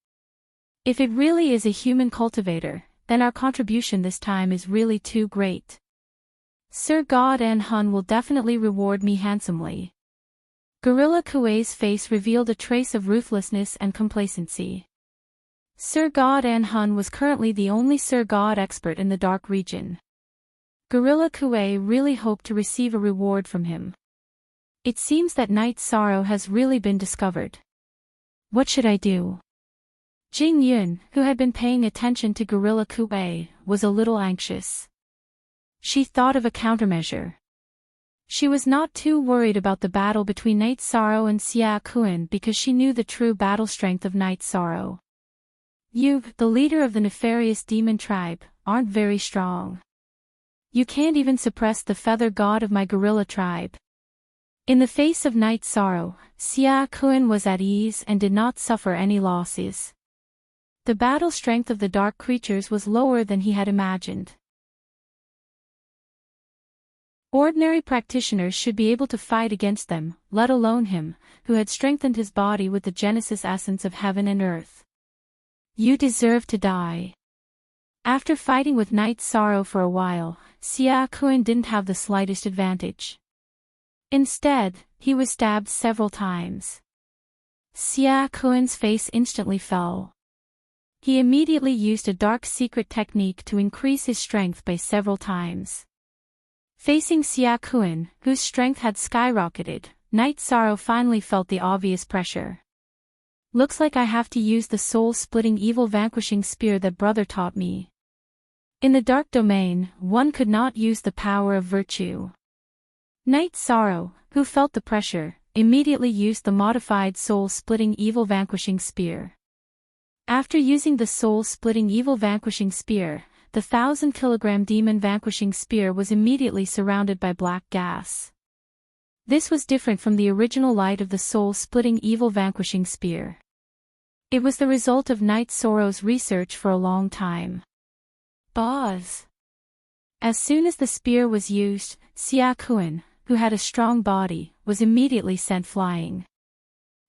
If it really is a human cultivator, then our contribution this time is really too great. Sir God En Hun will definitely reward me handsomely. Gorilla Kuei's face revealed a trace of ruthlessness and complacency. Sir God En Hun was currently the only Sir God expert in the dark region. Gorilla Kuei really hoped to receive a reward from him. It seems that Night Sorrow has really been discovered. What should I do? Jing Yun, who had been paying attention to Gorilla Kuei, was a little anxious. She thought of a countermeasure. She was not too worried about the battle between Night Sorrow and Xia Kun because she knew the true battle strength of Night Sorrow. You, the leader of the nefarious demon tribe, aren't very strong. You can't even suppress the feather god of my gorilla tribe. In the face of Night Sorrow, Xia Kun was at ease and did not suffer any losses. The battle strength of the dark creatures was lower than he had imagined. Ordinary practitioners should be able to fight against them, let alone him, who had strengthened his body with the Genesis essence of heaven and earth. You deserve to die. After fighting with Night Sorrow for a while, Xia Kun didn't have the slightest advantage. Instead, he was stabbed several times. Xia Kuan's face instantly fell. He immediately used a dark secret technique to increase his strength by several times. Facing Xia Kuan, whose strength had skyrocketed, Night Sorrow finally felt the obvious pressure. Looks like I have to use the soul-splitting evil vanquishing spear that brother taught me. In the dark domain, one could not use the power of virtue. Night Sorrow, who felt the pressure, immediately used the modified soul-splitting evil vanquishing spear. After using the soul-splitting evil vanquishing spear, the 1,000-kilogram demon vanquishing spear was immediately surrounded by black gas. This was different from the original light of the soul-splitting evil vanquishing spear. It was the result of Night Sorrow's research for a long time. Buzz! As soon as the spear was used, Xia Kuan, who had a strong body, was immediately sent flying.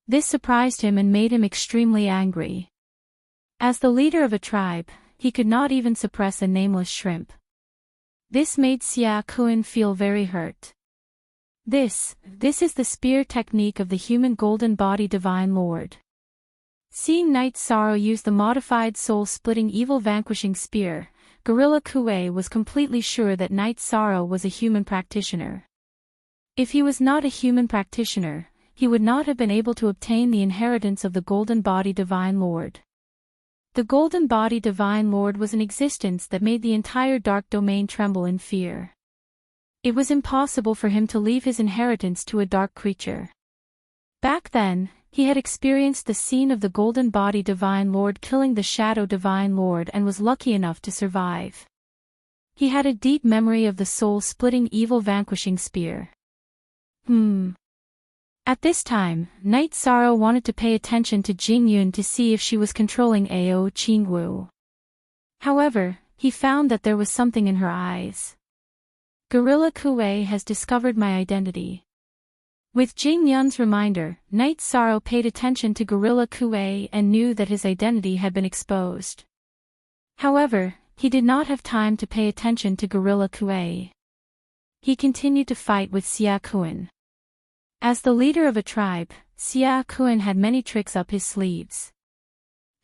This surprised him and made him extremely angry. As the leader of a tribe, he could not even suppress a nameless shrimp. This made Xia Kuan feel very hurt. This is the spear technique of the human golden body divine lord. Seeing Night Sorrow use the modified soul-splitting evil vanquishing spear, Gorilla Kuei was completely sure that Night Sorrow was a human practitioner. If he was not a human practitioner, he would not have been able to obtain the inheritance of the golden body divine lord. The golden body divine lord was an existence that made the entire dark domain tremble in fear. It was impossible for him to leave his inheritance to a dark creature. Back then, he had experienced the scene of the golden body divine lord killing the shadow divine lord and was lucky enough to survive. He had a deep memory of the soul-splitting evil vanquishing spear. At this time, Night Sorrow wanted to pay attention to Jing Yun to see if she was controlling Ao Qingwu. However, he found that there was something in her eyes. Gorilla Kuei has discovered my identity. With Jing Yun's reminder, Night Sorrow paid attention to Gorilla Kuei and knew that his identity had been exposed. However, he did not have time to pay attention to Gorilla Kuei. He continued to fight with Xia Kuan. As the leader of a tribe, Xia Kuan had many tricks up his sleeves.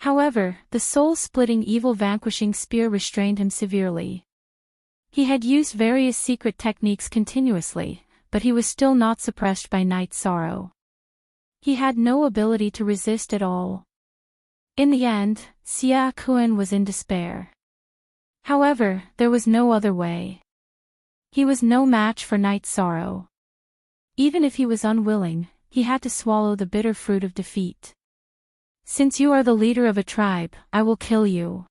However, the soul-splitting evil vanquishing spear restrained him severely. He had used various secret techniques continuously, but he was still not suppressed by Night Sorrow. He had no ability to resist at all. In the end, Xia Kuan was in despair. However, there was no other way. He was no match for Night Sorrow. Even if he was unwilling, he had to swallow the bitter fruit of defeat. Since you are the leader of a tribe, I will kill you.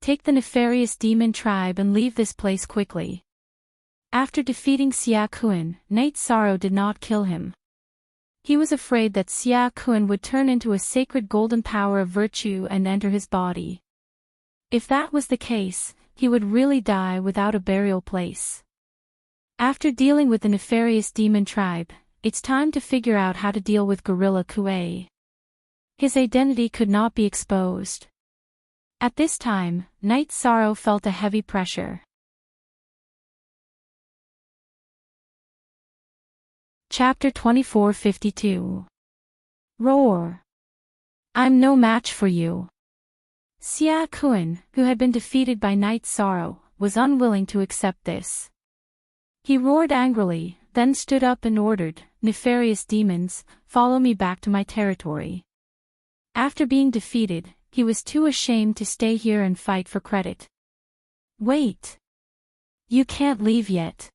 Take the nefarious demon tribe and leave this place quickly. After defeating Xia Kuan, Night Sorrow did not kill him. He was afraid that Xia Kuan would turn into a sacred golden power of virtue and enter his body. If that was the case, he would really die without a burial place. After dealing with the nefarious demon tribe, it's time to figure out how to deal with Gorilla Kuei. His identity could not be exposed. At this time, Night Sorrow felt a heavy pressure. Chapter 2452. Roar! I'm no match for you. Xia Kuan, who had been defeated by Night Sorrow, was unwilling to accept this. He roared angrily, then stood up and ordered, "Nefarious demons, follow me back to my territory." After being defeated, he was too ashamed to stay here and fight for credit. Wait! You can't leave yet.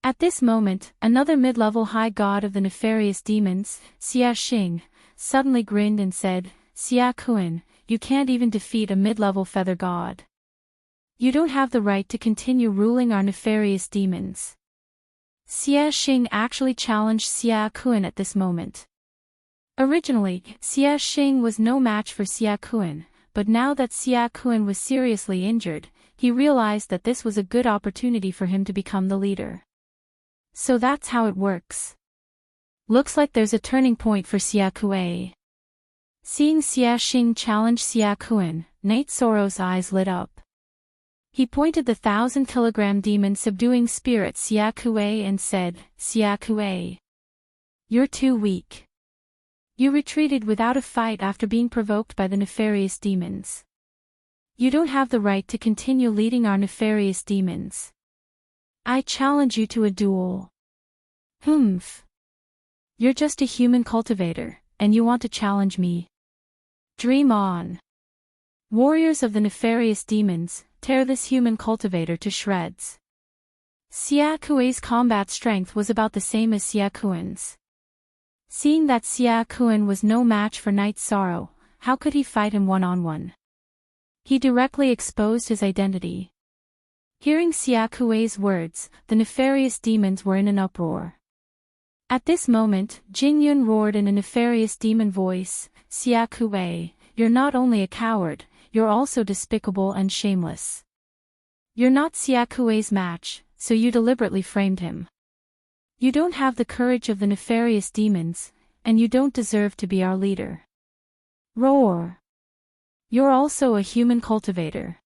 At this moment, another mid-level high god of the nefarious demons, Xia Xing, suddenly grinned and said, "Xia Kuan, you can't even defeat a mid-level feather god. You don't have the right to continue ruling our nefarious demons." Xia Xing actually challenged Xia Kuan at this moment. Originally, Xia Xing was no match for Xia Kuan, but now that Xia Kuan was seriously injured, he realized that this was a good opportunity for him to become the leader. So that's how it works. Looks like there's a turning point for Xia Kuei. Seeing Xia Xing challenge Xia Kuan, Night Sorrow's eyes lit up. He pointed the 1,000-kilogram demon-subduing spirit at Xiaokue and said, "Xiaokue, you're too weak. You retreated without a fight after being provoked by the nefarious demons. You don't have the right to continue leading our nefarious demons. I challenge you to a duel." "Humph. You're just a human cultivator, and you want to challenge me? Dream on. Warriors of the nefarious demons, tear this human cultivator to shreds." Xiaokue's combat strength was about the same as Xiaokuen's. Seeing that Xiaokuen was no match for Night Sorrow, how could he fight him one-on-one? He directly exposed his identity. Hearing Xiaokue's words, the nefarious demons were in an uproar. At this moment, Jingyun roared in a nefarious demon voice, "Xiaokue, you're not only a coward, you're also despicable and shameless. You're not Xiaokue's match, so you deliberately framed him. You don't have the courage of the nefarious demons, and you don't deserve to be our leader. Roar. You're also a human cultivator."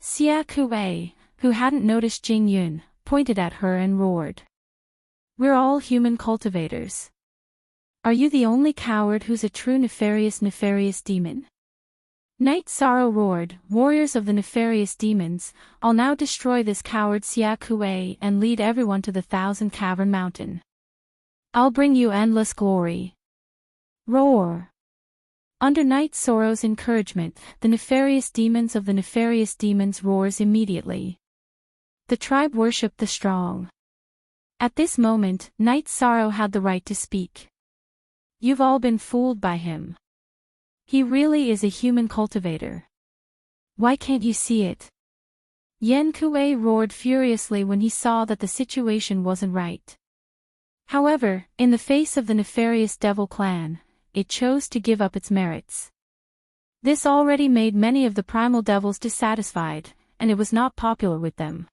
Xiaokue, who hadn't noticed Jingyun, pointed at her and roared. "We're all human cultivators. Are you the only coward who's a true nefarious demon?" Night Sorrow roared, "Warriors of the nefarious demons, I'll now destroy this coward Xiaokue and lead everyone to the 1,000-cavern mountain. I'll bring you endless glory." Roar. Under Night Sorrow's encouragement, the nefarious demons of the nefarious demons roars immediately. The tribe worshipped the strong. At this moment, Night Sorrow had the right to speak. "You've all been fooled by him. He really is a human cultivator. Why can't you see it?" Yen Kuei roared furiously when he saw that the situation wasn't right. However, in the face of the nefarious devil clan, it chose to give up its merits. This already made many of the primal devils dissatisfied, and it was not popular with them.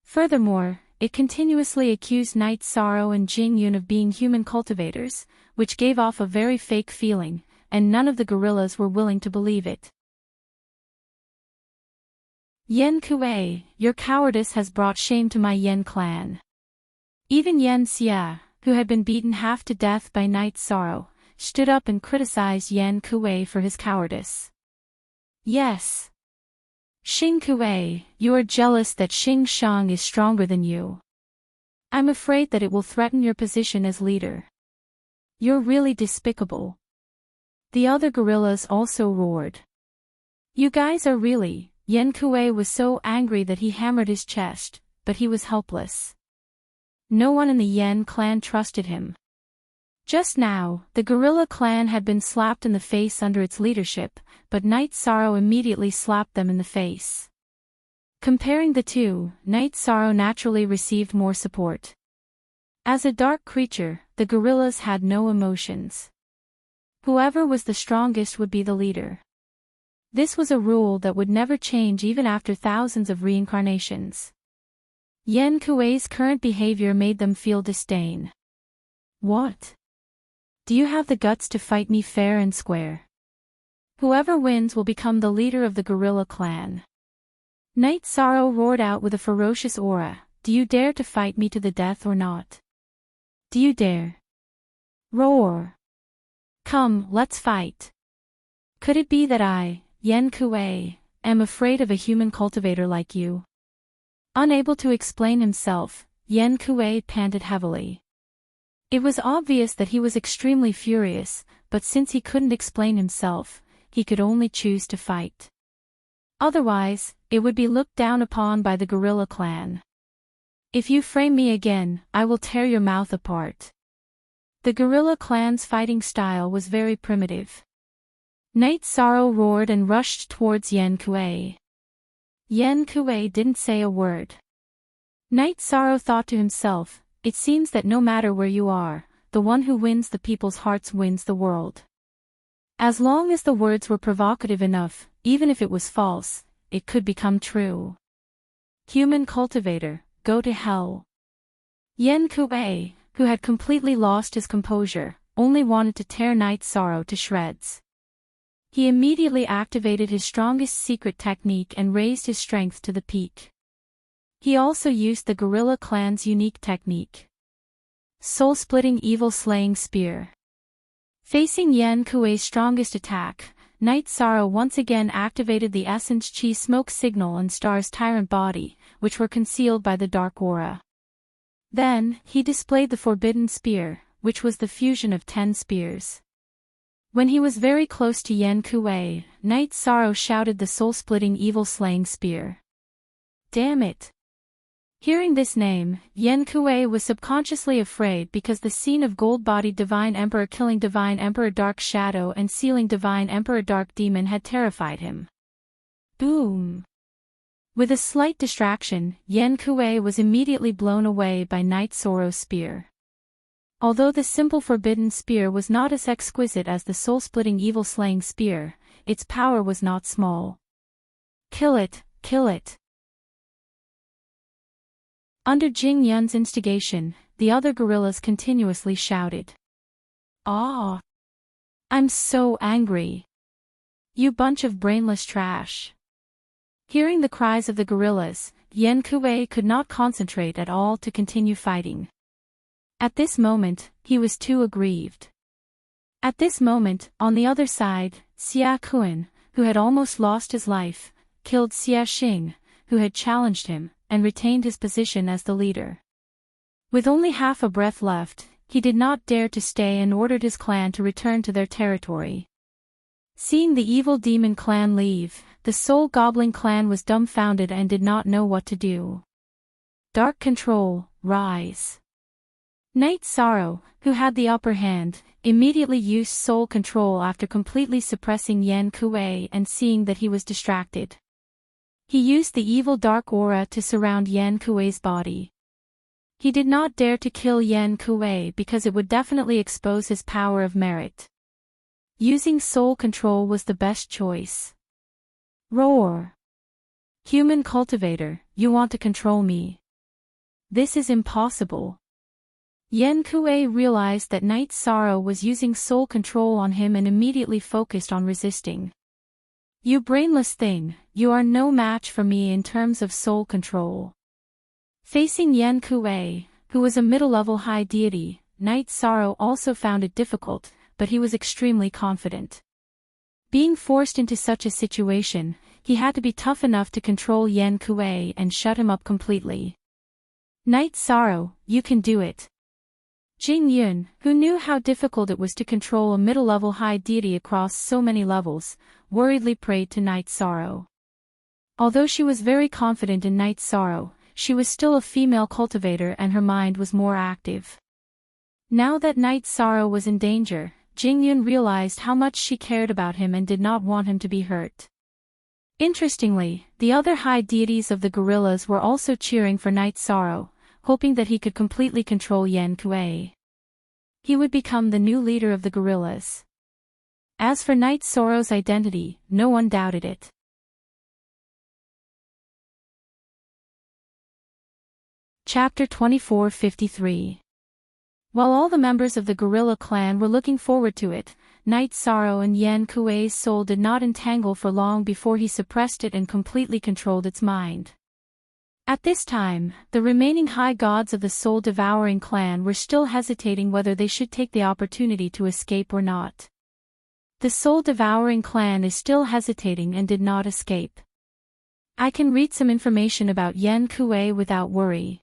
Furthermore, it continuously accused Night Sorrow and Jingyun of being human cultivators, which gave off a very fake feeling, and none of the gorillas were willing to believe it. "Yen Kuei, your cowardice has brought shame to my Yen clan." Even Yen Xia, who had been beaten half to death by Night Sorrow, stood up and criticized Yen Kuei for his cowardice. "Yes. Xing Kuei, you are jealous that Xing Shang is stronger than you. I'm afraid that it will threaten your position as leader. You're really despicable." The other gorillas also roared. "You guys are really..." Yen Kuei was so angry that he hammered his chest, but he was helpless. No one in the Yen clan trusted him. Just now, the gorilla clan had been slapped in the face under its leadership, but Night Sorrow immediately slapped them in the face. Comparing the two, Night Sorrow naturally received more support. As a dark creature, the gorillas had no emotions. Whoever was the strongest would be the leader. This was a rule that would never change even after thousands of reincarnations. Yen Kuei's current behavior made them feel disdain. "What? Do you have the guts to fight me fair and square? Whoever wins will become the leader of the gorilla clan." Night Sorrow roared out with a ferocious aura, "Do you dare to fight me to the death or not? Do you dare? Roar. Come, let's fight. Could it be that I, Yen Kuei, am afraid of a human cultivator like you?" Unable to explain himself, Yen Kuei panted heavily. It was obvious that he was extremely furious, but since he couldn't explain himself, he could only choose to fight. Otherwise, it would be looked down upon by the gorilla clan. "If you frame me again, I will tear your mouth apart." The gorilla clan's fighting style was very primitive. Night Sorrow roared and rushed towards Yen Kuei. Yen Kuei didn't say a word. Night Sorrow thought to himself, "It seems that no matter where you are, the one who wins the people's hearts wins the world." As long as the words were provocative enough, even if it was false, it could become true. "Human cultivator, go to hell." Yen Kuei, who had completely lost his composure, only wanted to tear Night Sorrow to shreds. He immediately activated his strongest secret technique and raised his strength to the peak. He also used the gorilla clan's unique technique. Soul-splitting evil-slaying spear. Facing Yan Kuei's strongest attack, Night Sorrow once again activated the Essence Chi smoke signal and Star's tyrant body, which were concealed by the dark aura. Then, he displayed the Forbidden Spear, which was the fusion of 10 spears. When he was very close to Yan Kuei, Night Sorrow shouted the soul-splitting evil-slaying spear. Damn it! Hearing this name, Yan Kuei was subconsciously afraid because the scene of gold-bodied Divine Emperor killing Divine Emperor Dark Shadow and sealing Divine Emperor Dark Demon had terrified him. Boom! With a slight distraction, Yan Kuei was immediately blown away by Night Sorrow's spear. Although the simple Forbidden Spear was not as exquisite as the soul-splitting evil-slaying spear, its power was not small. Kill it, kill it! Under Jing Yun's instigation, the other gorillas continuously shouted. Ah! I'm so angry! You bunch of brainless trash! Hearing the cries of the gorillas, Yan Kuei could not concentrate at all to continue fighting. At this moment, he was too aggrieved. At this moment, on the other side, Xia Kuan, who had almost lost his life, killed Xia Xing, who had challenged him, and retained his position as the leader. With only half a breath left, he did not dare to stay and ordered his clan to return to their territory. Seeing the evil demon clan leave, the Soul Goblin clan was dumbfounded and did not know what to do. Dark Control, rise! Night Sorrow, who had the upper hand, immediately used Soul Control after completely suppressing Yan Kuei and seeing that he was distracted. He used the evil dark aura to surround Yan Kuei's body. He did not dare to kill Yan Kuei because it would definitely expose his power of merit. Using Soul Control was the best choice. Roar! Human cultivator, you want to control me? This is impossible. Yan Kuei realized that Night Sorrow was using Soul Control on him and immediately focused on resisting. You brainless thing, you are no match for me in terms of Soul Control. Facing Yan Kuei, who was a middle-level high deity, Night Sorrow also found it difficult, but he was extremely confident. Being forced into such a situation, he had to be tough enough to control Yan Kuei and shut him up completely. Night Sorrow, you can do it. Jing Yun, who knew how difficult it was to control a middle-level high deity across so many levels, worriedly prayed to Night Sorrow. Although she was very confident in Night Sorrow, she was still a female cultivator and her mind was more active. Now that Night Sorrow was in danger, Jing Yun realized how much she cared about him and did not want him to be hurt. Interestingly, the other high deities of the gorillas were also cheering for Night Sorrow, hoping that he could completely control Yan Kuei. He would become the new leader of the gorillas. As for Night Sorrow's identity, no one doubted it. Chapter 2453. While all the members of the gorilla clan were looking forward to it, Night Sorrow and Yan Kuei's soul did not entangle for long before he suppressed it and completely controlled its mind. At this time, the remaining high gods of the soul-devouring clan were still hesitating whether they should take the opportunity to escape or not. The soul-devouring clan is still hesitating and did not escape. I can read some information about Yan Kuei without worry.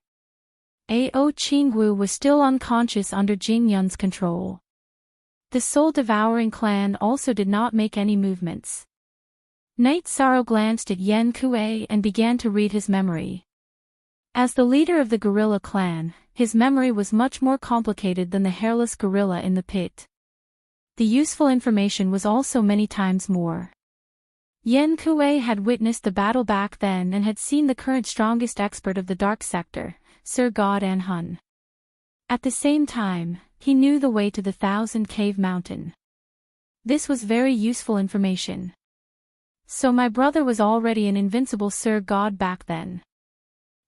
Ao Qingwu was still unconscious under Jing Yun's control. The soul-devouring clan also did not make any movements. Night Sorrow glanced at Yan Kuei and began to read his memory. As the leader of the gorilla clan, his memory was much more complicated than the hairless gorilla in the pit. The useful information was also many times more. Yan Kuei had witnessed the battle back then and had seen the current strongest expert of the dark sector, Sir God An Hun. At the same time, he knew the way to the 1,000 Cave Mountain. This was very useful information. So my brother was already an invincible Sir God back then.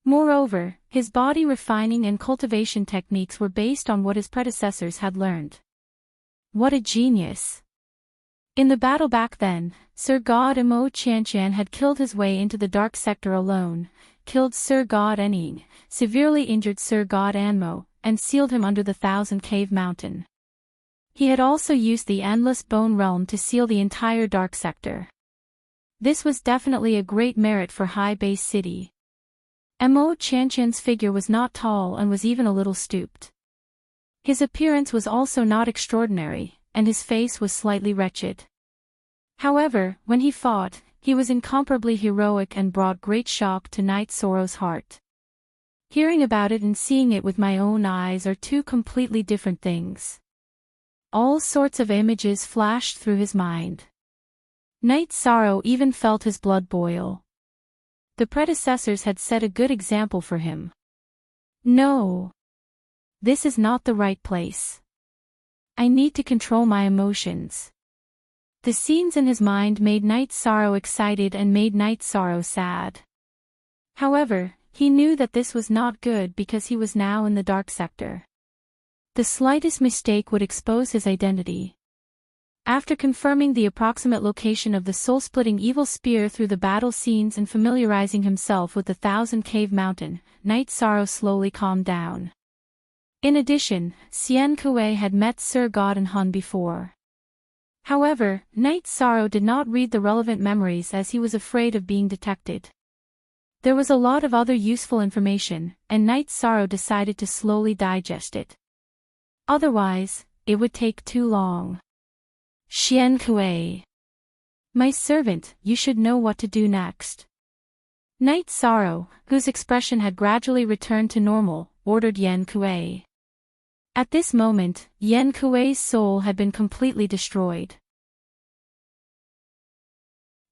Moreover, his body refining and cultivation techniques were based on what his predecessors had learned. What a genius! In the battle back then, Sir God Enchanting had killed his way into the dark sector alone, killed Sir God Enning, severely injured Sir God Anmo, and sealed him under the Thousand Cave Mountain. He had also used the Endless Bone Realm to seal the entire dark sector. This was definitely a great merit for High Base City. Enchanting's figure was not tall and was even a little stooped. His appearance was also not extraordinary, and his face was slightly wretched. However, when he fought, he was incomparably heroic and brought great shock to Knight Sorrow's heart. Hearing about it and seeing it with my own eyes are two completely different things. All sorts of images flashed through his mind. Knight Sorrow even felt his blood boil. The predecessors had set a good example for him. No. This is not the right place. I need to control my emotions. The scenes in his mind made Knight Sorrow excited and made Knight Sorrow sad. However, he knew that this was not good because he was now in the dark sector. The slightest mistake would expose his identity. After confirming the approximate location of the soul-splitting evil spear through the battle scenes and familiarizing himself with the Thousand Cave Mountain, Knight Sorrow slowly calmed down. In addition, Xian Kuei had met Sir God and Hun before. However, Knight Sorrow did not read the relevant memories as he was afraid of being detected. There was a lot of other useful information, and Knight Sorrow decided to slowly digest it. Otherwise, it would take too long. Xian Kuei. My servant, you should know what to do next. Knight Sorrow, whose expression had gradually returned to normal, ordered Yen Kuei. At this moment, Yen Kuei's soul had been completely destroyed.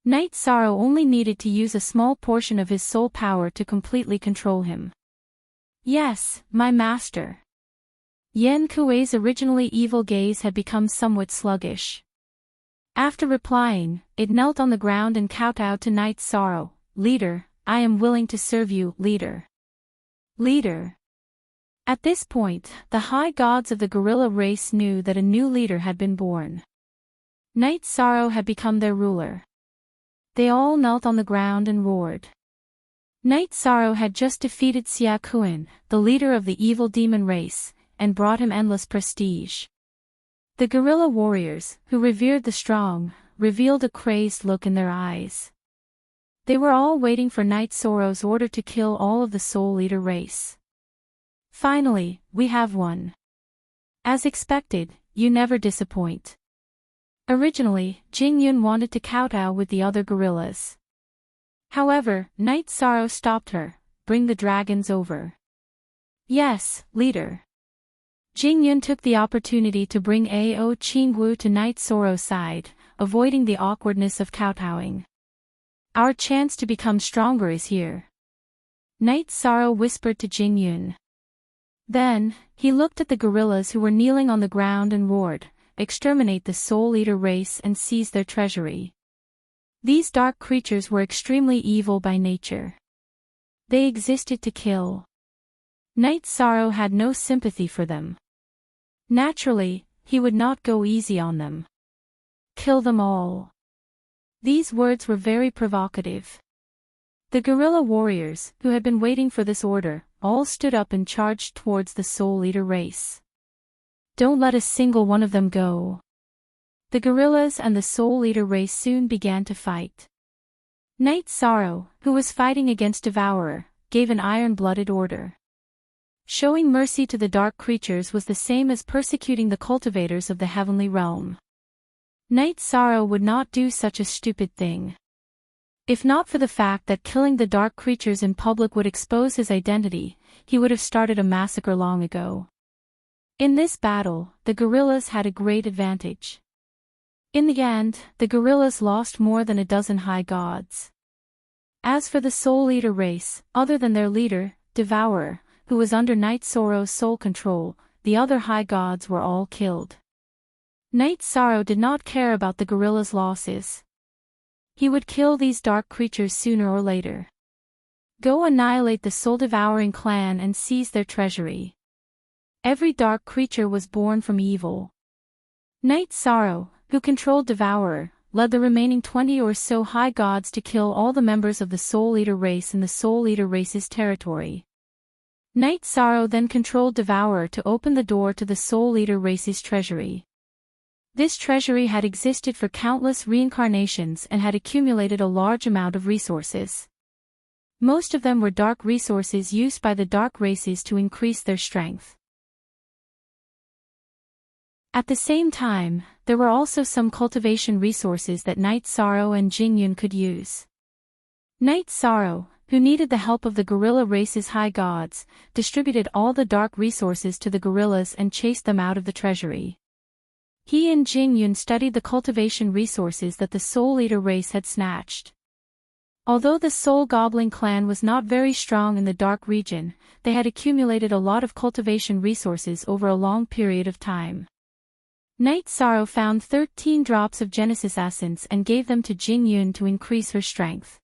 Knight Sorrow only needed to use a small portion of his soul power to completely control him. Yes, my master. Yen Kuei's originally evil gaze had become somewhat sluggish. After replying, it knelt on the ground and kowtowed to Knight Sorrow. Leader, I am willing to serve you, leader. Leader. At this point, the high gods of the gorilla race knew that a new leader had been born. Knight Sorrow had become their ruler. They all knelt on the ground and roared. Knight Sorrow had just defeated Xia Kuan, the leader of the evil demon race, and brought him endless prestige. The guerrilla warriors, who revered the strong, revealed a crazed look in their eyes. They were all waiting for Knight Sorrow's order to kill all of the Soul Eater race. Finally, we have one. As expected, you never disappoint. Originally, Jing Yun wanted to kowtow with the other gorillas. However, Knight Sorrow stopped her. Bring the dragons over. Yes, leader. Jing Yun took the opportunity to bring Ao Qingwu to Knight Sorrow's side, avoiding the awkwardness of kowtowing. Our chance to become stronger is here. Knight Sorrow whispered to Jing Yun. Then, he looked at the gorillas who were kneeling on the ground and roared, exterminate the Soul Eater race and seize their treasury. These dark creatures were extremely evil by nature. They existed to kill. Knight Sorrow had no sympathy for them. Naturally, he would not go easy on them. Kill them all. These words were very provocative. The guerrilla warriors, who had been waiting for this order, all stood up and charged towards the Soul Eater race. Don't let a single one of them go. The gorillas and the Soul Eater race soon began to fight. Knight Sorrow, who was fighting against Devourer, gave an iron-blooded order. Showing mercy to the dark creatures was the same as persecuting the cultivators of the heavenly realm. Knight Sorrow would not do such a stupid thing. If not for the fact that killing the dark creatures in public would expose his identity, he would have started a massacre long ago. In this battle, the gorillas had a great advantage. In the end, the gorillas lost more than a dozen high gods. As for the Soul Eater race, other than their leader, Devourer, who was under Knight Sorrow's soul control, the other high gods were all killed. Knight Sorrow did not care about the gorillas' losses. He would kill these dark creatures sooner or later. Go annihilate the soul-devouring clan and seize their treasury. Every dark creature was born from evil. Knight Sorrow, who controlled Devourer, led the remaining 20 or so high gods to kill all the members of the Soul Eater race in the Soul Eater race's territory. Night Sorrow then controlled Devourer to open the door to the Soul Eater race's treasury. This treasury had existed for countless reincarnations and had accumulated a large amount of resources. Most of them were dark resources used by the dark races to increase their strength. At the same time, there were also some cultivation resources that Night Sorrow and Jingyun could use. Night Sorrow, who needed the help of the gorilla race's high gods, distributed all the dark resources to the gorillas and chased them out of the treasury. He and Jingyun studied the cultivation resources that the Soul Eater race had snatched. Although the Soul Goblin clan was not very strong in the dark region, they had accumulated a lot of cultivation resources over a long period of time. Night Sorrow found 13 drops of Genesis Essence and gave them to Jingyun to increase her strength.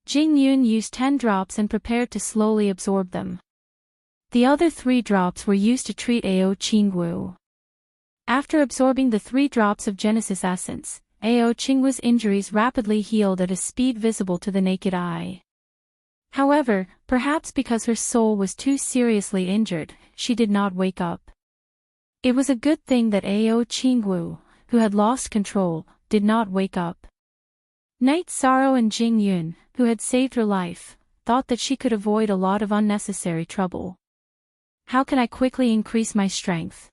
Jingyun used 10 drops and prepared to slowly absorb them. The other 3 drops were used to treat Ao Qingwu. After absorbing the 3 drops of Genesis Essence, Ao Qingwu's injuries rapidly healed at a speed visible to the naked eye. However, perhaps because her soul was too seriously injured, she did not wake up. It was a good thing that Ao Qingwu, who had lost control, did not wake up. Night Sorrow and Jingyun, who had saved her life, thought that she could avoid a lot of unnecessary trouble. How can I quickly increase my strength?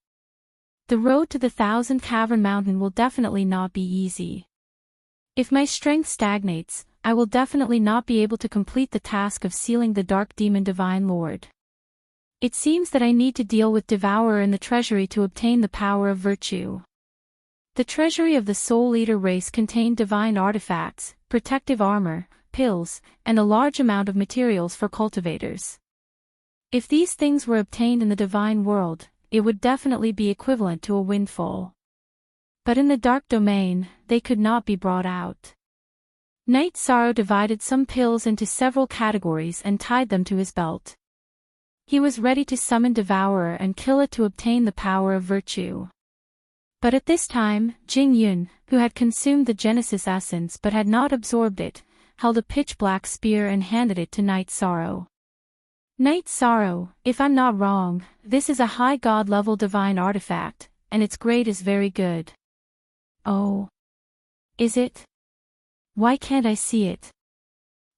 The road to the 1,000 Cavern Mountain will definitely not be easy. If my strength stagnates, I will definitely not be able to complete the task of sealing the Dark Demon Divine Lord. It seems that I need to deal with Devourer in the treasury to obtain the power of virtue. The treasury of the Soul Eater race contained divine artifacts, protective armor, pills, and a large amount of materials for cultivators. If these things were obtained in the divine world, it would definitely be equivalent to a windfall. But in the dark domain, they could not be brought out. Night Sorrow divided some pills into several categories and tied them to his belt. He was ready to summon Devourer and kill it to obtain the power of virtue. But at this time, Jingyun, who had consumed the Genesis Essence but had not absorbed it, held a pitch-black spear and handed it to Night Sorrow. Night Sorrow, if I'm not wrong, this is a high god-level divine artifact, and its grade is very good. Oh. Is it? Why can't I see it?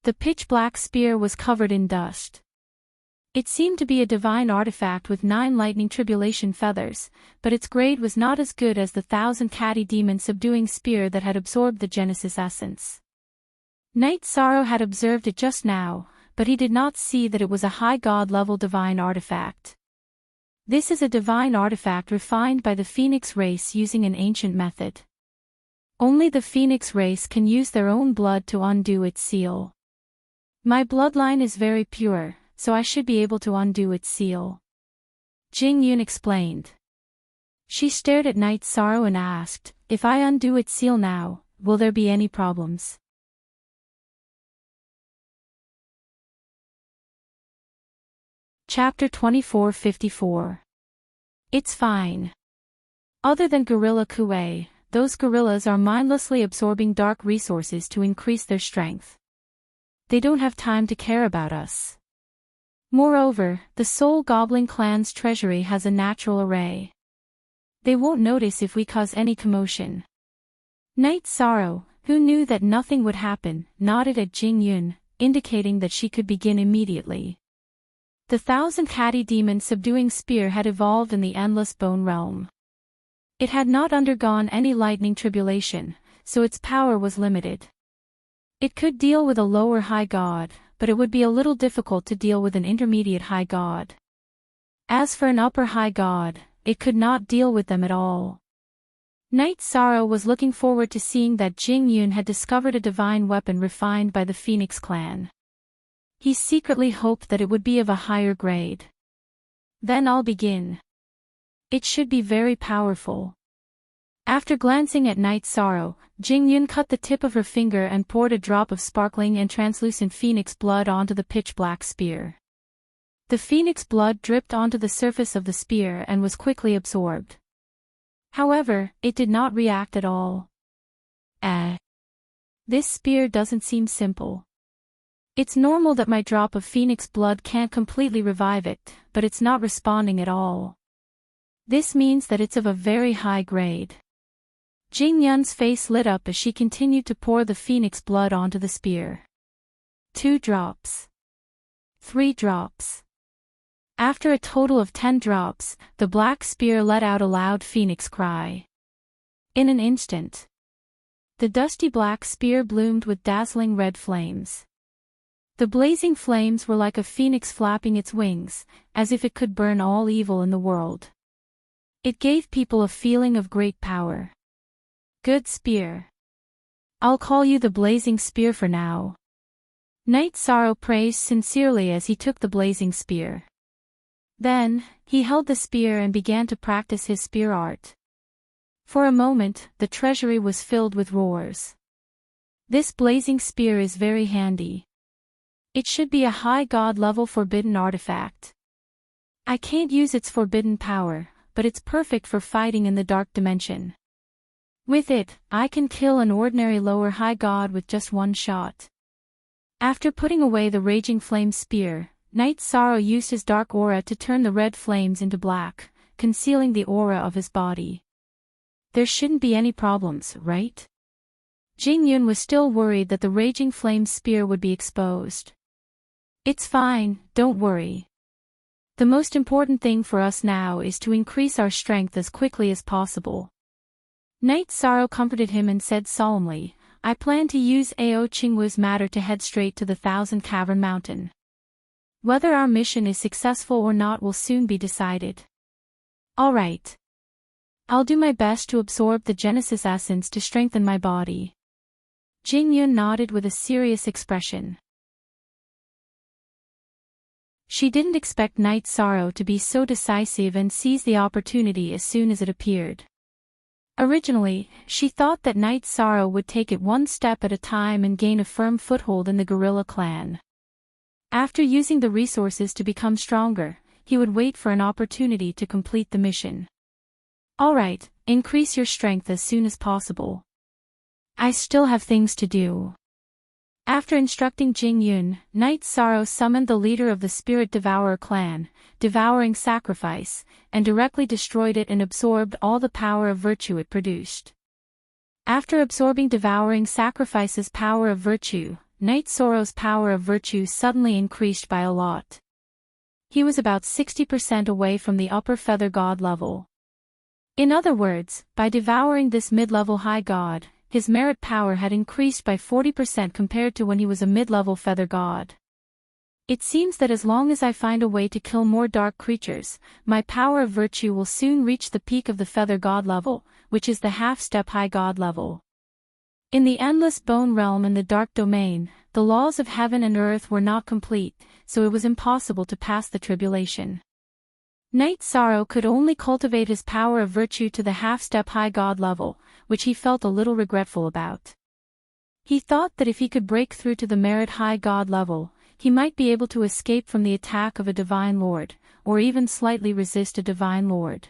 The pitch-black spear was covered in dust. It seemed to be a divine artifact with 9 lightning tribulation feathers, but its grade was not as good as the 1,000 catty demon subduing spear that had absorbed the Genesis Essence. Night Sorrow had observed it just now, but he did not see that it was a high god-level divine artifact. This is a divine artifact refined by the Phoenix race using an ancient method. Only the Phoenix race can use their own blood to undo its seal. My bloodline is very pure, so I should be able to undo its seal. Jingyun explained. She stared at Night Sorrow and asked, if I undo its seal now, will there be any problems? Chapter 2454. It's fine. Other than Gorilla Kuei, those gorillas are mindlessly absorbing dark resources to increase their strength. They don't have time to care about us. Moreover, the Soul Goblin clan's treasury has a natural array. They won't notice if we cause any commotion. Night Sorrow, who knew that nothing would happen, nodded at Jingyun, indicating that she could begin immediately. The 1,000 catty demon subduing spear had evolved in the endless bone realm. It had not undergone any lightning tribulation, so its power was limited. It could deal with a lower high god, but it would be a little difficult to deal with an intermediate high god. As for an upper high god, it could not deal with them at all. Night Sorrow was looking forward to seeing that Jingyun had discovered a divine weapon refined by the Phoenix clan. He secretly hoped that it would be of a higher grade. Then I'll begin. It should be very powerful. After glancing at Night Sorrow, Jingyun cut the tip of her finger and poured a drop of sparkling and translucent phoenix blood onto the pitch-black spear. The phoenix blood dripped onto the surface of the spear and was quickly absorbed. However, it did not react at all. This spear doesn't seem simple. It's normal that my drop of phoenix blood can't completely revive it, but it's not responding at all. This means that it's of a very high grade. Jing Yun's face lit up as she continued to pour the phoenix blood onto the spear. 2 drops. 3 drops. After a total of 10 drops, the black spear let out a loud phoenix cry. In an instant, the dusty black spear bloomed with dazzling red flames. The blazing flames were like a phoenix flapping its wings, as if it could burn all evil in the world. It gave people a feeling of great power. Good spear. I'll call you the blazing spear for now. Knight Sorrow praised sincerely as he took the blazing spear. Then, he held the spear and began to practice his spear art. For a moment, the treasury was filled with roars. This blazing spear is very handy. It should be a high god level forbidden artifact. I can't use its forbidden power, but it's perfect for fighting in the dark dimension. With it, I can kill an ordinary lower high god with just one shot. After putting away the raging flame spear, Knight Sorrow used his dark aura to turn the red flames into black, concealing the aura of his body. There shouldn't be any problems, right? Jing Yun was still worried that the raging flame spear would be exposed. It's fine, don't worry. The most important thing for us now is to increase our strength as quickly as possible. Knight Sorrow comforted him and said solemnly, I plan to use Ao Qingwu's matter to head straight to the Thousand Cavern Mountain. Whether our mission is successful or not will soon be decided. Alright. I'll do my best to absorb the Genesis essence to strengthen my body. Jing Yun nodded with a serious expression. She didn't expect Knight Sorrow to be so decisive and seize the opportunity as soon as it appeared. Originally, she thought that Knight Sorrow would take it one step at a time and gain a firm foothold in the guerrilla clan. After using the resources to become stronger, he would wait for an opportunity to complete the mission. Alright, increase your strength as soon as possible. I still have things to do. After instructing Jing Yun, Knight Sorrow summoned the leader of the Spirit Devourer clan, Devouring Sacrifice, and directly destroyed it and absorbed all the power of virtue it produced. After absorbing Devouring Sacrifice's power of virtue, Knight Sorrow's power of virtue suddenly increased by a lot. He was about 60% away from the upper feather god level. In other words, by devouring this mid-level high god, his merit power had increased by 40% compared to when he was a mid-level feather god. It seems that as long as I find a way to kill more dark creatures, my power of virtue will soon reach the peak of the feather god level, which is the half-step high god level. In the endless bone realm and the dark domain, the laws of heaven and earth were not complete, so it was impossible to pass the tribulation. Knight Sorrow could only cultivate his power of virtue to the half-step high god level, which he felt a little regretful about. He thought that if he could break through to the merit high god level, he might be able to escape from the attack of a divine lord, or even slightly resist a divine lord.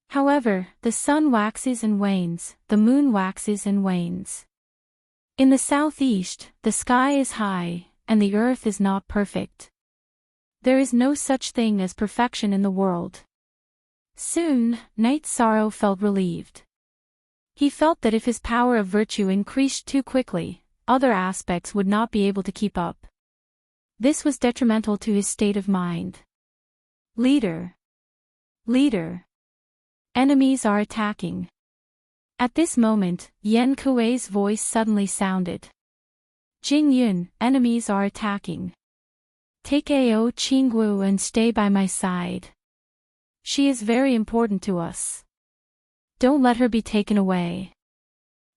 However, the sun waxes and wanes, the moon waxes and wanes. In the southeast, the sky is high, and the earth is not perfect. There is no such thing as perfection in the world. Soon, Knight Sorrow felt relieved. He felt that if his power of virtue increased too quickly, other aspects would not be able to keep up. This was detrimental to his state of mind. Leader. Leader. Enemies are attacking. At this moment, Yan Kuei's voice suddenly sounded. Jing Yun, enemies are attacking. Take Ao Qingwu and stay by my side. She is very important to us. Don't let her be taken away.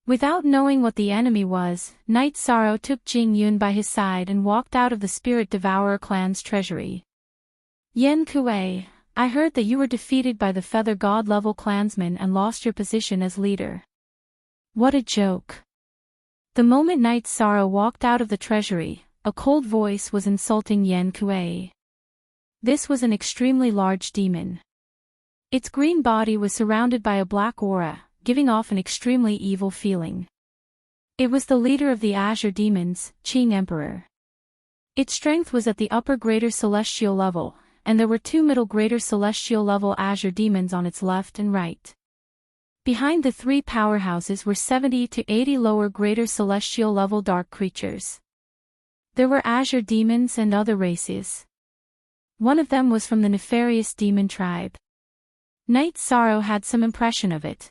Without knowing what the enemy was, Knight Sorrow took Jing Yun by his side and walked out of the Spirit Devourer clan's treasury. Yan Kuei, I heard that you were defeated by the Feather God level clansmen and lost your position as leader. What a joke. The moment Knight Sorrow walked out of the treasury, a cold voice was insulting Yan Kuei. This was an extremely large demon. Its green body was surrounded by a black aura, giving off an extremely evil feeling. It was the leader of the Azure Demons, Qing Emperor. Its strength was at the upper greater celestial level, and there were 2 middle greater celestial level Azure Demons on its left and right. Behind the 3 powerhouses were 70 to 80 lower greater celestial level dark creatures. There were Azure Demons and other races. One of them was from the nefarious demon tribe. Knight Sorrow had some impression of it.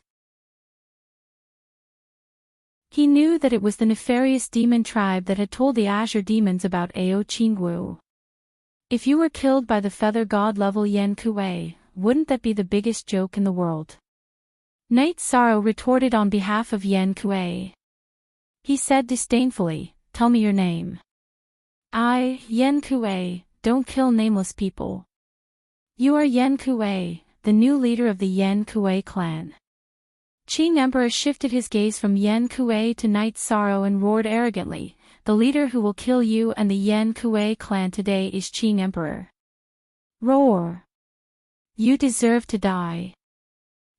He knew that it was the nefarious demon tribe that had told the Azure Demons about Ao Qingwu. If you were killed by the feather god level Yan Kuei, wouldn't that be the biggest joke in the world? Knight Sorrow retorted on behalf of Yan Kuei. He said disdainfully, "Tell me your name." "I, Yan Kuei, don't kill nameless people." "You are Yan Kuei, the new leader of the Yan Kuei clan." Qing Emperor shifted his gaze from Yan Kuei to Knight Sorrow and roared arrogantly, "The leader who will kill you and the Yan Kuei clan today is Qing Emperor." Roar! You deserve to die.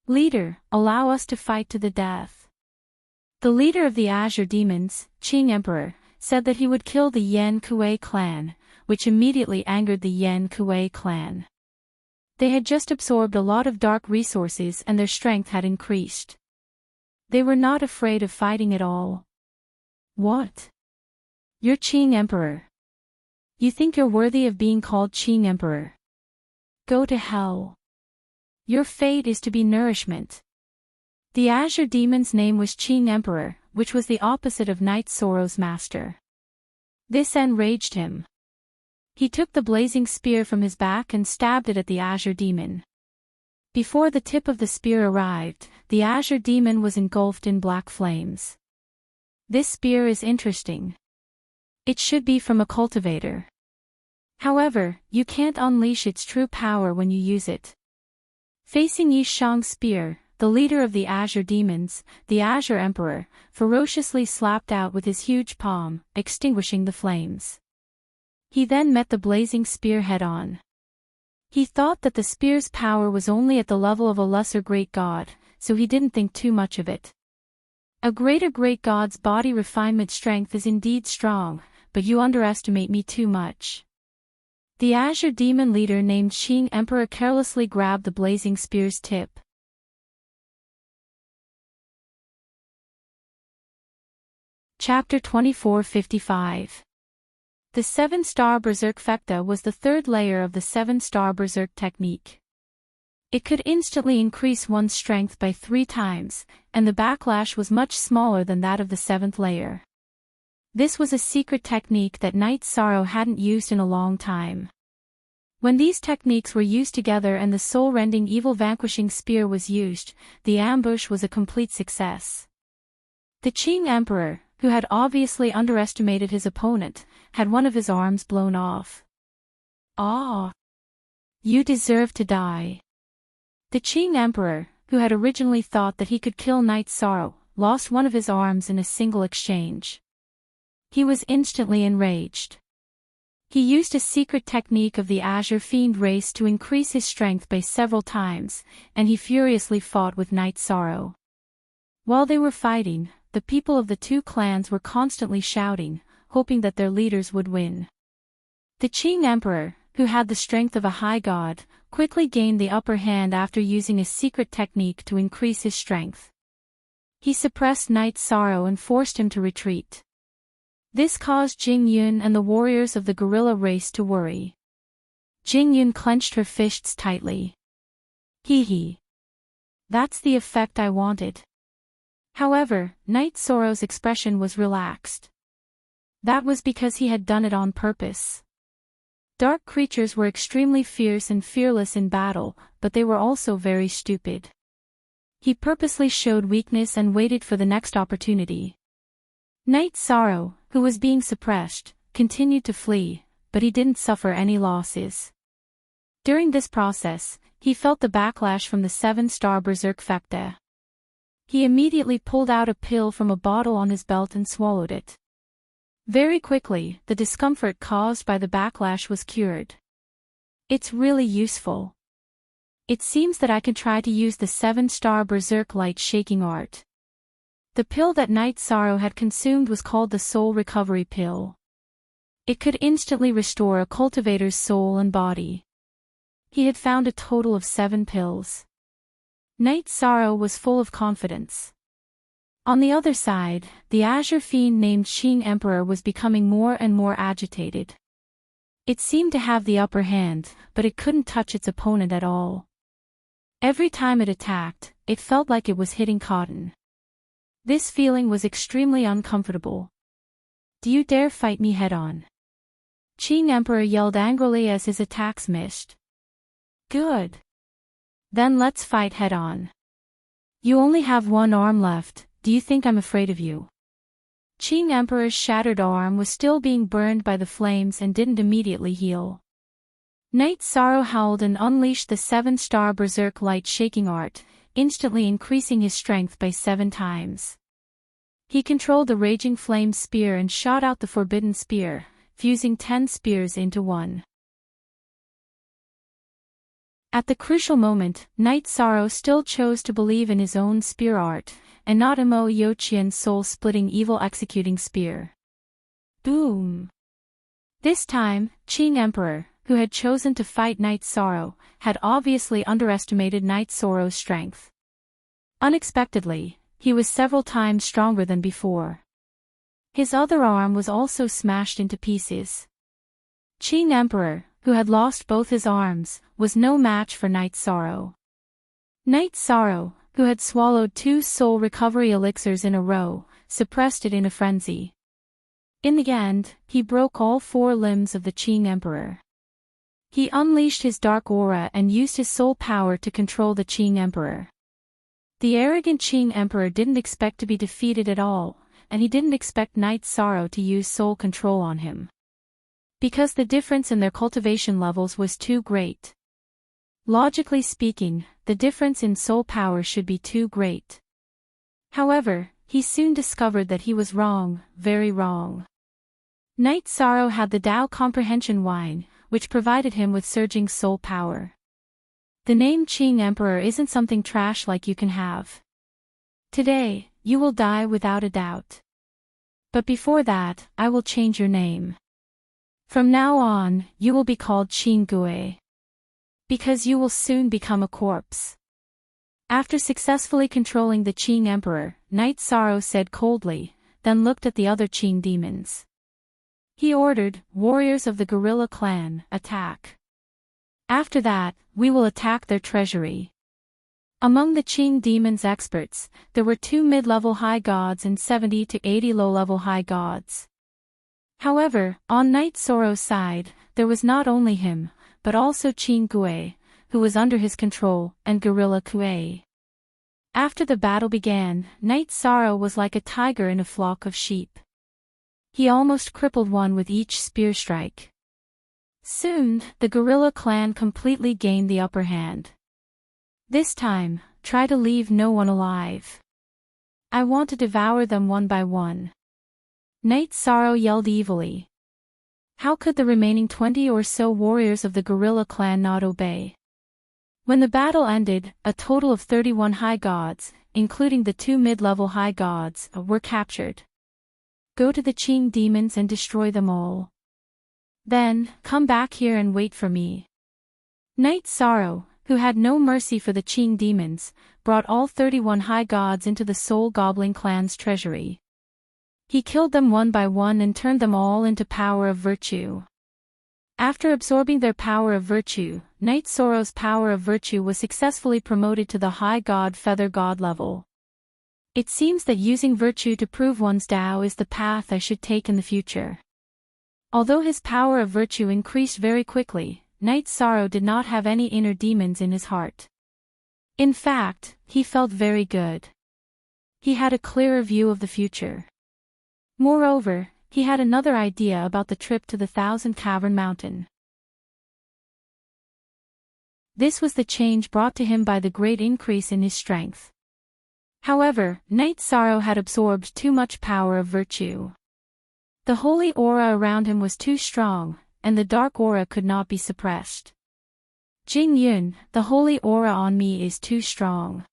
Leader, allow us to fight to the death. The leader of the Azure Demons, Qing Emperor, said that he would kill the Yan Kuei clan, which immediately angered the Yan Kuei clan. They had just absorbed a lot of dark resources and their strength had increased. They were not afraid of fighting at all. What? You're Qing Emperor. You think you're worthy of being called Qing Emperor? Go to hell. Your fate is to be nourishment. The Azure Demon's name was Qing Emperor, which was the opposite of Knight Sorrow's master. This enraged him. He took the blazing spear from his back and stabbed it at the Azure Demon. Before the tip of the spear arrived, the Azure Demon was engulfed in black flames. This spear is interesting. It should be from a cultivator. However, you can't unleash its true power when you use it. Facing Yi Shang's spear, the leader of the Azure Demons, the Azure Emperor, ferociously slapped out with his huge palm, extinguishing the flames. He then met the blazing spear head-on. He thought that the spear's power was only at the level of a lesser great god, so he didn't think too much of it. A greater great god's body refinement strength is indeed strong, but you underestimate me too much. The Azure Demon leader named Qing Emperor carelessly grabbed the blazing spear's tip. Chapter 2455. The 7-star Berserk Fekta was the third layer of the 7-star Berserk technique. It could instantly increase one's strength by 3 times, and the backlash was much smaller than that of the 7th layer. This was a secret technique that Knight Sorrow hadn't used in a long time. When these techniques were used together and the soul-rending evil vanquishing spear was used, the ambush was a complete success. The Qing Emperor, who had obviously underestimated his opponent, had one of his arms blown off. Ah! You deserve to die. The Qing Emperor, who had originally thought that he could kill Knight Sorrow, lost one of his arms in a single exchange. He was instantly enraged. He used a secret technique of the Azure Fiend race to increase his strength by several times, and he furiously fought with Knight Sorrow. While they were fighting, the people of the 2 clans were constantly shouting, hoping that their leaders would win. The Qing Emperor, who had the strength of a high god, quickly gained the upper hand after using a secret technique to increase his strength. He suppressed Knight Sorrow and forced him to retreat. This caused Jing Yun and the warriors of the gorilla race to worry. Jing Yun clenched her fists tightly. Hee hee. That's the effect I wanted. However, Knight Sorrow's expression was relaxed. That was because he had done it on purpose. Dark creatures were extremely fierce and fearless in battle, but they were also very stupid. He purposely showed weakness and waited for the next opportunity. Knight Sorrow, who was being suppressed, continued to flee, but he didn't suffer any losses. During this process, he felt the backlash from the 7-star Berserk Fekta. He immediately pulled out a pill from a bottle on his belt and swallowed it. Very quickly, the discomfort caused by the backlash was cured. It's really useful. It seems that I can try to use the 7-star Berserk Light Shaking Art. The pill that Night Sorrow had consumed was called the Soul Recovery Pill. It could instantly restore a cultivator's soul and body. He had found a total of 7 pills. Night Sorrow was full of confidence. On the other side, the Azure Fiend named Qing Emperor was becoming more and more agitated. It seemed to have the upper hand, but it couldn't touch its opponent at all. Every time it attacked, it felt like it was hitting cotton. This feeling was extremely uncomfortable. "Do you dare fight me head-on?" Qing Emperor yelled angrily as his attacks missed. "Good. Then let's fight head-on. You only have one arm left, do you think I'm afraid of you?" Qing Emperor's shattered arm was still being burned by the flames and didn't immediately heal. Night Sorrow howled and unleashed the 7-star Berserk Light Shaking Art, instantly increasing his strength by 7 times. He controlled the Raging Flame Spear and shot out the Forbidden Spear, fusing 10 spears into one. At the crucial moment, Night Sorrow still chose to believe in his own spear art, and not Imo Yochian's soul-splitting evil executing spear. Boom! This time, Qing Emperor, who had chosen to fight Night Sorrow, had obviously underestimated Night Sorrow's strength. Unexpectedly, he was several times stronger than before. His other arm was also smashed into pieces. Qing Emperor, who had lost both his arms, was no match for Night Sorrow. Night Sorrow, who had swallowed 2 soul recovery elixirs in a row, suppressed it in a frenzy. In the end, he broke all 4 limbs of the Qing Emperor. He unleashed his dark aura and used his soul power to control the Qing Emperor. The arrogant Qing Emperor didn't expect to be defeated at all, and he didn't expect Night Sorrow to use soul control on him. Because the difference in their cultivation levels was too great. Logically speaking, the difference in soul power should be too great. However, he soon discovered that he was wrong, very wrong. Night Sorrow had the Tao Comprehension Wine, which provided him with surging soul power. The name Qing Emperor isn't something trash like you can have. Today, you will die without a doubt. But before that, I will change your name. From now on, you will be called Qing Gue. Because you will soon become a corpse. After successfully controlling the Qing Emperor, Night Sorrow said coldly, then looked at the other Qing demons. He ordered, "Warriors of the Gorilla Clan, attack. After that, we will attack their treasury." Among the Qing demons' experts, there were 2 mid-level high gods and 70 to 80 low-level high gods. However, on Night Sorrow's side, there was not only him, but also Qing Gue, who was under his control, and Gorilla Kue. After the battle began, Night Sorrow was like a tiger in a flock of sheep. He almost crippled one with each spear strike. Soon, the Gorilla Clan completely gained the upper hand. This time, try to leave no one alive. I want to devour them one by one. Night Sorrow yelled evilly. How could the remaining 20 or so warriors of the Gorilla Clan not obey? When the battle ended, a total of 31 high gods, including the 2 mid-level high gods, were captured. Go to the Qing demons and destroy them all. Then, come back here and wait for me. Night Sorrow, who had no mercy for the Qing demons, brought all 31 high gods into the Soul Goblin clan's treasury. He killed them one by one and turned them all into power of virtue. After absorbing their power of virtue, Night Sorrow's power of virtue was successfully promoted to the High God Feather God level. It seems that using virtue to prove one's Tao is the path I should take in the future. Although his power of virtue increased very quickly, Night Sorrow did not have any inner demons in his heart. In fact, he felt very good. He had a clearer view of the future. Moreover, he had another idea about the trip to the Thousand Cavern Mountain. This was the change brought to him by the great increase in his strength. However, Night Sorrow had absorbed too much power of virtue. The holy aura around him was too strong, and the dark aura could not be suppressed. Jing Yun, the holy aura on me is too strong.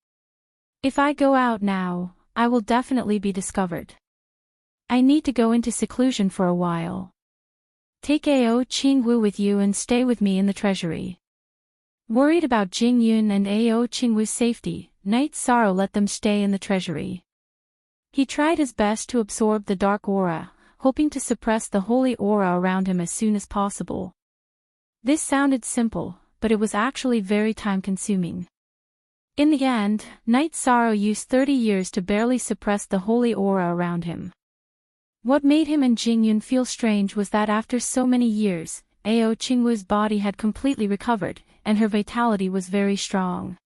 If I go out now, I will definitely be discovered. I need to go into seclusion for a while. Take Ao Qingwu with you and stay with me in the treasury. Worried about Jing Yun and Ao Qingwu's safety, Knight Sorrow let them stay in the treasury. He tried his best to absorb the dark aura, hoping to suppress the holy aura around him as soon as possible. This sounded simple, but it was actually very time-consuming. In the end, Knight Sorrow used 30 years to barely suppress the holy aura around him. What made him and Jing Yun feel strange was that after so many years, Ao Qingwu's body had completely recovered, and her vitality was very strong.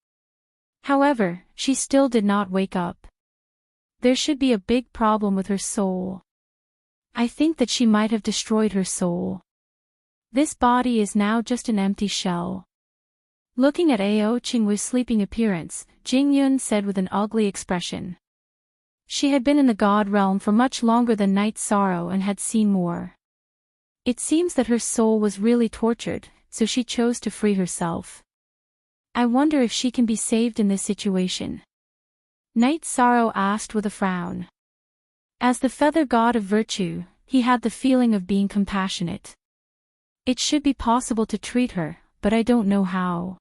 However, she still did not wake up. There should be a big problem with her soul. I think that she might have destroyed her soul. This body is now just an empty shell. Looking at Ao Qingwu's sleeping appearance, Jing Yun said with an ugly expression. She had been in the god realm for much longer than Knight Sorrow and had seen more. It seems that her soul was really tortured, so she chose to free herself. I wonder if she can be saved in this situation. Knight Sorrow asked with a frown. As the feather god of virtue, he had the feeling of being compassionate. It should be possible to treat her, but I don't know how.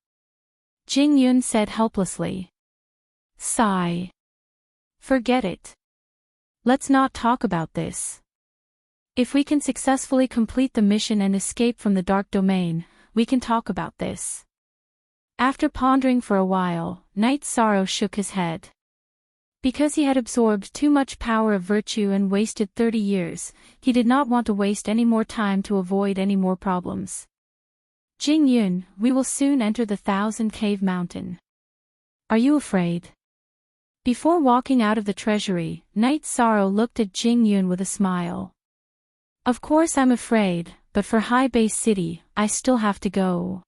Jing Yun said helplessly. Sigh. Forget it. Let's not talk about this. If we can successfully complete the mission and escape from the dark domain, we can talk about this. After pondering for a while, Knight Sorrow shook his head. Because he had absorbed too much power of virtue and wasted 30 years, he did not want to waste any more time to avoid any more problems. Jing Yun, we will soon enter the 1,000 Cave Mountain. Are you afraid? Before walking out of the treasury, Knight Sorrow looked at Jing Yun with a smile. Of course I'm afraid, but for High Base City, I still have to go.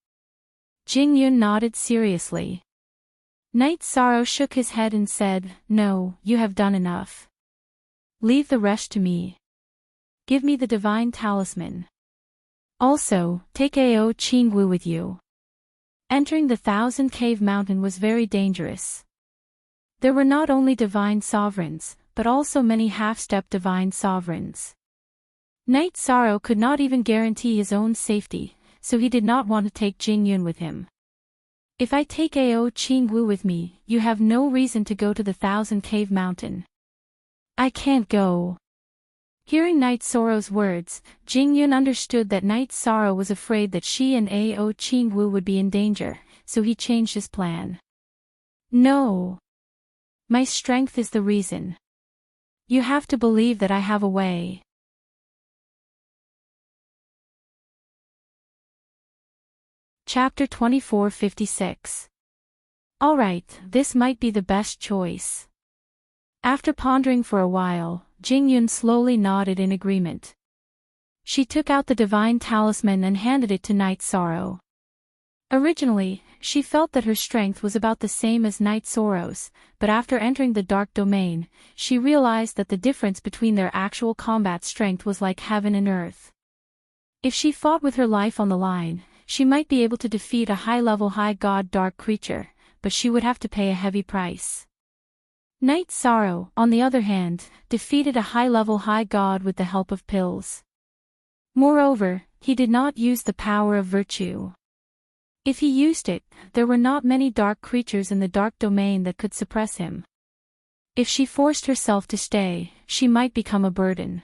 Jing Yun nodded seriously. Knight Sorrow shook his head and said, No, you have done enough. Leave the rest to me. Give me the divine talisman. Also, take Ao Qingwu with you. Entering the 1,000 Cave Mountain was very dangerous. There were not only divine sovereigns, but also many half-step divine sovereigns. Knight Sorrow could not even guarantee his own safety, so he did not want to take Jing Yun with him. If I take Ao Qingwu with me, you have no reason to go to the 1,000 Cave Mountain. I can't go. Hearing Knight Sorrow's words, Jing Yun understood that Knight Sorrow was afraid that she and Ao Qingwu would be in danger, so he changed his plan. No. My strength is the reason. You have to believe that I have a way. Chapter 2456. Alright, this might be the best choice. After pondering for a while, Jing Yun slowly nodded in agreement. She took out the divine talisman and handed it to Knight Sorrow. Originally, she felt that her strength was about the same as Knight Sorrow's, but after entering the dark domain, she realized that the difference between their actual combat strength was like heaven and earth. If she fought with her life on the line, she might be able to defeat a high-level high god dark creature, but she would have to pay a heavy price. Knight Sorrow, on the other hand, defeated a high-level high god with the help of pills. Moreover, he did not use the power of virtue. If he used it, there were not many dark creatures in the dark domain that could suppress him. If she forced herself to stay, she might become a burden.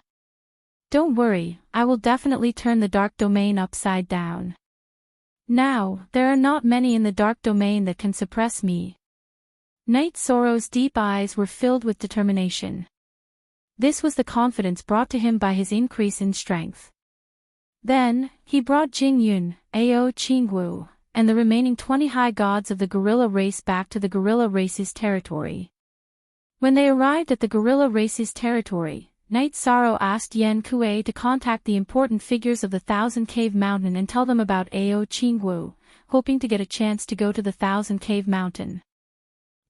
Don't worry, I will definitely turn the dark domain upside down. Now, there are not many in the dark domain that can suppress me. Knight Sorrow's deep eyes were filled with determination. This was the confidence brought to him by his increase in strength. Then, he brought Jing Yun, Ao Qingwu, and the remaining 20 high gods of the gorilla race back to the gorilla race's territory. When they arrived at the gorilla race's territory, Knight Sorrow asked Yan Kuei to contact the important figures of the 1,000 Cave Mountain and tell them about Ao Qingwu, hoping to get a chance to go to the 1,000 Cave Mountain.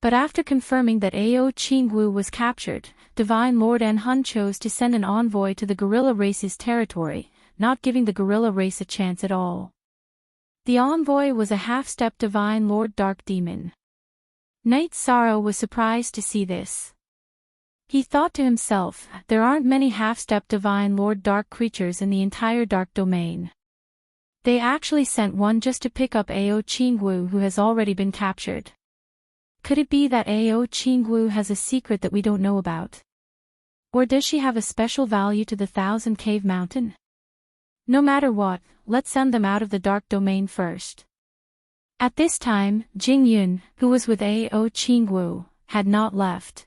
But after confirming that Ao Qingwu was captured, Divine Lord Enhun chose to send an envoy to the gorilla race's territory, not giving the gorilla race a chance at all. The envoy was a half-step divine lord dark demon. Knight Sorrow was surprised to see this. He thought to himself, there aren't many half-step divine lord dark creatures in the entire dark domain. They actually sent one just to pick up Ao Qingwu, who has already been captured. Could it be that Ao Qingwu has a secret that we don't know about? Or does she have a special value to the Thousand Cave Mountain? No matter what, let's send them out of the dark domain first. At this time, Jing Yun, who was with Ao Qingwu, had not left.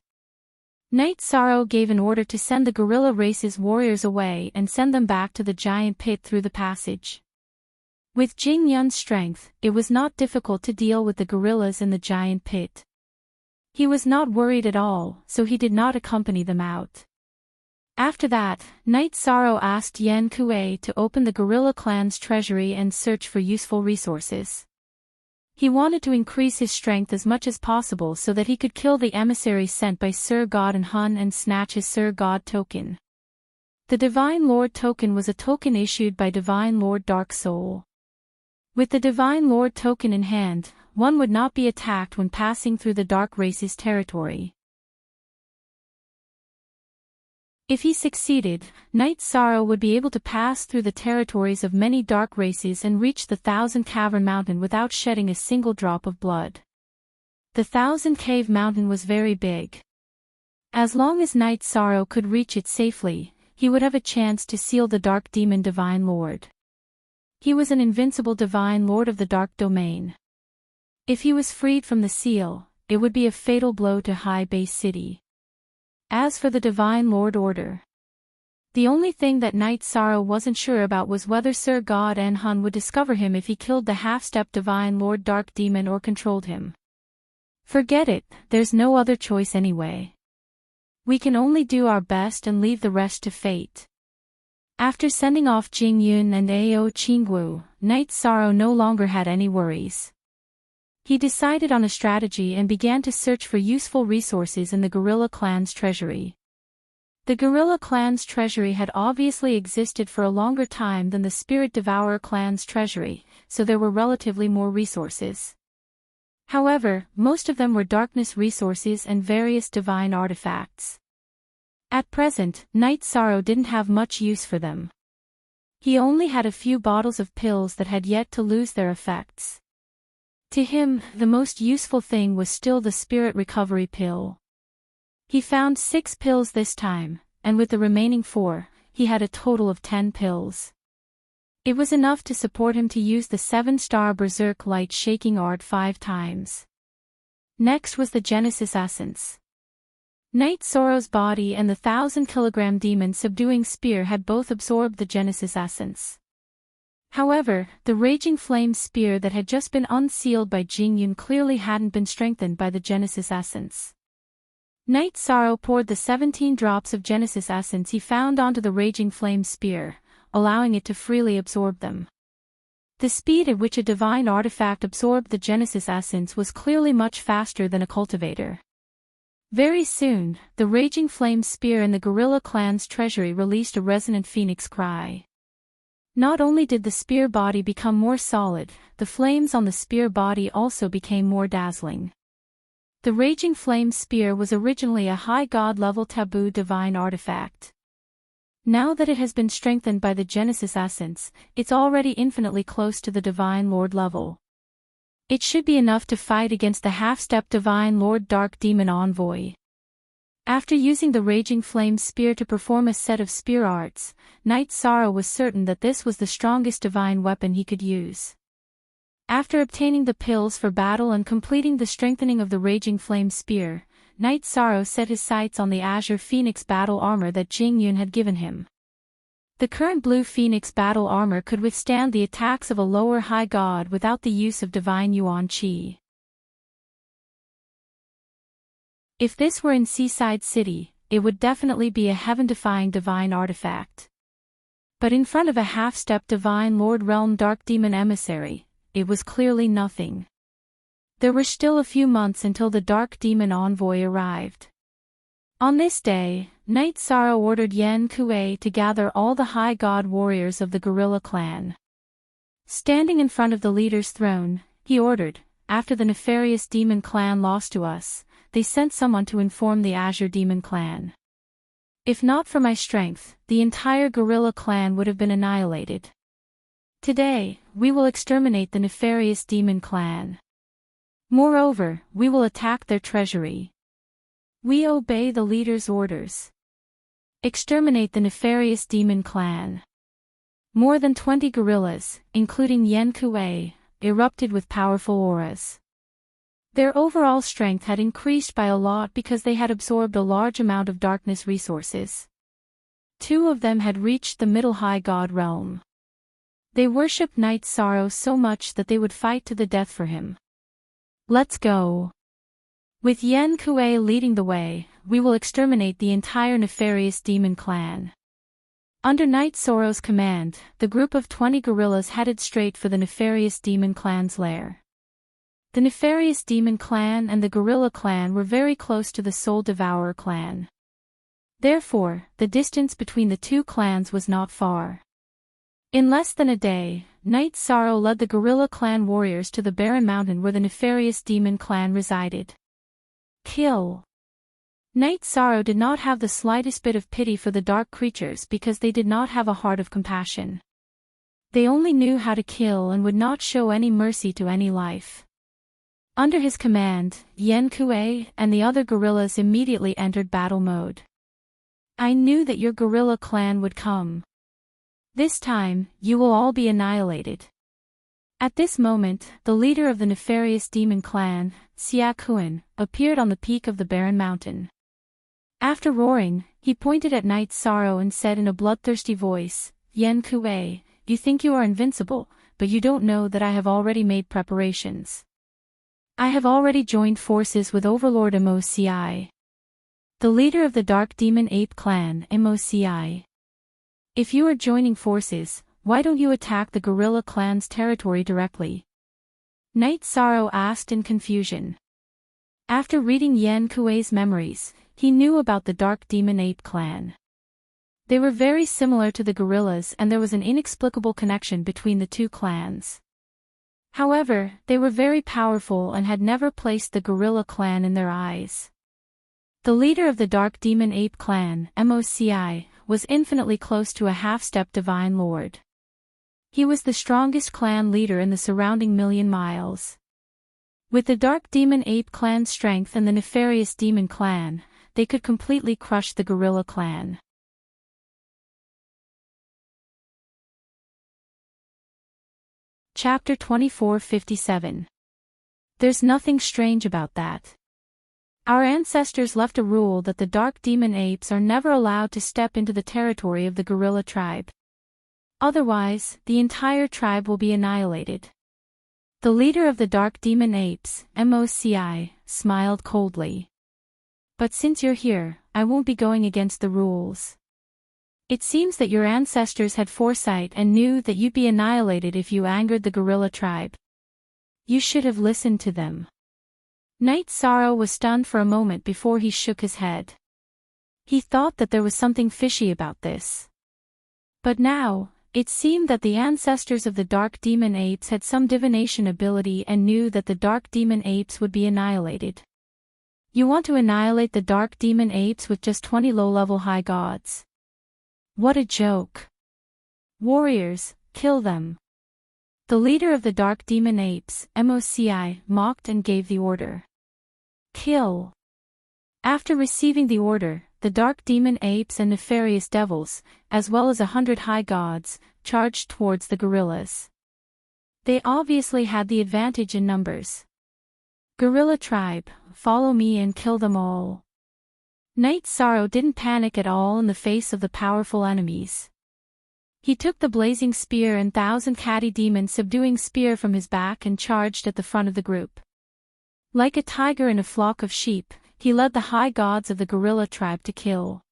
Knight Sorrow gave an order to send the gorilla race's warriors away and send them back to the giant pit through the passage. With Jing Yun's strength, it was not difficult to deal with the gorillas in the giant pit. He was not worried at all, so he did not accompany them out. After that, Knight Sorrow asked Yan Kuei to open the gorilla clan's treasury and search for useful resources. He wanted to increase his strength as much as possible so that he could kill the emissary sent by Sir God and Hun and snatch his Sir God token. The Divine Lord token was a token issued by Divine Lord Dark Soul. With the Divine Lord token in hand, one would not be attacked when passing through the Dark Race's territory. If he succeeded, Knight Sorrow would be able to pass through the territories of many dark races and reach the Thousand Cavern Mountain without shedding a single drop of blood. The Thousand Cave Mountain was very big. As long as Knight Sorrow could reach it safely, he would have a chance to seal the Dark Demon Divine Lord. He was an invincible Divine Lord of the Dark Domain. If he was freed from the seal, it would be a fatal blow to High Base City. As for the Divine Lord Order, the only thing that Knight Sorrow wasn't sure about was whether Sir God and Hun would discover him if he killed the half-step Divine Lord Dark Demon or controlled him. Forget it, there's no other choice anyway. We can only do our best and leave the rest to fate. After sending off Jing Yun and Ao Qingwu, Knight Sorrow no longer had any worries. He decided on a strategy and began to search for useful resources in the Gorilla Clan's treasury. The Gorilla Clan's treasury had obviously existed for a longer time than the Spirit Devourer Clan's treasury, so there were relatively more resources. However, most of them were darkness resources and various divine artifacts. At present, Knight Sorrow didn't have much use for them. He only had a few bottles of pills that had yet to lose their effects. To him, the most useful thing was still the Spirit Recovery Pill. He found 6 pills this time, and with the remaining 4, he had a total of 10 pills. It was enough to support him to use the 7-star Berserk Light Shaking Art 5 times. Next was the Genesis Essence. Knight Sorrow's body and the 1,000-kilogram demon subduing spear had both absorbed the Genesis Essence. However, the Raging Flame Spear that had just been unsealed by Jing Yun clearly hadn't been strengthened by the Genesis Essence. Knight Sorrow poured the 17 drops of Genesis Essence he found onto the Raging Flame Spear, allowing it to freely absorb them. The speed at which a divine artifact absorbed the Genesis Essence was clearly much faster than a cultivator. Very soon, the Raging Flame Spear in the Gorilla Clan's treasury released a resonant phoenix cry. Not only did the spear body become more solid, the flames on the spear body also became more dazzling. The Raging Flame Spear was originally a high god-level taboo divine artifact. Now that it has been strengthened by the Genesis Essence, it's already infinitely close to the Divine Lord level. It should be enough to fight against the half-step Divine Lord Dark Demon Envoy. After using the Raging Flame Spear to perform a set of spear arts, Knight Sorrow was certain that this was the strongest divine weapon he could use. After obtaining the pills for battle and completing the strengthening of the Raging Flame Spear, Knight Sorrow set his sights on the Azure Phoenix battle armor that Jing Yun had given him. The current Blue Phoenix battle armor could withstand the attacks of a lower high god without the use of divine Yuan Qi. If this were in Seaside City, it would definitely be a heaven-defying divine artifact. But in front of a half-step Divine Lord Realm Dark Demon Emissary, it was clearly nothing. There were still a few months until the Dark Demon Envoy arrived. On this day, Knight Sorrow ordered Yan Kuei to gather all the High God warriors of the Gorilla Clan. Standing in front of the leader's throne, he ordered, after the nefarious demon clan lost to us, they sent someone to inform the Azure Demon clan. If not for my strength, the entire gorilla clan would have been annihilated. Today, we will exterminate the nefarious demon clan. Moreover, we will attack their treasury. We obey the leader's orders. Exterminate the nefarious demon clan. More than 20 gorillas, including Yen Kuei, erupted with powerful auras. Their overall strength had increased by a lot because they had absorbed a large amount of darkness resources. 2 of them had reached the Middle High God realm. They worshipped Night Sorrow so much that they would fight to the death for him. Let's go. With Yen Kuei leading the way, we will exterminate the entire nefarious demon clan. Under Night Sorrow's command, the group of 20 gorillas headed straight for the nefarious demon clan's lair. The nefarious demon clan and the gorilla clan were very close to the Soul Devourer clan. Therefore, the distance between the 2 clans was not far. In less than a day, Night Sorrow led the gorilla clan warriors to the barren mountain where the nefarious demon clan resided. Kill. Night Sorrow did not have the slightest bit of pity for the dark creatures because they did not have a heart of compassion. They only knew how to kill and would not show any mercy to any life. Under his command, Yen Kuei and the other gorillas immediately entered battle mode. I knew that your gorilla clan would come. This time, you will all be annihilated. At this moment, the leader of the nefarious demon clan, Xia Kuan, appeared on the peak of the barren mountain. After roaring, he pointed at Night Sorrow and said in a bloodthirsty voice, Yen Kuei, you think you are invincible, but you don't know that I have already made preparations. I have already joined forces with Overlord Moci, the leader of the Dark Demon Ape clan, Moci. If you are joining forces, why don't you attack the gorilla clan's territory directly? Night Sorrow asked in confusion. After reading Yen Kuei's memories, he knew about the Dark Demon Ape clan. They were very similar to the gorillas and there was an inexplicable connection between the 2 clans. However, they were very powerful and had never placed the gorilla clan in their eyes. The leader of the Dark Demon Ape clan, Moci, was infinitely close to a half-step divine lord. He was the strongest clan leader in the surrounding million miles. With the Dark Demon Ape clan's strength and the nefarious demon clan, they could completely crush the gorilla clan. Chapter 2457. There's nothing strange about that. Our ancestors left a rule that the Dark Demon Apes are never allowed to step into the territory of the gorilla tribe. Otherwise, the entire tribe will be annihilated. The leader of the Dark Demon Apes, Moci, smiled coldly. But since you're here, I won't be going against the rules. It seems that your ancestors had foresight and knew that you'd be annihilated if you angered the gorilla tribe. You should have listened to them. Night Sorrow was stunned for a moment before he shook his head. He thought that there was something fishy about this. But now, it seemed that the ancestors of the Dark Demon Apes had some divination ability and knew that the Dark Demon Apes would be annihilated. You want to annihilate the Dark Demon Apes with just 20 low-level high gods. What a joke. Warriors, kill them. The leader of the Dark Demon Apes, Moci, mocked and gave the order. Kill. After receiving the order, the Dark Demon Apes and nefarious devils, as well as 100 high gods, charged towards the gorillas. They obviously had the advantage in numbers. Gorilla tribe, follow me and kill them all. Night Sorrow didn't panic at all in the face of the powerful enemies. He took the blazing spear and 1,000 catty demon subduing spear from his back and charged at the front of the group. Like a tiger in a flock of sheep, he led the high gods of the gorilla tribe to kill.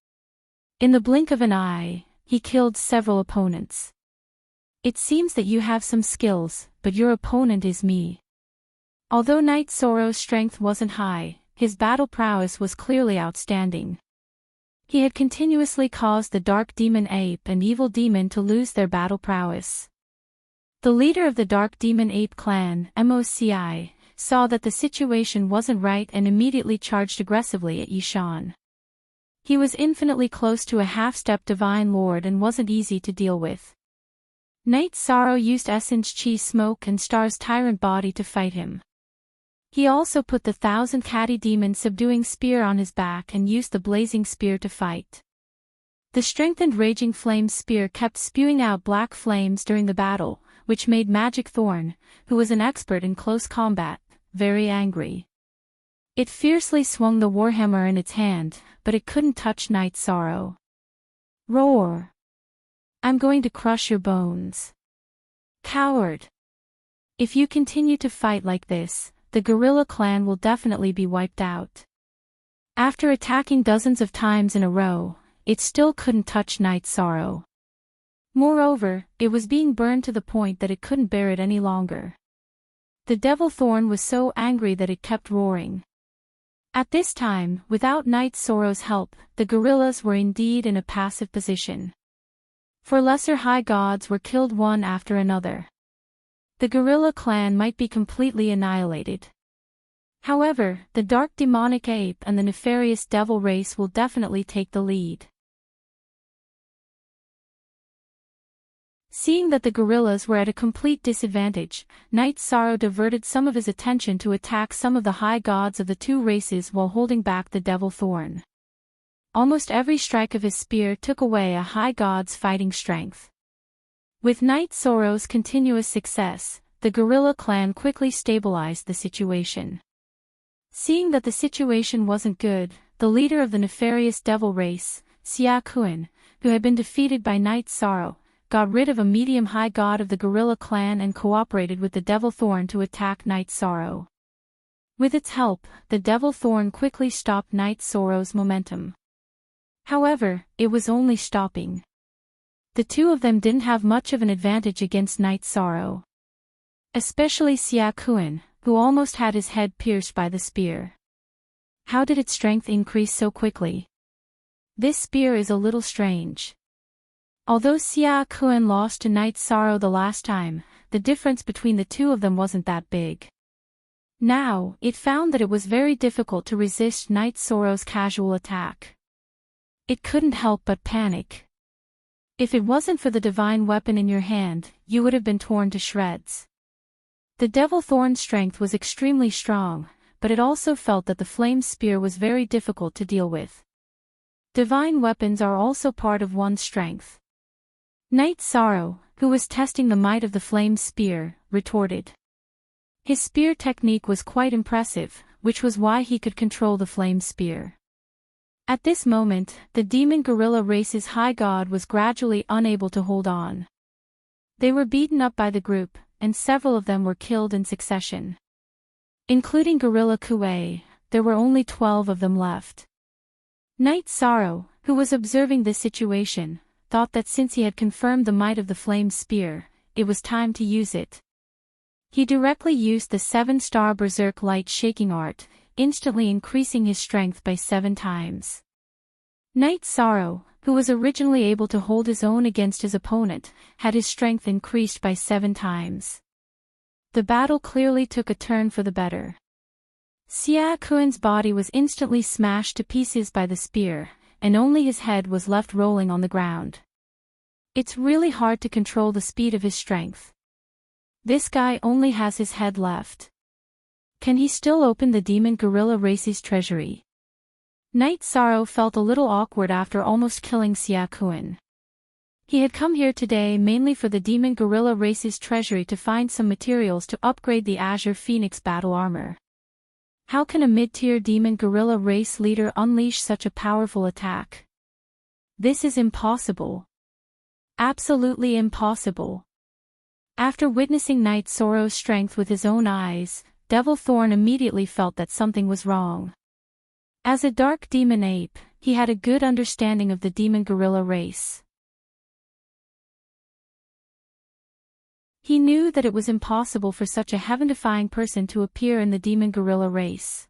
In the blink of an eye, he killed several opponents. It seems that you have some skills, but your opponent is me. Although Night Sorrow's strength wasn't high, his battle prowess was clearly outstanding. He had continuously caused the Dark Demon Ape and Evil Demon to lose their battle prowess. The leader of the Dark Demon Ape clan, MOCI, saw that the situation wasn't right and immediately charged aggressively at Yishan. He was infinitely close to a half-step Divine Lord and wasn't easy to deal with. Night Sorrow used Essence Chi Smoke and Star's Tyrant Body to fight him. He also put the 1000 Catty Demon Subduing Spear on his back and used the Blazing Spear to fight. The strengthened Raging Flame Spear kept spewing out black flames during the battle, which made Magic Thorn, who was an expert in close combat, very angry. It fiercely swung the warhammer in its hand, but it couldn't touch Night Sorrow. Roar! I'm going to crush your bones. Coward! If you continue to fight like this, the gorilla clan will definitely be wiped out. After attacking dozens of times in a row, it still couldn't touch Night Sorrow. Moreover, it was being burned to the point that it couldn't bear it any longer. The Devil Thorn was so angry that it kept roaring. At this time, without Night Sorrow's help, the gorillas were indeed in a passive position. For lesser high gods were killed one after another. The gorilla clan might be completely annihilated. However, the dark demonic ape and the nefarious devil race will definitely take the lead. Seeing that the gorillas were at a complete disadvantage, Night Sorrow diverted some of his attention to attack some of the high gods of the two races while holding back the Devil Thorn. Almost every strike of his spear took away a high god's fighting strength. With Night Sorrow's continuous success, the gorilla clan quickly stabilized the situation. Seeing that the situation wasn't good, the leader of the nefarious devil race, Xia Kun, who had been defeated by Night Sorrow, got rid of a medium-high god of the gorilla clan and cooperated with the Devil Thorn to attack Night Sorrow. With its help, the Devil Thorn quickly stopped Night Sorrow's momentum. However, it was only stopping. The two of them didn't have much of an advantage against Night Sorrow. Especially Xia Kun, who almost had his head pierced by the spear. How did its strength increase so quickly? This spear is a little strange. Although Xia Kun lost to Night Sorrow the last time, the difference between the two of them wasn't that big. Now, it found that it was very difficult to resist Night Sorrow's casual attack. It couldn't help but panic. If it wasn't for the divine weapon in your hand, you would have been torn to shreds. The Devil Thorn's strength was extremely strong, but it also felt that the flame spear was very difficult to deal with. Divine weapons are also part of one's strength. Night Sorrow, who was testing the might of the flame spear, retorted. His spear technique was quite impressive, which was why he could control the flame spear. At this moment, the demon gorilla race's high god was gradually unable to hold on. They were beaten up by the group, and several of them were killed in succession. Including Gorilla Kuei, there were only 12 of them left. Night Sorrow, who was observing this situation, thought that since he had confirmed the might of the flame spear, it was time to use it. He directly used the 7-star Berserk Light Shaking Art, instantly increasing his strength by 7 times. Night Sorrow, who was originally able to hold his own against his opponent, had his strength increased by 7 times. The battle clearly took a turn for the better. Xia Kun's body was instantly smashed to pieces by the spear, and only his head was left rolling on the ground. It's really hard to control the speed of his strength. This guy only has his head left. Can he still open the demon gorilla race's treasury? Night Sorrow felt a little awkward after almost killing Xia Kun. He had come here today mainly for the demon gorilla race's treasury to find some materials to upgrade the Azure Phoenix battle armor. How can a mid-tier demon gorilla race leader unleash such a powerful attack? This is impossible. Absolutely impossible. After witnessing Night Sorrow's strength with his own eyes, Devil Thorn immediately felt that something was wrong. As a dark demon ape, he had a good understanding of the demon gorilla race. He knew that it was impossible for such a heaven-defying person to appear in the demon gorilla race.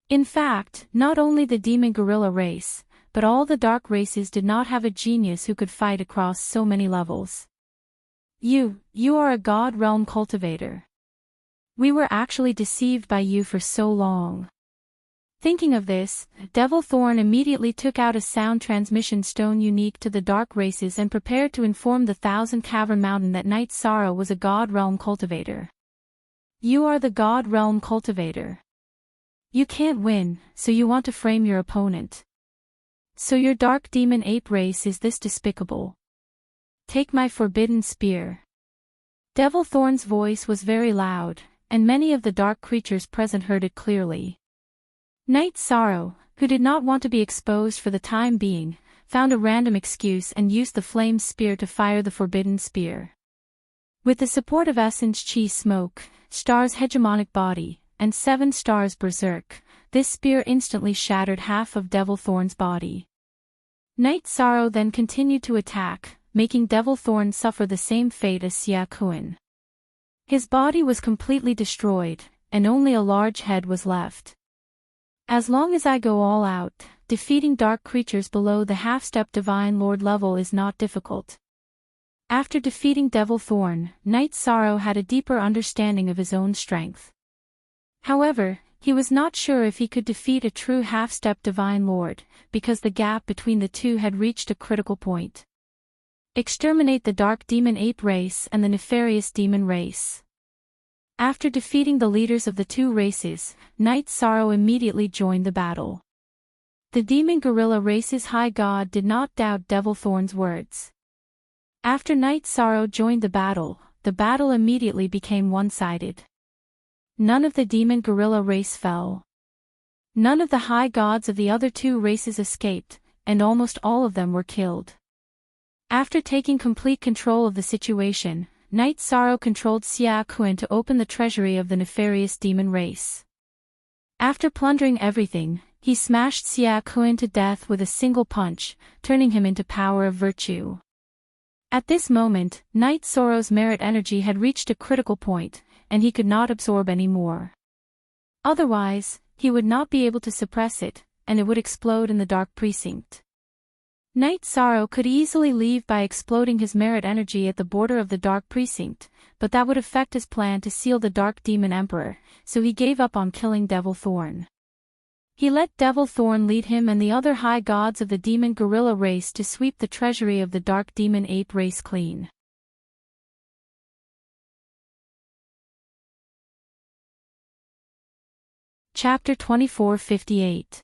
In fact, not only the demon gorilla race, but all the dark races did not have a genius who could fight across so many levels. You are a God realm cultivator. We were actually deceived by you for so long. Thinking of this, Devil Thorn immediately took out a sound transmission stone unique to the dark races and prepared to inform the Thousand Cavern Mountain that Night Sorrow was a God realm cultivator. You are the God realm cultivator. You can't win, so you want to frame your opponent. So your dark demon ape race is this despicable. Take my forbidden spear. Devil Thorn's voice was very loud, and many of the dark creatures present heard it clearly. Night Sorrow, who did not want to be exposed for the time being, found a random excuse and used the flame spear to fire the forbidden spear. With the support of Essence Chi Smoke, Star's hegemonic body, and 7 Stars Berserk, this spear instantly shattered half of Devil Thorn's body. Night Sorrow then continued to attack, making Devil Thorn suffer the same fate as Xia Kuan. His body was completely destroyed, and only a large head was left. As long as I go all out, defeating dark creatures below the half-step Divine Lord level is not difficult. After defeating Devil Thorn, Night Sorrow had a deeper understanding of his own strength. However, he was not sure if he could defeat a true half-step Divine Lord, because the gap between the two had reached a critical point. Exterminate the Dark Demon Ape race and the Nefarious Demon race. After defeating the leaders of the two races, Night Sorrow immediately joined the battle. The Demon Gorilla race's high god did not doubt Devil Thorn's words. After Night Sorrow joined the battle immediately became one-sided. None of the Demon Gorilla race fell. None of the high gods of the other two races escaped, and almost all of them were killed. After taking complete control of the situation, Night Sorrow controlled Xia Kuan to open the treasury of the Nefarious Demon race. After plundering everything, he smashed Xia Kuan to death with a single punch, turning him into power of virtue. At this moment, Night Sorrow's merit energy had reached a critical point, and he could not absorb any more. Otherwise, he would not be able to suppress it, and it would explode in the Dark Precinct. Night Sorrow could easily leave by exploding his merit energy at the border of the Dark Precinct, but that would affect his plan to seal the Dark Demon Emperor, so he gave up on killing Devil Thorn. He let Devil Thorn lead him and the other high gods of the Demon Gorilla race to sweep the treasury of the Dark Demon Ape race clean. Chapter 2458.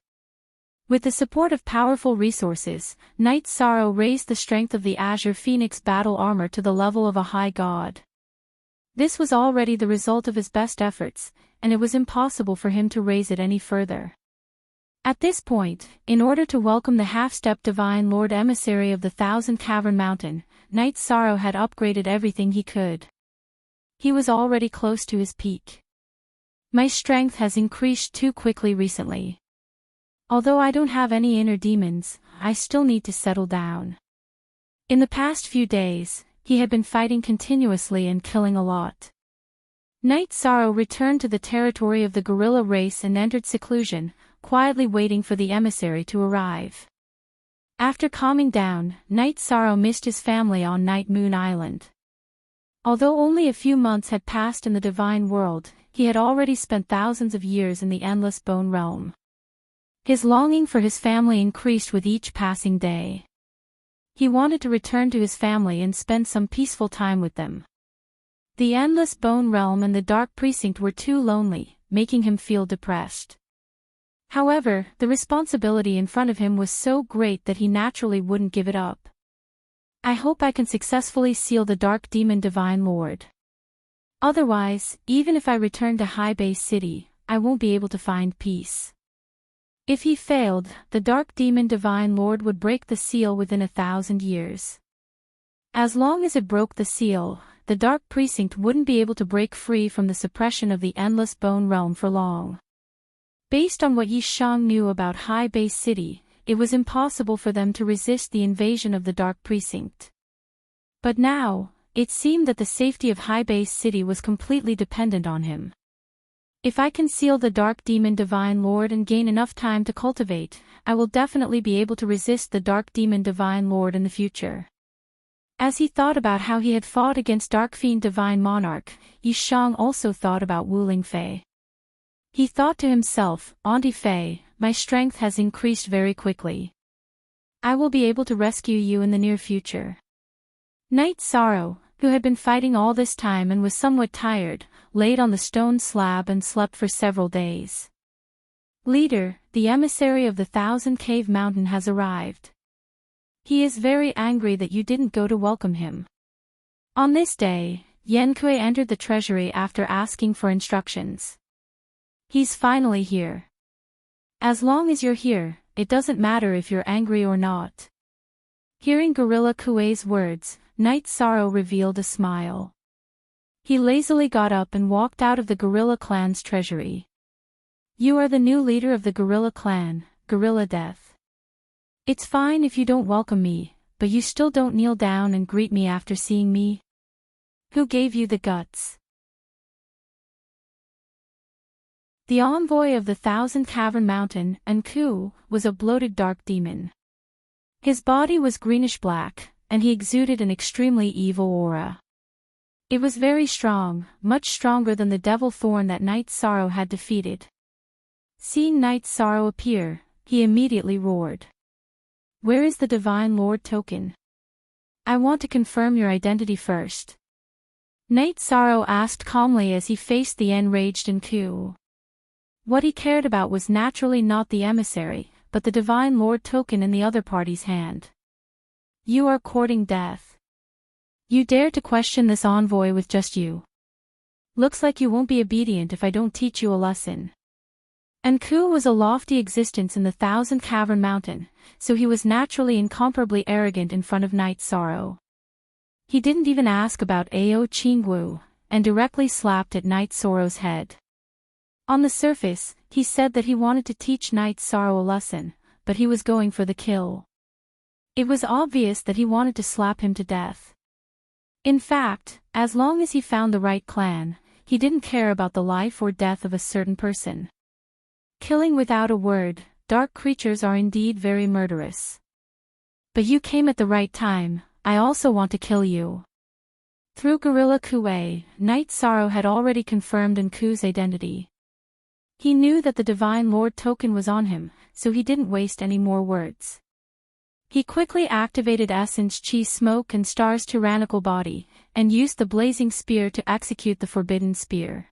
With the support of powerful resources, Night Sorrow raised the strength of the Azure Phoenix battle armor to the level of a high god. This was already the result of his best efforts, and it was impossible for him to raise it any further. At this point, in order to welcome the half-step Divine Lord Emissary of the Thousand Cavern Mountain, Night Sorrow had upgraded everything he could. He was already close to his peak. My strength has increased too quickly recently. Although I don't have any inner demons, I still need to settle down. In the past few days, he had been fighting continuously and killing a lot. Night Sorrow returned to the territory of the gorilla race and entered seclusion, quietly waiting for the emissary to arrive. After calming down, Night Sorrow missed his family on Night Moon Island. Although only a few months had passed in the divine world, he had already spent thousands of years in the endless bone realm. His longing for his family increased with each passing day. He wanted to return to his family and spend some peaceful time with them. The endless bone realm and the dark precinct were too lonely, making him feel depressed. However, the responsibility in front of him was so great that he naturally wouldn't give it up. I hope I can successfully seal the Dark Demon Divine Lord. Otherwise, even if I return to High Bay City, I won't be able to find peace. If he failed, the Dark Demon Divine Lord would break the seal within 1,000 years. As long as it broke the seal, the Dark Precinct wouldn't be able to break free from the suppression of the Endless Bone Realm for long. Based on what Yi Shang knew about High Bay City, it was impossible for them to resist the invasion of the Dark Precinct. But now, it seemed that the safety of High Bay City was completely dependent on him. If I can seal the Dark Demon Divine Lord and gain enough time to cultivate, I will definitely be able to resist the Dark Demon Divine Lord in the future. As he thought about how he had fought against Dark Fiend Divine Monarch, Yi Shang also thought about Wu Ling Fei. He thought to himself, Auntie Fei, my strength has increased very quickly. I will be able to rescue you in the near future. Knight Sorrow, who had been fighting all this time and was somewhat tired, laid on the stone slab and slept for several days. Leader, the emissary of the Thousand Cave Mountain has arrived. He is very angry that you didn't go to welcome him. On this day, Yan Kui entered the treasury after asking for instructions. He's finally here. As long as you're here, it doesn't matter if you're angry or not. Hearing Gorilla Kuei's words, Knight Sorrow revealed a smile. He lazily got up and walked out of the Gorilla Clan's treasury. You are the new leader of the Gorilla Clan, Gorilla Death. It's fine if you don't welcome me, but you still don't kneel down and greet me after seeing me? Who gave you the guts? The envoy of the Thousand Cavern Mountain, Enku, was a bloated dark demon. His body was greenish-black, and he exuded an extremely evil aura. It was very strong, much stronger than the devil thorn that Knight Sorrow had defeated. Seeing Knight Sorrow appear, he immediately roared. Where is the Divine Lord token? I want to confirm your identity first. Knight Sorrow asked calmly as he faced the enraged Enku. What he cared about was naturally not the emissary, but the Divine Lord token in the other party's hand. You are courting death. You dare to question this envoy with just you. Looks like you won't be obedient if I don't teach you a lesson. Enku was a lofty existence in the Thousand Cavern Mountain, so he was naturally incomparably arrogant in front of Knight Sorrow. He didn't even ask about Ao Qingwu, and directly slapped at Knight Sorrow's head. On the surface, he said that he wanted to teach Knight Sorrow a lesson, but he was going for the kill. It was obvious that he wanted to slap him to death. In fact, as long as he found the right clan, he didn't care about the life or death of a certain person. Killing without a word, dark creatures are indeed very murderous. But you came at the right time, I also want to kill you. Through Gorilla Kuei, Knight Sorrow had already confirmed Enku's identity. He knew that the Divine Lord token was on him, so he didn't waste any more words. He quickly activated Essence Chi Smoke and Star's tyrannical body, and used the blazing spear to execute the forbidden spear.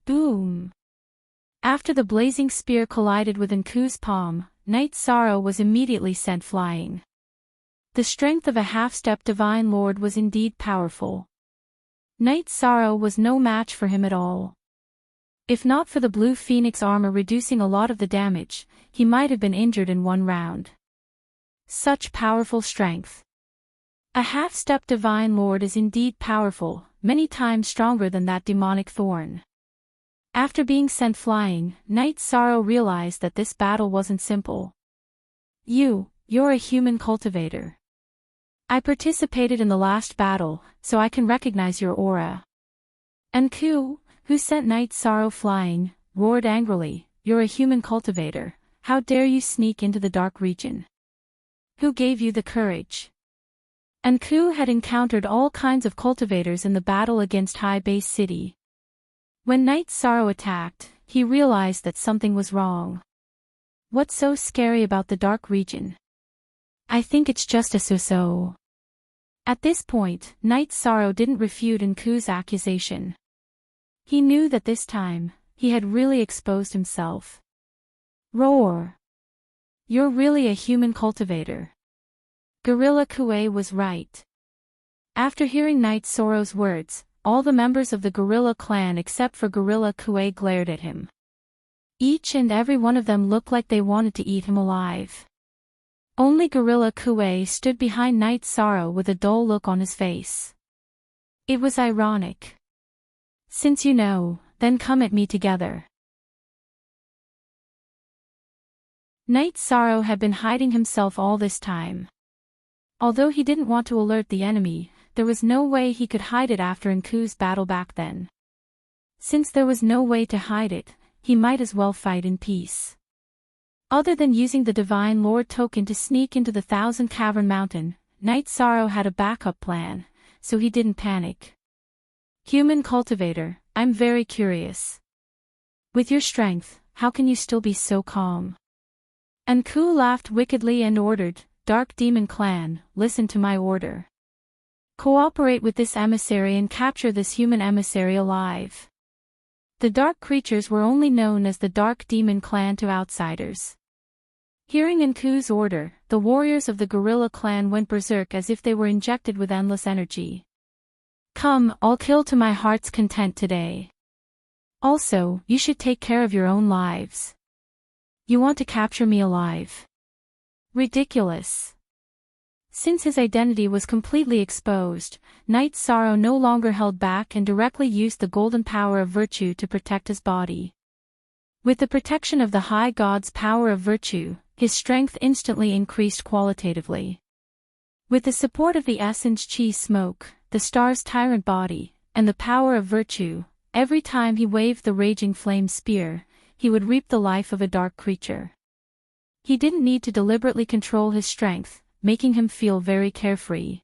Boom! After the blazing spear collided with Enku's palm, Knight Sorrow was immediately sent flying. The strength of a half-step Divine Lord was indeed powerful. Knight Sorrow was no match for him at all. If not for the Blue Phoenix armor reducing a lot of the damage, he might have been injured in one round. Such powerful strength. A half-step Divine Lord is indeed powerful, many times stronger than that demonic thorn. After being sent flying, Knight Sorrow realized that this battle wasn't simple. You're a human cultivator. I participated in the last battle, so I can recognize your aura. Enku, who sent Knight Sorrow flying, roared angrily, You're a human cultivator, how dare you sneak into the dark region? Who gave you the courage? Enku had encountered all kinds of cultivators in the battle against High Base City. When Knight Sorrow attacked, he realized that something was wrong. What's so scary about the dark region? I think it's just a so-so. At this point, Knight Sorrow didn't refute Enku's accusation. He knew that this time, he had really exposed himself. Roar! You're really a human cultivator. Gorilla Kuei was right. After hearing Knight Sorrow's words, all the members of the Gorilla clan except for Gorilla Kuei glared at him. Each and every one of them looked like they wanted to eat him alive. Only Gorilla Kuei stood behind Knight Sorrow with a dull look on his face. It was ironic. Since you know, then come at me together. Knight Sorrow had been hiding himself all this time. Although he didn't want to alert the enemy, there was no way he could hide it after Enku's battle back then. Since there was no way to hide it, he might as well fight in peace. Other than using the Divine Lord token to sneak into the Thousand Cavern Mountain, Night Sorrow had a backup plan, so he didn't panic. Human cultivator, I'm very curious. With your strength, how can you still be so calm? Anku laughed wickedly and ordered, Dark Demon Clan, listen to my order. Cooperate with this emissary and capture this human emissary alive. The dark creatures were only known as the Dark Demon Clan to outsiders. Hearing Anku's order, the warriors of the gorilla clan went berserk as if they were injected with endless energy. Come, I'll kill to my heart's content today. Also, you should take care of your own lives. You want to capture me alive? Ridiculous. Since his identity was completely exposed, Night Sorrow no longer held back and directly used the golden power of virtue to protect his body. With the protection of the High God's power of virtue, his strength instantly increased qualitatively. With the support of the Essence Chi smoke, the star's tyrant body, and the power of virtue, every time he waved the raging flame spear, he would reap the life of a dark creature. He didn't need to deliberately control his strength, making him feel very carefree.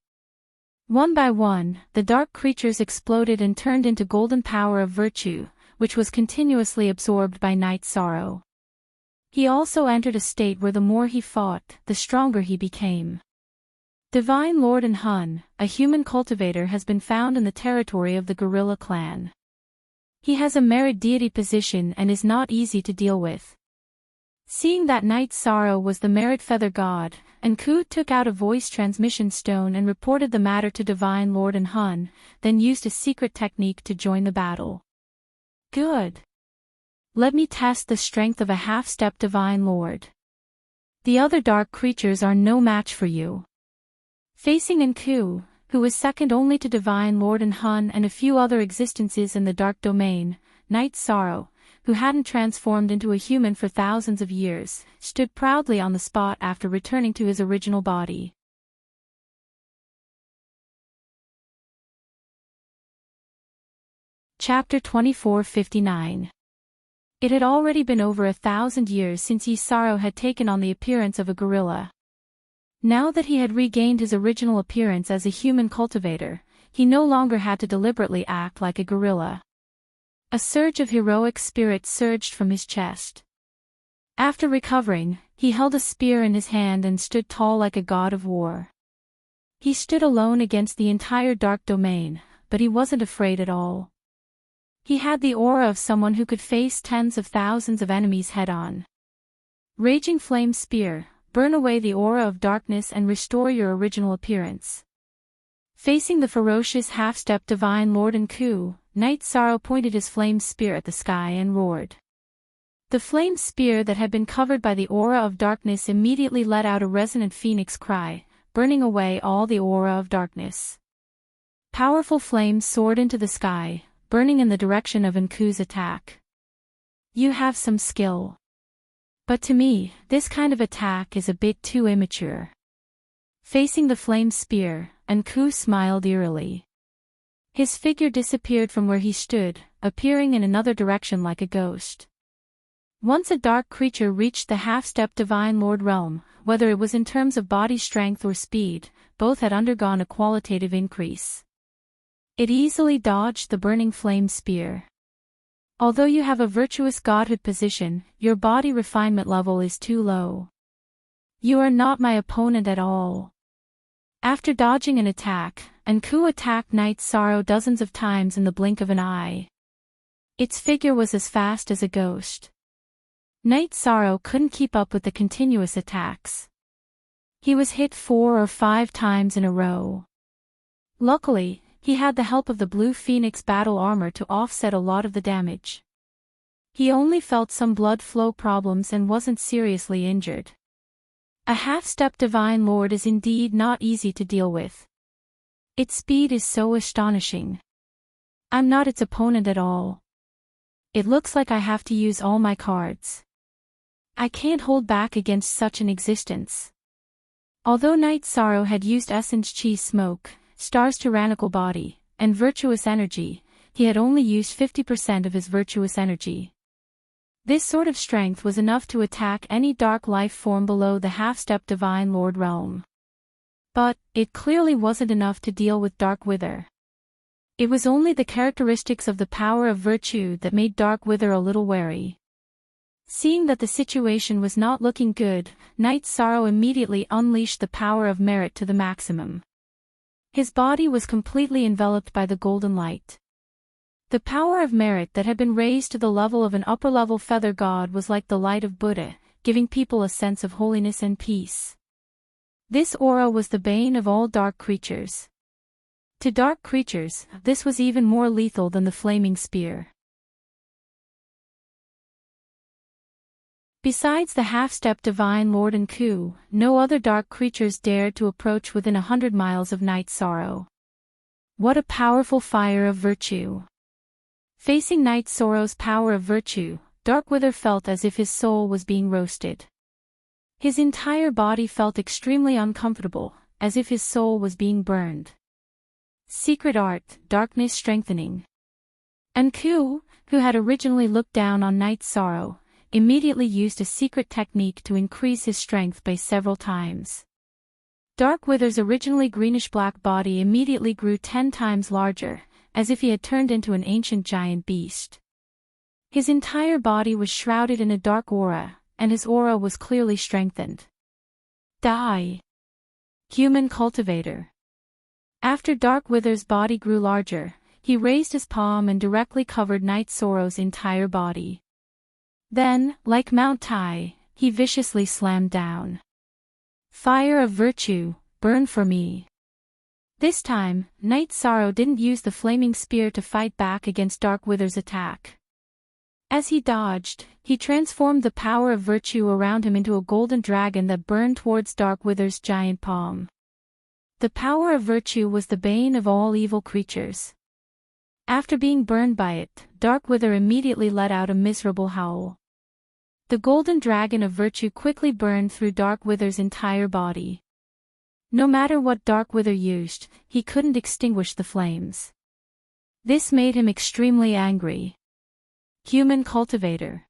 One by one, the dark creatures exploded and turned into golden power of virtue, which was continuously absorbed by Night Sorrow. He also entered a state where the more he fought, the stronger he became. Divine Lord and Hun, a human cultivator, has been found in the territory of the gorilla clan. He has a merit deity position and is not easy to deal with. Seeing that Night Sorrow was the merit feather god, Anku took out a voice transmission stone and reported the matter to Divine Lord and Hun, then used a secret technique to join the battle. Good. Let me test the strength of a half-step Divine Lord. The other dark creatures are no match for you. Facing Anku, who was second only to Divine Lord and Hun and a few other existences in the dark domain, Night Sorrow, who hadn't transformed into a human for thousands of years, stood proudly on the spot after returning to his original body. Chapter 2459. It had already been over 1,000 years since Yi Sorrow had taken on the appearance of a gorilla. Now that he had regained his original appearance as a human cultivator, he no longer had to deliberately act like a gorilla. A surge of heroic spirit surged from his chest. After recovering, he held a spear in his hand and stood tall like a god of war. He stood alone against the entire dark domain, but he wasn't afraid at all. He had the aura of someone who could face tens of thousands of enemies head-on. Raging Flame Spear, burn away the aura of darkness and restore your original appearance. Facing the ferocious half-step Divine Lord Anku, Night Sorrow pointed his flame spear at the sky and roared. The flame spear that had been covered by the aura of darkness immediately let out a resonant phoenix cry, burning away all the aura of darkness. Powerful flames soared into the sky, burning in the direction of Anku's attack. You have some skill. But to me, this kind of attack is a bit too immature. Facing the flame spear, Anku smiled eerily. His figure disappeared from where he stood, appearing in another direction like a ghost. Once a dark creature reached the half-step Divine Lord realm, whether it was in terms of body strength or speed, both had undergone a qualitative increase. It easily dodged the burning flame spear. Although you have a virtuous godhood position, your body refinement level is too low. You are not my opponent at all. After dodging an attack, Anku attacked Night Sorrow dozens of times in the blink of an eye. Its figure was as fast as a ghost. Night Sorrow couldn't keep up with the continuous attacks. He was hit 4 or 5 times in a row. Luckily, he had the help of the Blue Phoenix battle armor to offset a lot of the damage. He only felt some blood flow problems and wasn't seriously injured. A half-step Divine Lord is indeed not easy to deal with. Its speed is so astonishing. I'm not its opponent at all. It looks like I have to use all my cards. I can't hold back against such an existence. Although Night Sorrow had used Essence Chi Smoke, Star's tyrannical body, and virtuous energy, he had only used 50% of his virtuous energy. This sort of strength was enough to attack any dark life form below the half-step Divine Lord realm. But it clearly wasn't enough to deal with Dark Wither. It was only the characteristics of the power of virtue that made Dark Wither a little wary. Seeing that the situation was not looking good, Knight Sorrow immediately unleashed the power of merit to the maximum. His body was completely enveloped by the golden light. The power of merit that had been raised to the level of an upper-level feather god was like the light of Buddha, giving people a sense of holiness and peace. This aura was the bane of all dark creatures. To dark creatures, this was even more lethal than the flaming spear. Besides the half-step Divine Lord and Ku, no other dark creatures dared to approach within 100 miles of Knight Sorrow. What a powerful fire of virtue! Facing Knight Sorrow's power of virtue, Dark Wither felt as if his soul was being roasted. His entire body felt extremely uncomfortable, as if his soul was being burned. Secret art, darkness strengthening. And Ku, who had originally looked down on Knight Sorrow, immediately used a secret technique to increase his strength by several times. Dark Wither's originally greenish-black body immediately grew 10 times larger, as if he had turned into an ancient giant beast. His entire body was shrouded in a dark aura, and his aura was clearly strengthened. Die! Human cultivator. After Dark Wither's body grew larger, he raised his palm and directly covered Knight Sorrow's entire body. Then, like Mount Tai, he viciously slammed down. Fire of virtue, burn for me. This time, Knight Sorrow didn't use the flaming spear to fight back against Dark Wither's attack. As he dodged, he transformed the power of virtue around him into a golden dragon that burned towards Dark Wither's giant palm. The power of virtue was the bane of all evil creatures. After being burned by it, Dark Wither immediately let out a miserable howl. The golden dragon of virtue quickly burned through Dark Wither's entire body. No matter what Dark Wither used, he couldn't extinguish the flames. This made him extremely angry. Human cultivator.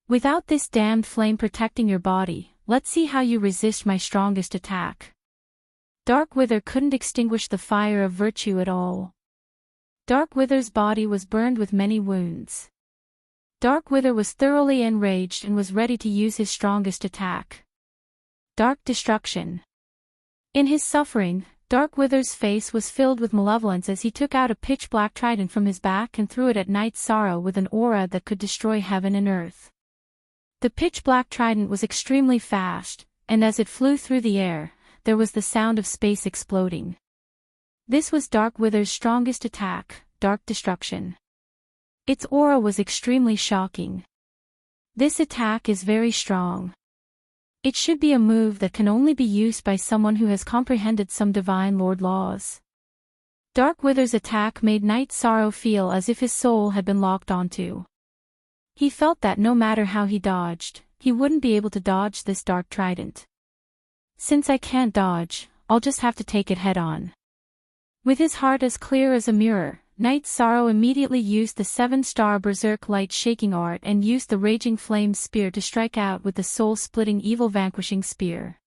Without this damned flame protecting your body, let's see how you resist my strongest attack. Dark Wither couldn't extinguish the fire of virtue at all. Dark Wither's body was burned with many wounds. Dark Wither was thoroughly enraged and was ready to use his strongest attack. Dark Destruction. In his suffering, Dark Wither's face was filled with malevolence as he took out a pitch-black trident from his back and threw it at Knight Sorrow with an aura that could destroy heaven and earth. The pitch-black trident was extremely fast, and as it flew through the air, there was the sound of space exploding. This was Dark Wither's strongest attack, Dark Destruction. Its aura was extremely shocking. This attack is very strong. It should be a move that can only be used by someone who has comprehended some Divine Lord laws. Dark Wither's attack made Knight Sorrow feel as if his soul had been locked onto. He felt that no matter how he dodged, he wouldn't be able to dodge this dark trident. Since I can't dodge, I'll just have to take it head-on. With his heart as clear as a mirror, Knight Sorrow immediately used the 7-star Berserk Light Shaking Art and used the Raging Flame Spear to strike out with the Soul-Splitting Evil Vanquishing Spear.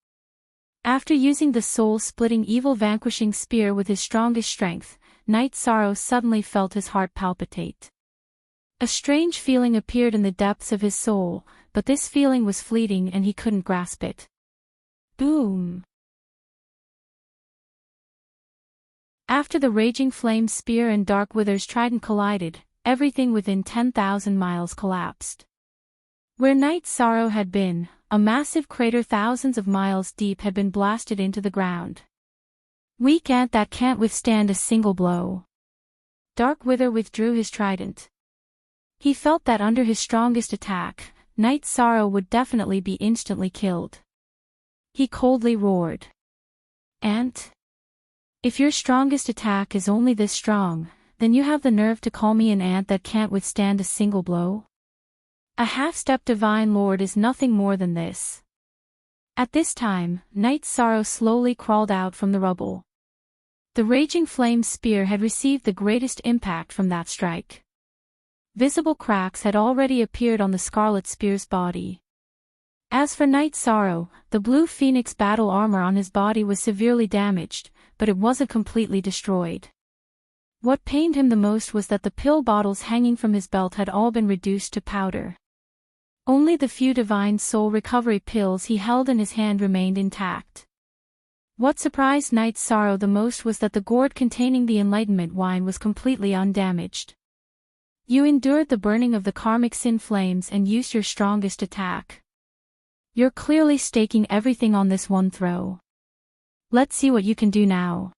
After using the Soul-Splitting Evil Vanquishing Spear with his strongest strength, Knight Sorrow suddenly felt his heart palpitate. A strange feeling appeared in the depths of his soul, but this feeling was fleeting and he couldn't grasp it. Boom! After the Raging Flame Spear and Dark Wither's trident collided, everything within 10,000 miles collapsed. Where Knight Sorrow had been, a massive crater thousands of miles deep had been blasted into the ground. Weak ant that can't withstand a single blow. Dark Wither withdrew his trident. He felt that under his strongest attack, Knight Sorrow would definitely be instantly killed. He coldly roared. Ant? If your strongest attack is only this strong, then you have the nerve to call me an ant that can't withstand a single blow? A half-step Divine Lord is nothing more than this. At this time, Knight Sorrow slowly crawled out from the rubble. The Raging Flame Spear had received the greatest impact from that strike. Visible cracks had already appeared on the Scarlet Spear's body. As for Night Sorrow, the blue phoenix battle armor on his body was severely damaged, but it wasn't completely destroyed. What pained him the most was that the pill bottles hanging from his belt had all been reduced to powder. Only the few divine soul recovery pills he held in his hand remained intact. What surprised Night Sorrow the most was that the gourd containing the enlightenment wine was completely undamaged. You endured the burning of the karmic sin flames and used your strongest attack. You're clearly staking everything on this one throw. Let's see what you can do now.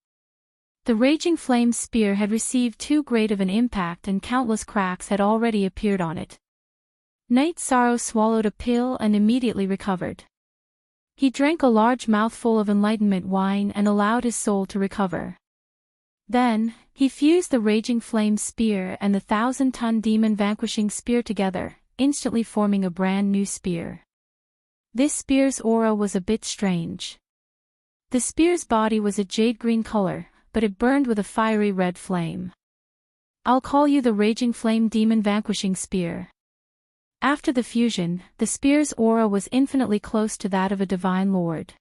The raging flame's spear had received too great of an impact and countless cracks had already appeared on it. Night Sorrow swallowed a pill and immediately recovered. He drank a large mouthful of enlightenment wine and allowed his soul to recover. Then, he fused the raging flame spear and the 1,000-ton demon vanquishing spear together, instantly forming a brand new spear. This spear's aura was a bit strange. The spear's body was a jade-green color, but it burned with a fiery red flame. I'll call you the Raging Flame Demon Vanquishing Spear. After the fusion, the spear's aura was infinitely close to that of a divine lord.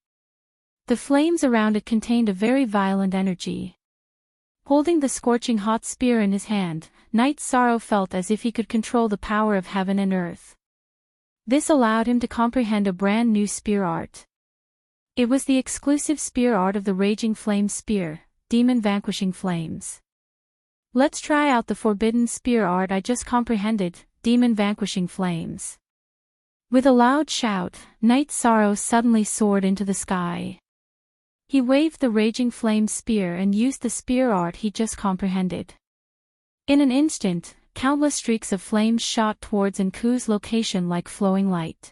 The flames around it contained a very violent energy. Holding the scorching hot spear in his hand, Night Sorrow felt as if he could control the power of heaven and earth. This allowed him to comprehend a brand new spear art. It was the exclusive spear art of the Raging Flame Spear, Demon Vanquishing Flames. Let's try out the forbidden spear art I just comprehended, Demon Vanquishing Flames. With a loud shout, Night Sorrow suddenly soared into the sky. He waved the Raging Flame Spear and used the spear art he just comprehended. In an instant, countless streaks of flames shot towards Nku's location like flowing light.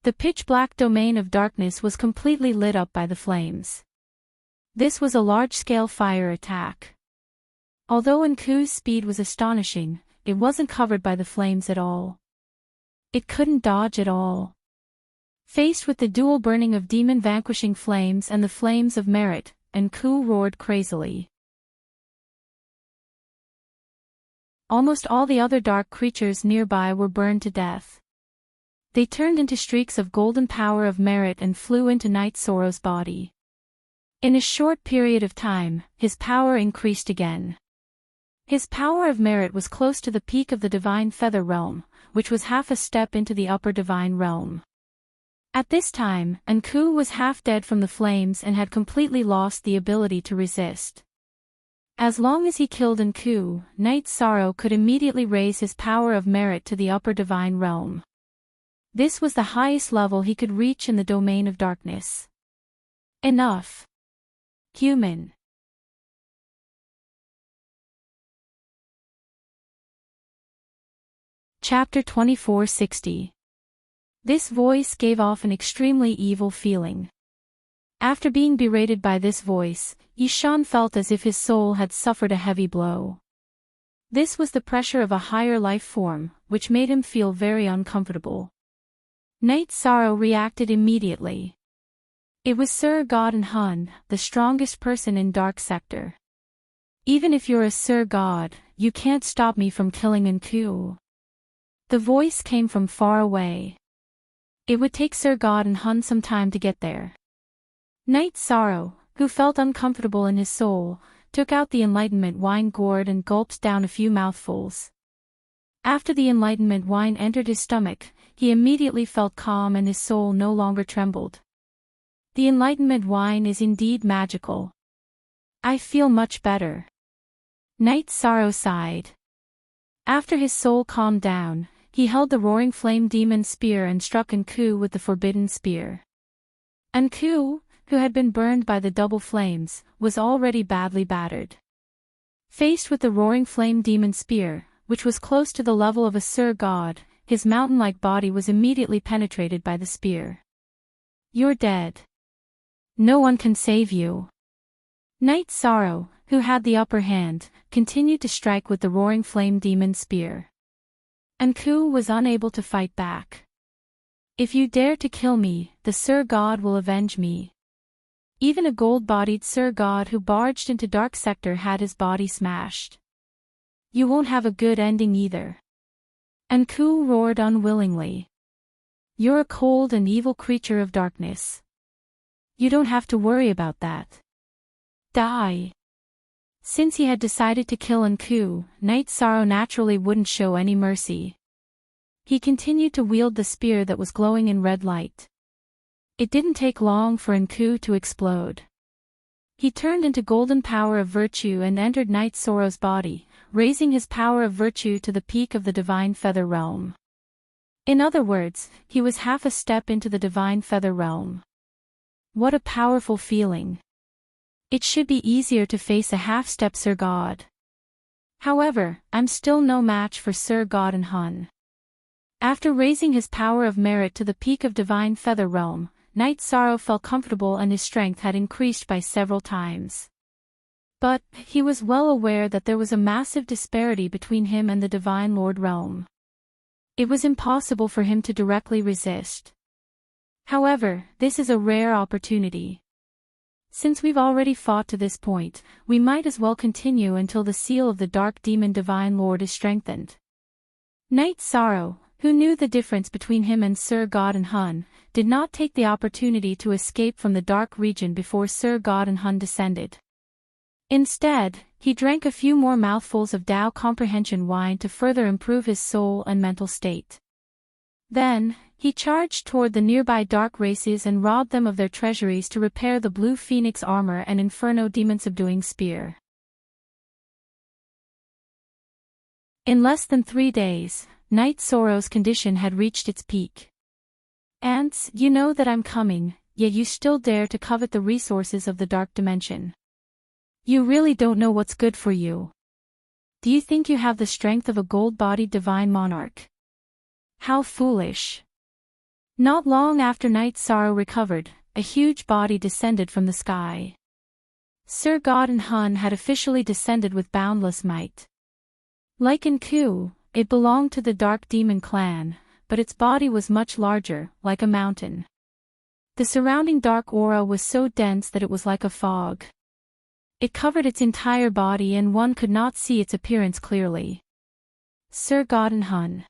The pitch-black domain of darkness was completely lit up by the flames. This was a large-scale fire attack. Although Nku's speed was astonishing, it wasn't covered by the flames at all. It couldn't dodge at all. Faced with the dual burning of demon vanquishing flames and the flames of merit, Nku roared crazily. Almost all the other dark creatures nearby were burned to death. They turned into streaks of golden power of merit and flew into Night Sorrow's body. In a short period of time, his power increased again. His power of merit was close to the peak of the divine feather realm, which was half a step into the upper divine realm. At this time, Nku was half dead from the flames and had completely lost the ability to resist. As long as he killed Nku, Night Sorrow could immediately raise his power of merit to the upper divine realm. This was the highest level he could reach in the domain of darkness. Enough. Human. Chapter 2460. This voice gave off an extremely evil feeling. After being berated by this voice, Yishan felt as if his soul had suffered a heavy blow. This was the pressure of a higher life form, which made him feel very uncomfortable. Night Sorrow reacted immediately. It was Sir God and Hun, the strongest person in Dark Sector. Even if you're a Sir God, you can't stop me from killing Nku. The voice came from far away. It would take Sir God and Hun some time to get there. Night Sorrow, who felt uncomfortable in his soul, took out the enlightenment wine gourd and gulped down a few mouthfuls. After the enlightenment wine entered his stomach, he immediately felt calm and his soul no longer trembled. The enlightenment wine is indeed magical. I feel much better. Night Sorrow sighed. After his soul calmed down, he held the roaring flame demon spear and struck Nku with the forbidden spear. Nku, who had been burned by the double flames, was already badly battered. Faced with the roaring flame demon spear, which was close to the level of a Sir God, his mountain-like body was immediately penetrated by the spear. You're dead. No one can save you. Night Sorrow, who had the upper hand, continued to strike with the roaring flame demon spear. Nku was unable to fight back. If you dare to kill me, the Sir God will avenge me. Even a gold-bodied Sir God who barged into Dark Sector had his body smashed. You won't have a good ending either. Nku roared unwillingly. You're a cold and evil creature of darkness. You don't have to worry about that. Die. Since he had decided to kill Enku, Knight Sorrow naturally wouldn't show any mercy. He continued to wield the spear that was glowing in red light. It didn't take long for Enku to explode. He turned into golden power of virtue and entered Knight Sorrow's body, raising his power of virtue to the peak of the divine feather realm. In other words, he was half a step into the divine feather realm. What a powerful feeling. It should be easier to face a half-step Sir God. However, I'm still no match for Sir God and Hun. After raising his power of merit to the peak of divine feather realm, Knight Sorrow felt comfortable and his strength had increased by several times. But, he was well aware that there was a massive disparity between him and the divine Lord realm. It was impossible for him to directly resist. However, this is a rare opportunity. Since we've already fought to this point, we might as well continue until the seal of the Dark Demon Divine Lord is strengthened. Knight Sorrow, who knew the difference between him and Sir God and Hun, did not take the opportunity to escape from the dark region before Sir God and Hun descended. Instead, he drank a few more mouthfuls of Tao Comprehension wine to further improve his soul and mental state. Then, he charged toward the nearby dark races and robbed them of their treasuries to repair the Blue Phoenix armor and Inferno Demon Subduing Spear. In less than 3 days, Knight Sorrow's condition had reached its peak. Ants, you know that I'm coming, yet you still dare to covet the resources of the dark dimension. You really don't know what's good for you. Do you think you have the strength of a gold-bodied divine monarch? How foolish. Not long after Knight Sorrow recovered, a huge body descended from the sky. Sir God and Hun had officially descended with boundless might. Like Enku, it belonged to the Dark Demon clan, but its body was much larger, like a mountain. The surrounding dark aura was so dense that it was like a fog. It covered its entire body and one could not see its appearance clearly. Sir God and Hun.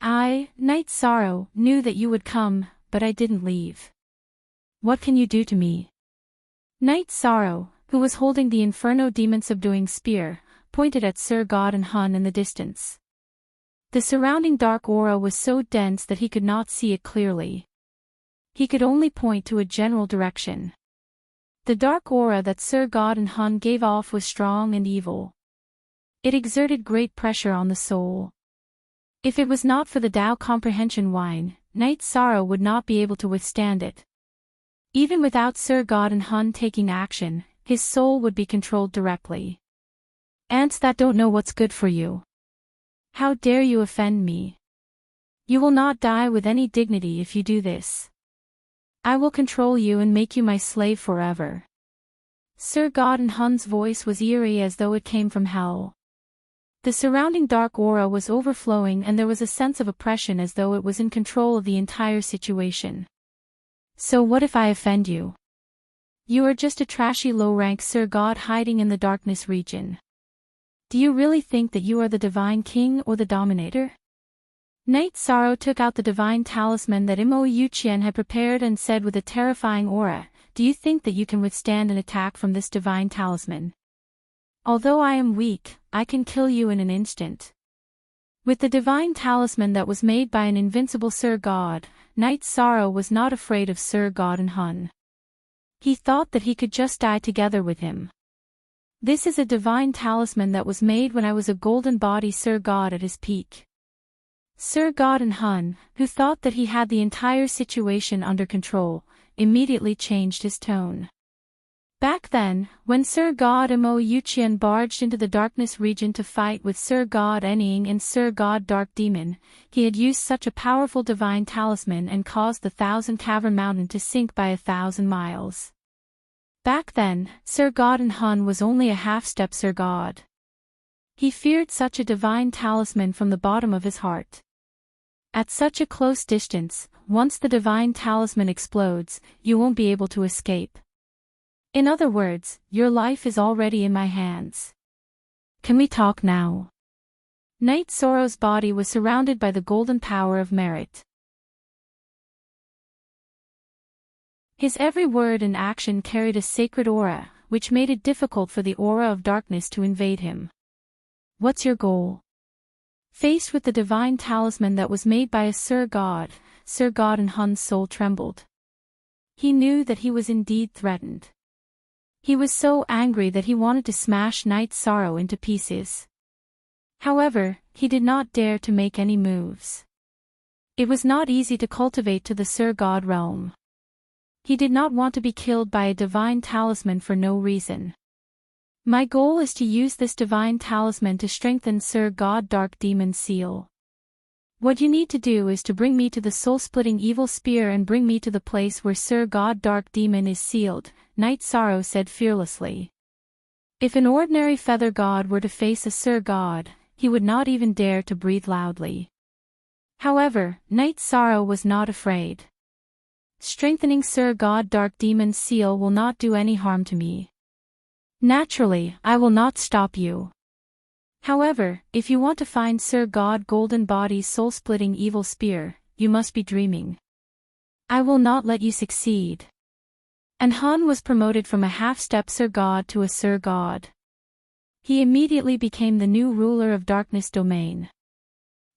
I, Knight Sorrow, knew that you would come, but I didn't leave. What can you do to me? Knight Sorrow, who was holding the Inferno Demon Subduing Spear, pointed at Sir God and Hun in the distance. The surrounding dark aura was so dense that he could not see it clearly. He could only point to a general direction. The dark aura that Sir God and Hun gave off was strong and evil. It exerted great pressure on the soul. If it was not for the Tao Comprehension wine, Knight Sorrow would not be able to withstand it. Even without Sir God and Hun taking action, his soul would be controlled directly. Ants that don't know what's good for you. How dare you offend me? You will not die with any dignity if you do this. I will control you and make you my slave forever. Sir God and Hun's voice was eerie as though it came from hell. The surrounding dark aura was overflowing and there was a sense of oppression as though it was in control of the entire situation. So what if I offend you? You are just a trashy low-rank Sir God hiding in the darkness region. Do you really think that you are the Divine King or the Dominator? Knight Sorrow took out the divine talisman that Imo Yuqian had prepared and said with a terrifying aura, "Do you think that you can withstand an attack from this divine talisman? Although I am weak, I can kill you in an instant." With the divine talisman that was made by an invincible Sir God, Knight Sorrow was not afraid of Sir God and Hun. He thought that he could just die together with him. This is a divine talisman that was made when I was a golden body Sir God at his peak. Sir God and Hun, who thought that he had the entire situation under control, immediately changed his tone. Back then, when Sir God Imo Yuqian barged into the darkness region to fight with Sir God Enying and Sir God Dark Demon, he had used such a powerful divine talisman and caused the 1,000 Cavern Mountain to sink by 1,000 miles. Back then, Sir God and Hun was only a half-step Sir God. He feared such a divine talisman from the bottom of his heart. At such a close distance, once the divine talisman explodes, you won't be able to escape. In other words, your life is already in my hands. Can we talk now? Knight Sorrow's body was surrounded by the golden power of merit. His every word and action carried a sacred aura, which made it difficult for the aura of darkness to invade him. What's your goal? Faced with the divine talisman that was made by a Sir God and Hun's soul trembled. He knew that he was indeed threatened. He was so angry that he wanted to smash Knight Sorrow into pieces. However, he did not dare to make any moves. It was not easy to cultivate to the Sir God realm. He did not want to be killed by a divine talisman for no reason. My goal is to use this divine talisman to strengthen Sir God Dark Demon's seal. What you need to do is to bring me to the soul-splitting evil spear and bring me to the place where Sir God Dark Demon is sealed, Knight Sorrow said fearlessly. If an ordinary feather god were to face a Sir God, he would not even dare to breathe loudly. However, Knight Sorrow was not afraid. Strengthening Sir God Dark Demon's seal will not do any harm to me. Naturally, I will not stop you. However, if you want to find Sir God Golden Body's soul-splitting evil spear, you must be dreaming. I will not let you succeed. And Hun was promoted from a half-step Sir God to a Sir God. He immediately became the new ruler of Darkness Domain.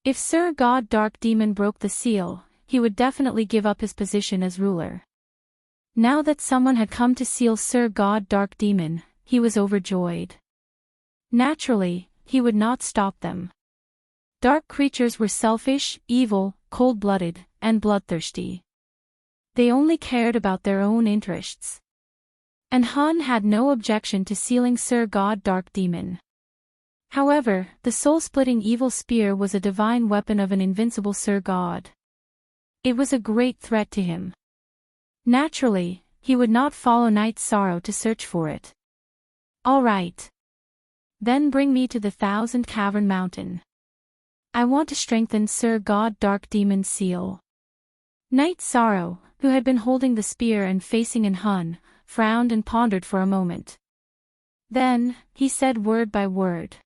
If Sir God Dark Demon broke the seal, he would definitely give up his position as ruler. Now that someone had come to seal Sir God Dark Demon, he was overjoyed. Naturally, he would not stop them. Dark creatures were selfish, evil, cold-blooded, and bloodthirsty. They only cared about their own interests. And Hun had no objection to sealing Sir God Dark Demon. However, the soul-splitting evil spear was a divine weapon of an invincible Sir God. It was a great threat to him. Naturally, he would not follow Knight Sorrow to search for it. All right. Then bring me to the 1,000 Cavern Mountain. I want to strengthen Sir God Dark Demon's seal. Knight Sorrow, who had been holding the spear and facing in Hun, frowned and pondered for a moment. Then, he said word by word.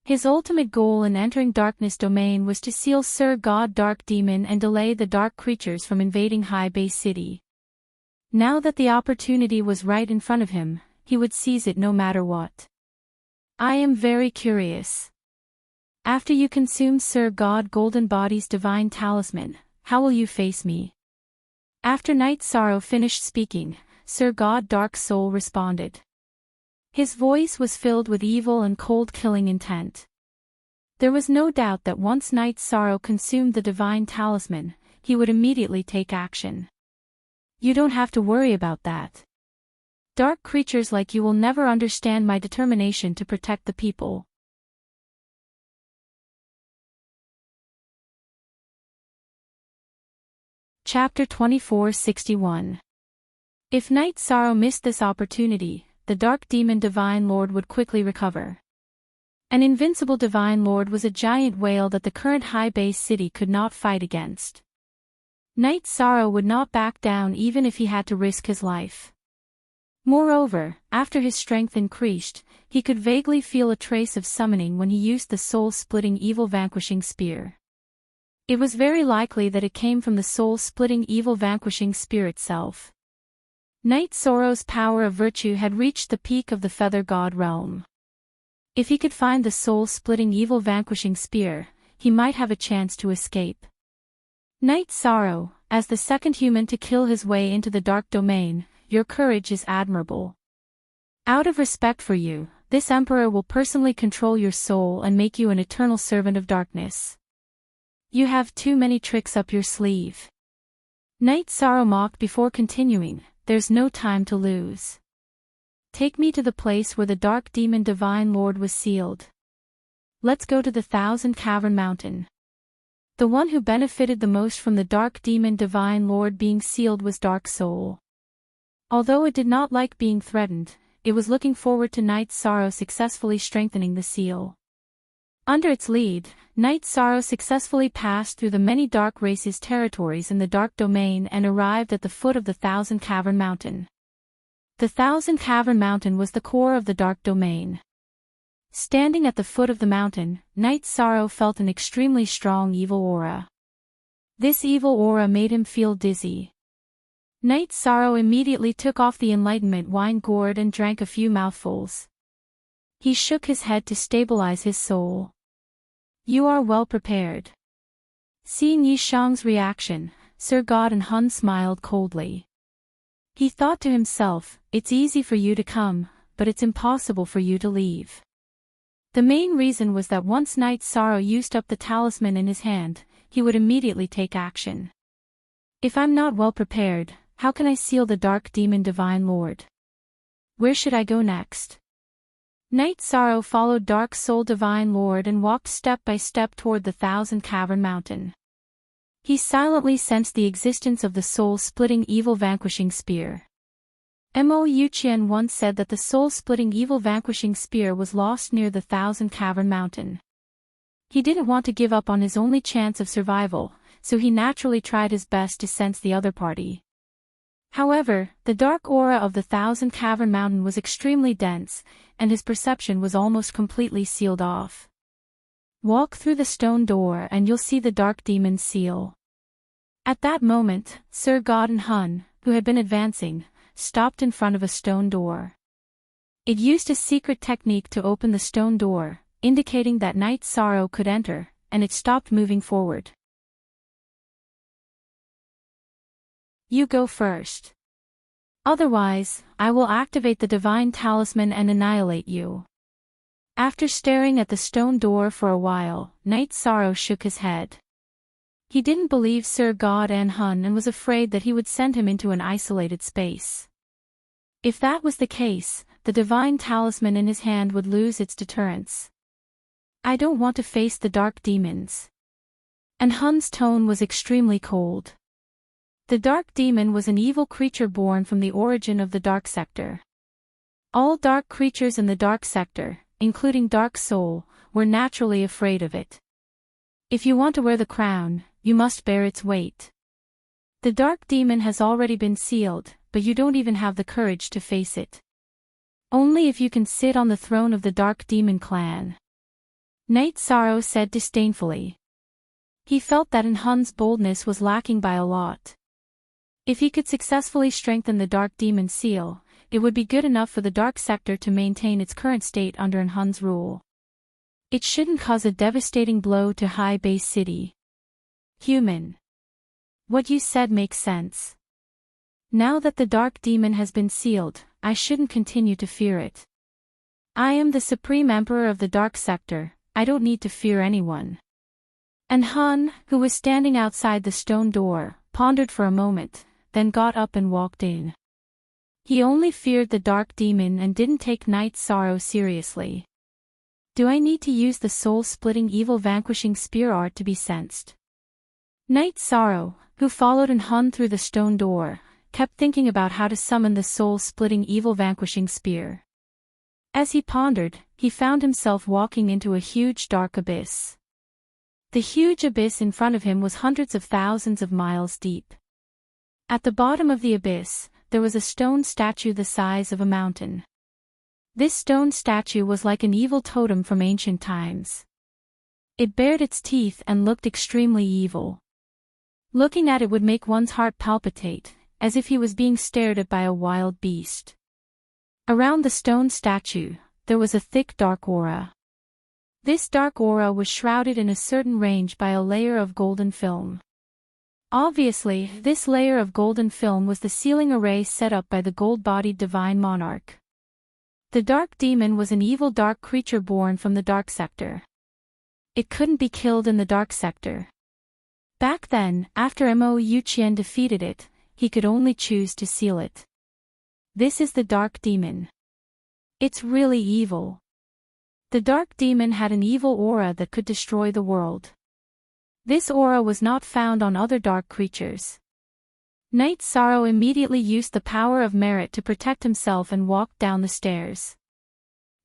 His ultimate goal in entering Darkness Domain was to seal Sir God Dark Demon and delay the dark creatures from invading High Bay City. Now that the opportunity was right in front of him, he would seize it no matter what. I am very curious. After you consume Sir God Golden Body's divine talisman, how will you face me? After Knight Sorrow finished speaking, Sir God Dark Soul responded. His voice was filled with evil and cold-killing intent. There was no doubt that once Knight Sorrow consumed the divine talisman, he would immediately take action. You don't have to worry about that. Dark creatures like you will never understand my determination to protect the people. Chapter 2461. If Knight Sorrow missed this opportunity, the Dark Demon Divine Lord would quickly recover. An invincible Divine Lord was a giant whale that the current High Bay City could not fight against. Knight Sorrow would not back down even if he had to risk his life. Moreover, after his strength increased, he could vaguely feel a trace of summoning when he used the soul-splitting evil vanquishing spear. It was very likely that it came from the soul-splitting evil vanquishing spear itself. Knight Sorrow's power of virtue had reached the peak of the Feather God realm. If he could find the soul-splitting evil vanquishing spear, he might have a chance to escape. Knight Sorrow, as the second human to kill his way into the Dark Domain, your courage is admirable. Out of respect for you, this Emperor will personally control your soul and make you an eternal servant of darkness. You have too many tricks up your sleeve. Knight Sorrow mocked before continuing, there's no time to lose. Take me to the place where the Dark Demon Divine Lord was sealed. Let's go to the 1,000 Cavern Mountain. The one who benefited the most from the Dark Demon Divine Lord being sealed was Dark Soul. Although it did not like being threatened, it was looking forward to Knight Sorrow successfully strengthening the seal. Under its lead, Knight Sorrow successfully passed through the many dark races' territories in the Dark Domain and arrived at the foot of the 1,000 Cavern Mountain. The 1,000 Cavern Mountain was the core of the Dark Domain. Standing at the foot of the mountain, Knight Sorrow felt an extremely strong evil aura. This evil aura made him feel dizzy. Night Sorrow immediately took off the enlightenment wine gourd and drank a few mouthfuls. He shook his head to stabilize his soul. You are well prepared. Seeing Yi Shang's reaction, Sir God and Hun smiled coldly. He thought to himself, it's easy for you to come, but it's impossible for you to leave. The main reason was that once Night Sorrow used up the talisman in his hand, he would immediately take action. If I'm not well prepared, how can I seal the Dark Demon Divine Lord? Where should I go next? Night Sorrow followed Dark Soul Divine Lord and walked step by step toward the Thousand Cavern Mountain. He silently sensed the existence of the soul-splitting evil vanquishing spear. Mo Yuqian once said that the soul-splitting evil vanquishing spear was lost near the Thousand Cavern Mountain. He didn't want to give up on his only chance of survival, so he naturally tried his best to sense the other party. However, the dark aura of the Thousand Cavern Mountain was extremely dense, and his perception was almost completely sealed off. Walk through the stone door and you'll see the Dark Demon's seal. At that moment, Sir God and Hun, who had been advancing, stopped in front of a stone door. It used a secret technique to open the stone door, indicating that Night Sorrow could enter, and it stopped moving forward. You go first. Otherwise, I will activate the divine talisman and annihilate you. After staring at the stone door for a while, Night Sorrow shook his head. He didn't believe Sir God and Hun and was afraid that he would send him into an isolated space. If that was the case, the divine talisman in his hand would lose its deterrence. I don't want to face the dark demons. And Hun's tone was extremely cold. The Dark Demon was an evil creature born from the origin of the Dark Sector. All dark creatures in the Dark Sector, including Dark Soul, were naturally afraid of it. If you want to wear the crown, you must bear its weight. The Dark Demon has already been sealed, but you don't even have the courage to face it. Only if you can sit on the throne of the Dark Demon clan. Night Sorrow said disdainfully. He felt that in Hun's boldness was lacking by a lot. If he could successfully strengthen the Dark Demon seal, it would be good enough for the Dark Sector to maintain its current state under Hun's rule. It shouldn't cause a devastating blow to High Base City. Human. What you said makes sense. Now that the Dark Demon has been sealed, I shouldn't continue to fear it. I am the Supreme Emperor of the Dark Sector, I don't need to fear anyone. And Hun, who was standing outside the stone door, pondered for a moment, then got up and walked in. He only feared the Dark Demon and didn't take Night Sorrow seriously. Do I need to use the soul-splitting evil vanquishing spear art to be sensed? Night Sorrow, who followed Hun through the stone door, kept thinking about how to summon the soul-splitting evil vanquishing spear. As he pondered, he found himself walking into a huge dark abyss. The huge abyss in front of him was hundreds of thousands of miles deep. At the bottom of the abyss, there was a stone statue the size of a mountain. This stone statue was like an evil totem from ancient times. It bared its teeth and looked extremely evil. Looking at it would make one's heart palpitate, as if he was being stared at by a wild beast. Around the stone statue, there was a thick dark aura. This dark aura was shrouded in a certain range by a layer of golden film. Obviously, this layer of golden film was the sealing array set up by the gold-bodied divine monarch. The Dark Demon was an evil dark creature born from the Dark Sector. It couldn't be killed in the Dark Sector. Back then, after Mo Yuqian defeated it, he could only choose to seal it. This is the Dark Demon. It's really evil. The Dark Demon had an evil aura that could destroy the world. This aura was not found on other dark creatures. Night Sorrow immediately used the power of merit to protect himself and walked down the stairs.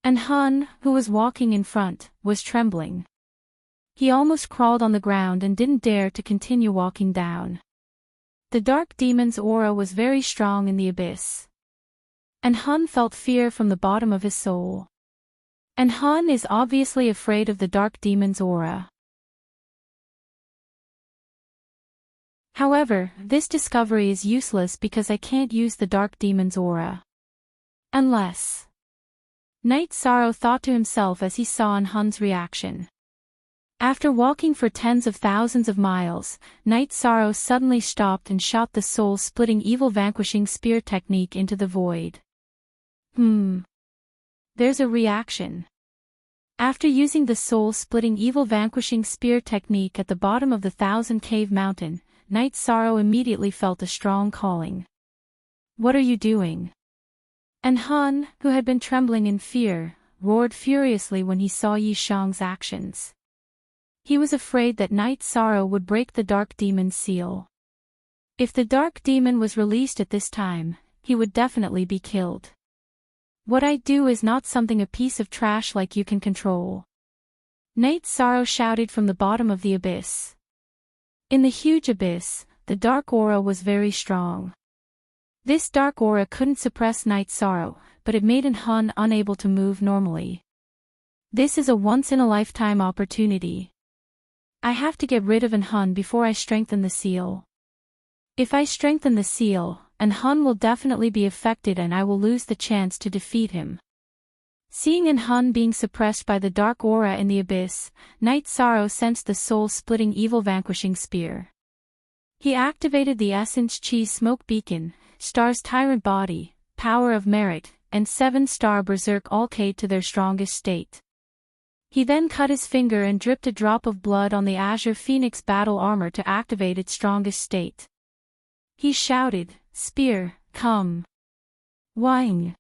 And Hun, who was walking in front, was trembling. He almost crawled on the ground and didn't dare to continue walking down. The Dark Demon's aura was very strong in the abyss. And Hun felt fear from the bottom of his soul. And Hun is obviously afraid of the Dark Demon's aura. However, this discovery is useless because I can't use the dark demon's aura. Unless... Knight Sorrow thought to himself as he saw Hun's reaction. After walking for tens of thousands of miles, Knight Sorrow suddenly stopped and shot the soul-splitting evil vanquishing spear technique into the void. There's a reaction. After using the soul-splitting evil vanquishing spear technique at the bottom of the Thousand Cave Mountain, Knight Sorrow immediately felt a strong calling. What are you doing? And Hun, who had been trembling in fear, roared furiously when he saw Yi Xiang's actions. He was afraid that Knight Sorrow would break the Dark Demon's seal. If the Dark Demon was released at this time, he would definitely be killed. What I do is not something a piece of trash like you can control. Knight Sorrow shouted from the bottom of the abyss. In the huge abyss, the dark aura was very strong. This dark aura couldn't suppress Knight Sorrow, but it made Hun unable to move normally. This is a once-in-a-lifetime opportunity. I have to get rid of Hun before I strengthen the seal. If I strengthen the seal, Hun will definitely be affected and I will lose the chance to defeat him. Seeing Hun being suppressed by the dark aura in the abyss, Knight Sorrow sensed the soul-splitting evil vanquishing spear. He activated the Essence Chi Smoke Beacon, Star's Tyrant Body, Power of Merit, and 7-star Berserk All-K to their strongest state. He then cut his finger and dripped a drop of blood on the Azure Phoenix battle armor to activate its strongest state. He shouted, "Spear, come!" Wang!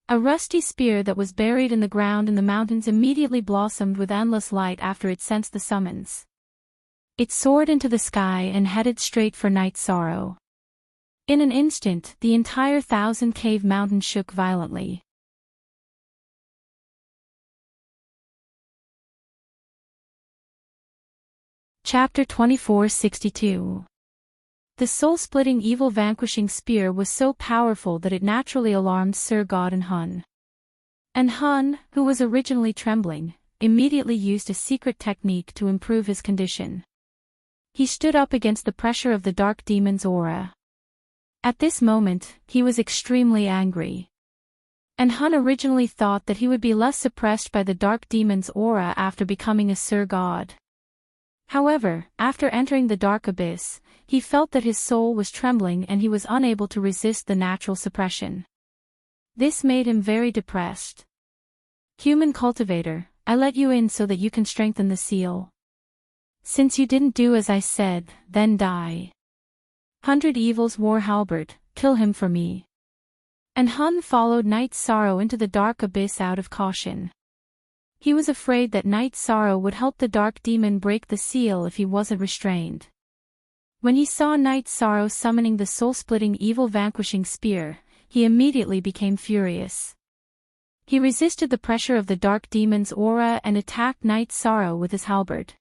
A rusty spear that was buried in the ground in the mountains immediately blossomed with endless light after it sensed the summons. It soared into the sky and headed straight for Knight Sorrow. In an instant, the entire Thousand Cave Mountain shook violently. Chapter 2462. The soul-splitting evil vanquishing spear was so powerful that it naturally alarmed Sir God Hun. Hun, who was originally trembling, immediately used a secret technique to improve his condition. He stood up against the pressure of the Dark Demon's aura. At this moment, he was extremely angry. Hun originally thought that he would be less suppressed by the Dark Demon's aura after becoming a Sir God. However, after entering the dark abyss, he felt that his soul was trembling and he was unable to resist the natural suppression. This made him very depressed. Human cultivator, I let you in so that you can strengthen the seal. Since you didn't do as I said, then die. 100 Evils War Halberd, kill him for me. Hun followed Knight Sorrow into the dark abyss out of caution. He was afraid that Knight Sorrow would help the Dark Demon break the seal if he wasn't restrained. When he saw Knight Sorrow summoning the soul-splitting evil vanquishing spear, he immediately became furious. He resisted the pressure of the Dark Demon's aura and attacked Knight Sorrow with his halberd.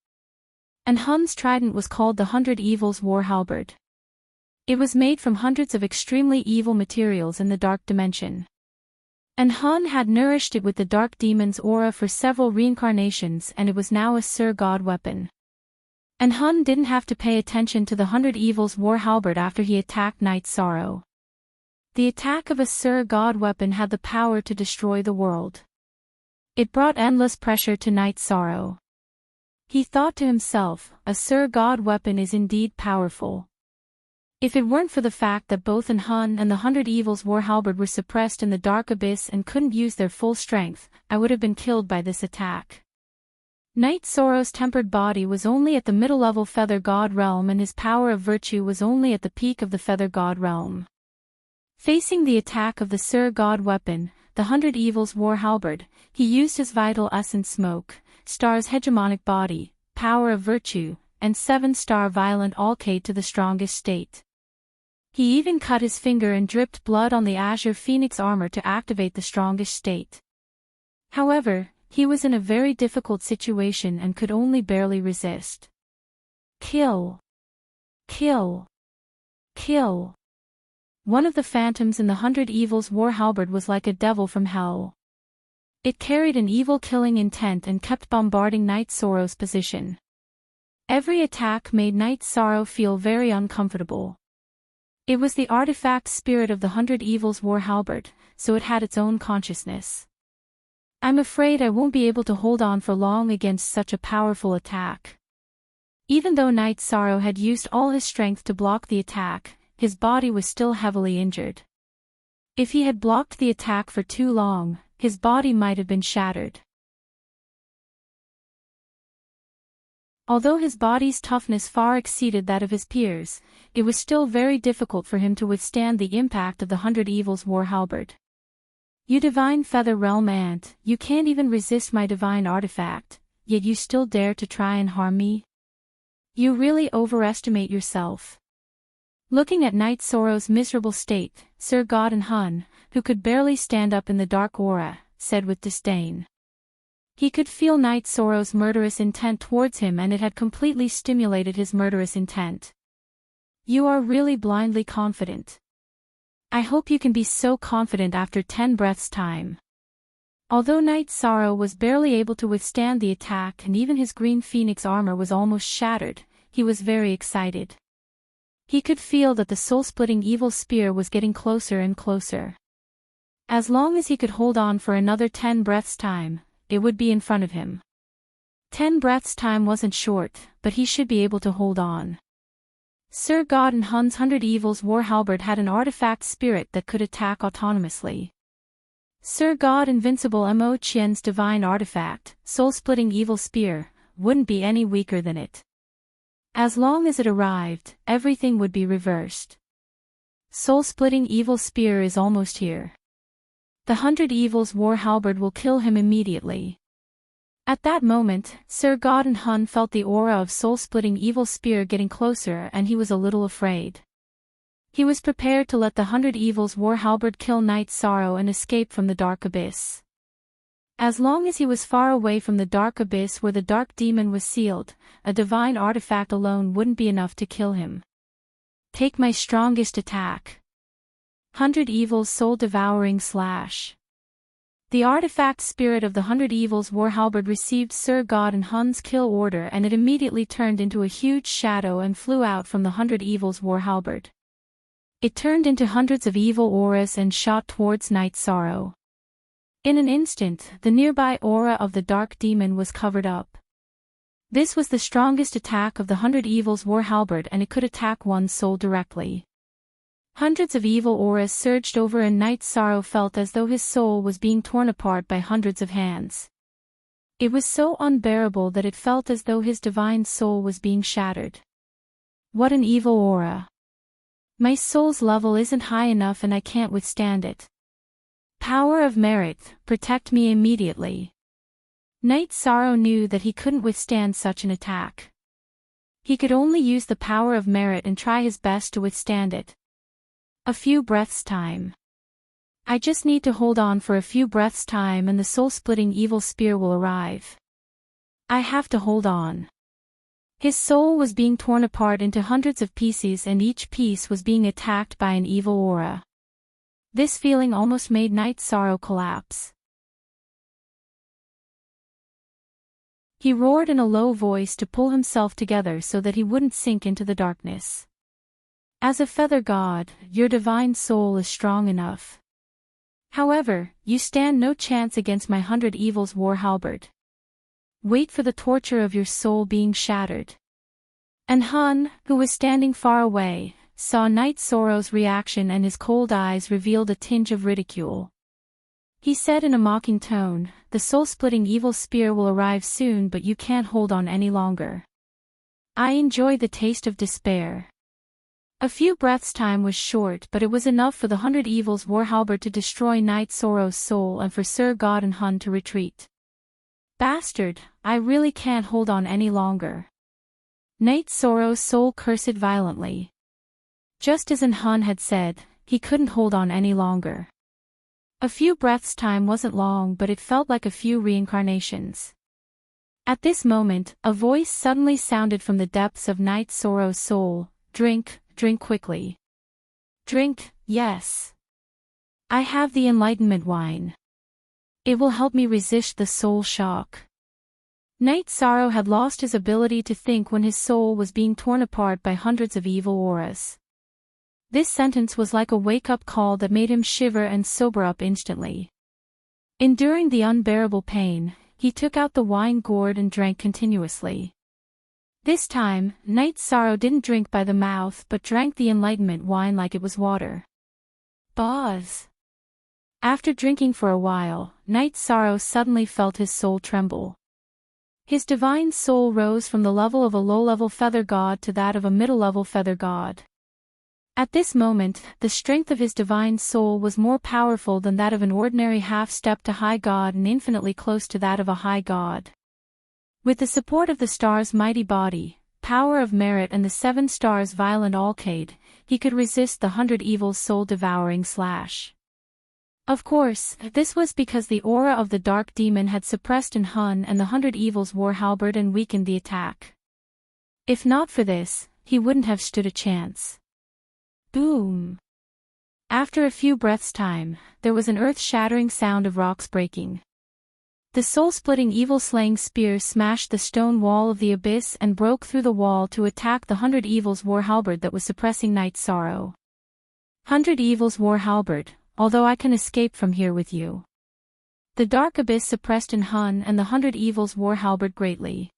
Hun's trident was called the 100 Evils War Halberd. It was made from hundreds of extremely evil materials in the dark dimension. Hun had nourished it with the Dark Demon's aura for several reincarnations and it was now a Sir God weapon. Hun didn't have to pay attention to the 100 Evils War Halberd after he attacked Knight Sorrow. The attack of a Sir God weapon had the power to destroy the world. It brought endless pressure to Knight Sorrow. He thought to himself, a Sir God weapon is indeed powerful. If it weren't for the fact that both Hun and the 100 Evils War Halberd were suppressed in the dark abyss and couldn't use their full strength, I would have been killed by this attack. Knight Sorrow's tempered body was only at the middle-level Feather God realm and his power of virtue was only at the peak of the Feather God realm. Facing the attack of the Sir God weapon, the 100 Evils War Halberd, he used his vital essence Smoke, Star's hegemonic body, power of virtue, and 7-star violent All-K to the strongest state. He even cut his finger and dripped blood on the Azure Phoenix armor to activate the strongest state. However, he was in a very difficult situation and could only barely resist. Kill! Kill! Kill! One of the phantoms in the 100 Evils War Halberd was like a devil from hell. It carried an evil killing intent and kept bombarding Knight Sorrow's position. Every attack made Night Sorrow feel very uncomfortable. It was the artifact spirit of the 100 Evils war halberd, so it had its own consciousness. I'm afraid I won't be able to hold on for long against such a powerful attack. Even though Night Sorrow had used all his strength to block the attack, his body was still heavily injured. If he had blocked the attack for too long, his body might have been shattered. Although his body's toughness far exceeded that of his peers, it was still very difficult for him to withstand the impact of the 100 Evils war halberd. You divine Feather Realm Ant, you can't even resist my divine artifact, yet you still dare to try and harm me? You really overestimate yourself. Looking at Night Sorrow's miserable state, Sir Godden Hun, who could barely stand up in the dark aura, said with disdain. He could feel Night Sorrow's murderous intent towards him, and it had completely stimulated his murderous intent. You are really blindly confident. I hope you can be so confident after 10 breaths' time. Although Night Sorrow was barely able to withstand the attack and even his green phoenix armor was almost shattered, he was very excited. He could feel that the soul-splitting evil spear was getting closer and closer. As long as he could hold on for another 10 breaths' time, it would be in front of him. 10 breaths' time wasn't short, but he should be able to hold on. Sir Godden Hun's 100 Evils war halberd had an artifact spirit that could attack autonomously. Sir God Invincible Mo Qian's divine artifact, soul-splitting evil spear, wouldn't be any weaker than it. As long as it arrived, everything would be reversed. Soul-splitting evil spear is almost here. The 100 Evils war halberd will kill him immediately. At that moment, Sir Godden Hun felt the aura of soul-splitting evil spear getting closer, and he was a little afraid. He was prepared to let the 100 Evils war halberd kill Night Sorrow and escape from the dark abyss. As long as he was far away from the dark abyss where the dark demon was sealed, a divine artifact alone wouldn't be enough to kill him. Take my strongest attack. 100 Evils soul-devouring slash. The artifact spirit of the 100 Evils war halberd received Sir Godden Hun's kill order, and it immediately turned into a huge shadow and flew out from the 100 Evils war halberd. It turned into hundreds of evil auras and shot towards Night Sorrow. In an instant, the nearby aura of the dark demon was covered up. This was the strongest attack of the 100 Evils war halberd, and it could attack one's soul directly. Hundreds of evil auras surged over, and Night Sorrow felt as though his soul was being torn apart by hundreds of hands. It was so unbearable that it felt as though his divine soul was being shattered. What an evil aura! My soul's level isn't high enough and I can't withstand it. Power of merit, protect me immediately. Night Sorrow knew that he couldn't withstand such an attack. He could only use the power of merit and try his best to withstand it. A few breaths' time. I just need to hold on for a few breaths' time and the soul-splitting evil spear will arrive. I have to hold on. His soul was being torn apart into hundreds of pieces, and each piece was being attacked by an evil aura. This feeling almost made Night Sorrow collapse. He roared in a low voice to pull himself together so that he wouldn't sink into the darkness. As a feather god, your divine soul is strong enough. However, you stand no chance against my 100 Evils war halberd. Wait for the torture of your soul being shattered. And Hun, who was standing far away, saw Night Sorrow's reaction, and his cold eyes revealed a tinge of ridicule. He said in a mocking tone, "The soul-splitting evil spear will arrive soon, but you can't hold on any longer. I enjoy the taste of despair." A few breaths' time was short, but it was enough for the 100 Evils war halberd to destroy Night Sorrow's soul and for Sir Godden Hun to retreat. Bastard, I really can't hold on any longer. Night Sorrow's soul cursed violently. Just as Hun had said, he couldn't hold on any longer. A few breaths' time wasn't long, but it felt like a few reincarnations. At this moment, a voice suddenly sounded from the depths of Night Sorrow's soul, "Drink, drink quickly." "Drink, yes. I have the enlightenment wine. It will help me resist the soul shock." Night Sorrow had lost his ability to think when his soul was being torn apart by hundreds of evil auras. This sentence was like a wake-up call that made him shiver and sober up instantly. Enduring the unbearable pain, he took out the wine gourd and drank continuously. This time, Night Sorrow didn't drink by the mouth but drank the enlightenment wine like it was water. Buzz! After drinking for a while, Night Sorrow suddenly felt his soul tremble. His divine soul rose from the level of a low-level feather god to that of a middle-level feather god. At this moment, the strength of his divine soul was more powerful than that of an ordinary half-step to high god and infinitely close to that of a high god. With the support of the star's mighty body, power of merit and the 7 stars' violent alcade, he could resist the 100 evils soul-devouring slash. Of course, this was because the aura of the dark demon had suppressed in Hun and the 100 evils war halberd and weakened the attack. If not for this, he wouldn't have stood a chance. Boom! After a few breaths' time, there was an earth-shattering sound of rocks breaking. The soul-splitting evil-slaying spear smashed the stone wall of the abyss and broke through the wall to attack the 100 evils war halberd that was suppressing Night Sorrow. 100 evils war halberd, although I can escape from here with you. The dark abyss suppressed in Hun and the 100 evils war halberd greatly.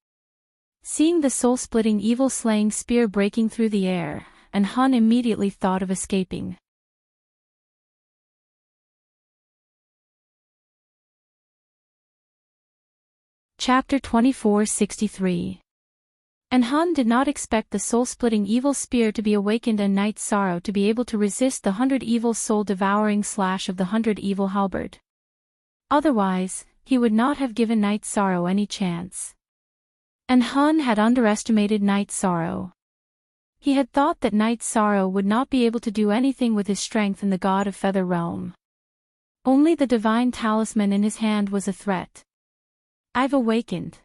Seeing the soul-splitting evil-slaying spear breaking through the air, and Hun immediately thought of escaping. Chapter 2463. And Hun did not expect the soul-splitting evil spear to be awakened and Night Sorrow to be able to resist the 100 evil soul-devouring slash of the 100 evil halberd. Otherwise, he would not have given Night Sorrow any chance. And Hun had underestimated Night Sorrow. He had thought that Night Sorrow would not be able to do anything with his strength in the God of Feather Realm. Only the divine talisman in his hand was a threat. I've awakened.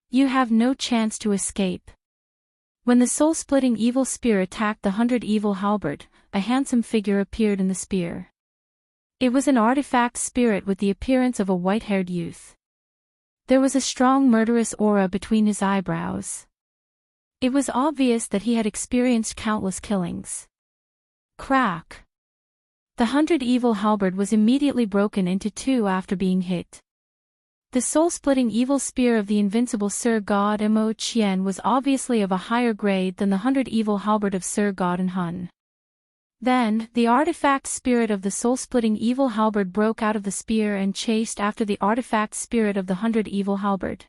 You have no chance to escape. When the soul-splitting evil spear attacked the 100 evil halberd, a handsome figure appeared in the spear. It was an artifact spirit with the appearance of a white-haired youth. There was a strong murderous aura between his eyebrows. It was obvious that he had experienced countless killings. Crack! The 100 evil halberd was immediately broken into 2 after being hit. The soul-splitting evil spear of the invincible Sir God Mo Chien was obviously of a higher grade than the 100 evil halberd of Sir God and Hun. Then, the artifact spirit of the soul-splitting evil halberd broke out of the spear and chased after the artifact spirit of the 100 evil halberd.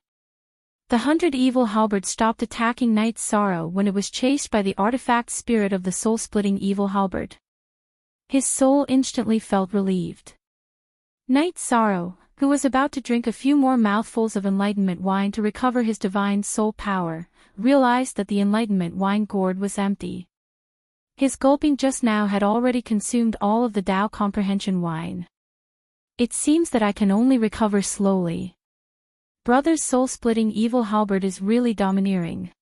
The 100 evil halberd stopped attacking Night Sorrow when it was chased by the artifact spirit of the soul-splitting evil halberd. His soul instantly felt relieved. Night Sorrow, who was about to drink a few more mouthfuls of enlightenment wine to recover his divine soul power, realized that the enlightenment wine gourd was empty. His gulping just now had already consumed all of the Tao comprehension wine. It seems that I can only recover slowly. Brother's soul-splitting evil halberd is really domineering.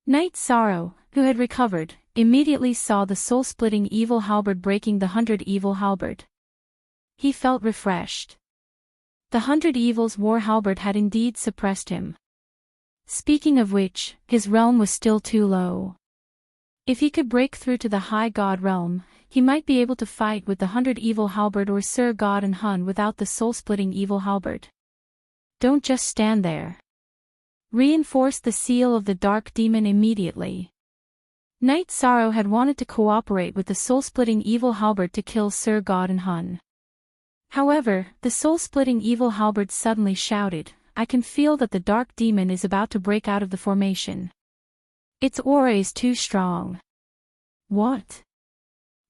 Night Sorrow, who had recovered, immediately saw the soul-splitting evil halberd breaking the 100 evil halberd. He felt refreshed. The 100 evils war halberd had indeed suppressed him. Speaking of which, his realm was still too low. If he could break through to the high god realm, he might be able to fight with the 100 evil halberd or Sir God and Hun without the soul-splitting evil halberd. Don't just stand there. Reinforce the seal of the dark demon immediately. Night Sorrow had wanted to cooperate with the soul-splitting evil halberd to kill Sir God and Hun. However, the soul-splitting evil halberd suddenly shouted, I can feel that the dark demon is about to break out of the formation. Its aura is too strong. What?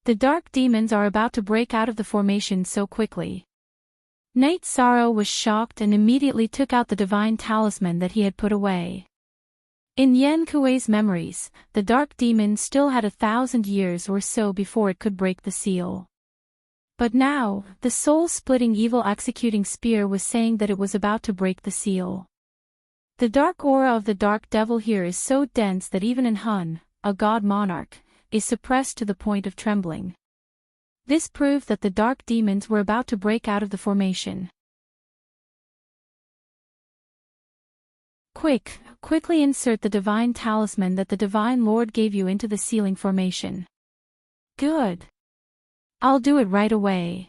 The dark demons are about to break out of the formation so quickly. Night Sorrow was shocked and immediately took out the divine talisman that he had put away. In Yen Kuei's memories, the dark demon still had 1,000 years or so before it could break the seal. But now, the soul-splitting evil executing spear was saying that it was about to break the seal. The dark aura of the dark devil here is so dense that even in Hun, a god monarch, is suppressed to the point of trembling. This proved that the dark demons were about to break out of the formation. Quickly insert the divine talisman that the Divine Lord gave you into the sealing formation. Good. I'll do it right away.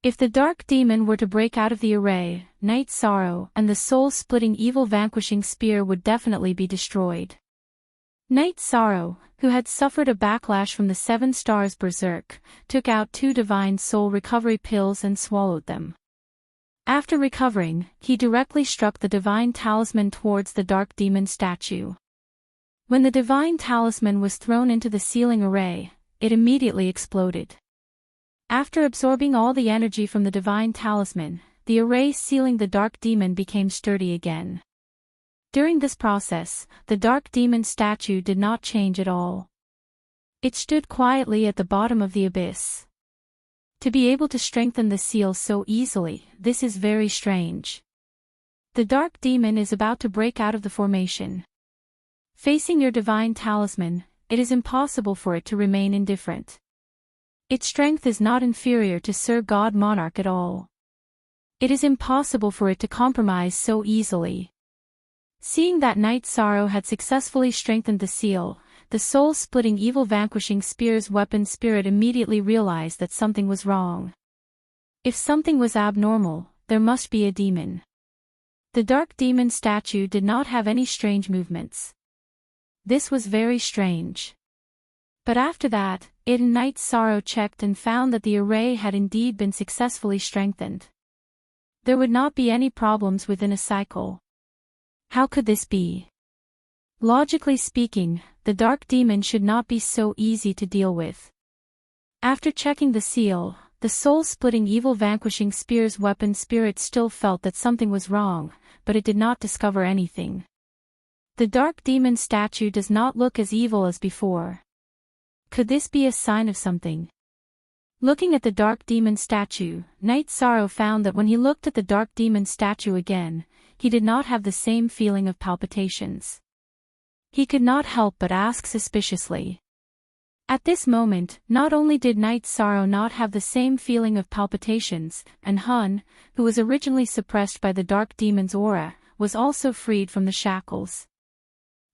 If the dark demon were to break out of the array, Night Sorrow and the soul-splitting evil vanquishing spear would definitely be destroyed. Night Sorrow, who had suffered a backlash from the 7 stars berserk, took out 2 divine soul recovery pills and swallowed them. After recovering, he directly struck the divine talisman towards the dark demon statue. When the divine talisman was thrown into the sealing array, it immediately exploded. After absorbing all the energy from the divine talisman, the array sealing the dark demon became sturdy again. During this process, the dark demon statue did not change at all. It stood quietly at the bottom of the abyss. To be able to strengthen the seal so easily, this is very strange. The dark demon is about to break out of the formation. Facing your divine talisman, it is impossible for it to remain indifferent. Its strength is not inferior to Sir God Monarch at all. It is impossible for it to compromise so easily. Seeing that Night Sorrow had successfully strengthened the seal, the soul-splitting evil vanquishing spear's weapon spirit immediately realized that something was wrong. If something was abnormal, there must be a demon. The dark demon statue did not have any strange movements. This was very strange. But after that, it and Night Sorrow checked and found that the array had indeed been successfully strengthened. There would not be any problems within a cycle. How could this be? Logically speaking, the dark demon should not be so easy to deal with. After checking the seal, the soul-splitting evil vanquishing spear's weapon spirit still felt that something was wrong, but it did not discover anything. The dark demon statue does not look as evil as before. Could this be a sign of something? Looking at the dark demon statue, Night Sorrow found that when he looked at the dark demon statue again, he did not have the same feeling of palpitations. He could not help but ask suspiciously. At this moment, not only did Night Sorrow not have the same feeling of palpitations, and Hun, who was originally suppressed by the dark demon's aura, was also freed from the shackles.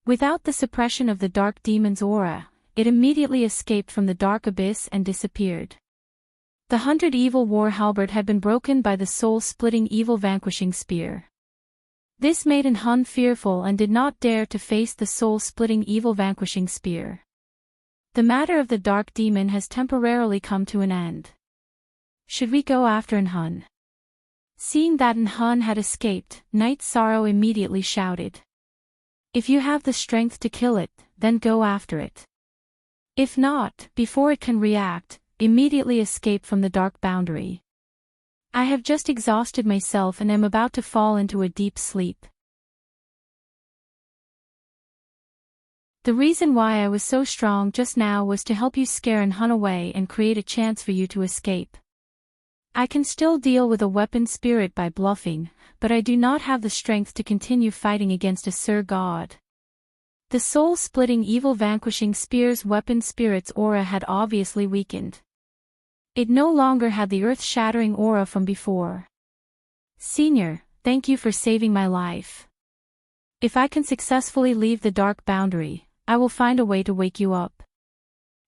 Without the suppression of the dark demon's aura, it immediately escaped from the dark abyss and disappeared. The 100 evil war halberd had been broken by the soul-splitting evil vanquishing spear. This made Hun fearful and did not dare to face the soul-splitting evil vanquishing spear. The matter of the dark demon has temporarily come to an end. Should we go after Hun? Seeing that Hun had escaped, Night Sorrow immediately shouted. If you have the strength to kill it, then go after it. If not, before it can react, immediately escape from the dark boundary. I have just exhausted myself and am about to fall into a deep sleep. The reason why I was so strong just now was to help you scare Hun away and create a chance for you to escape. I can still deal with a weapon spirit by bluffing, but I do not have the strength to continue fighting against a Sir God. The soul-splitting evil vanquishing spear's weapon spirit's aura had obviously weakened. It no longer had the earth-shattering aura from before. Senior, thank you for saving my life. If I can successfully leave the dark boundary, I will find a way to wake you up.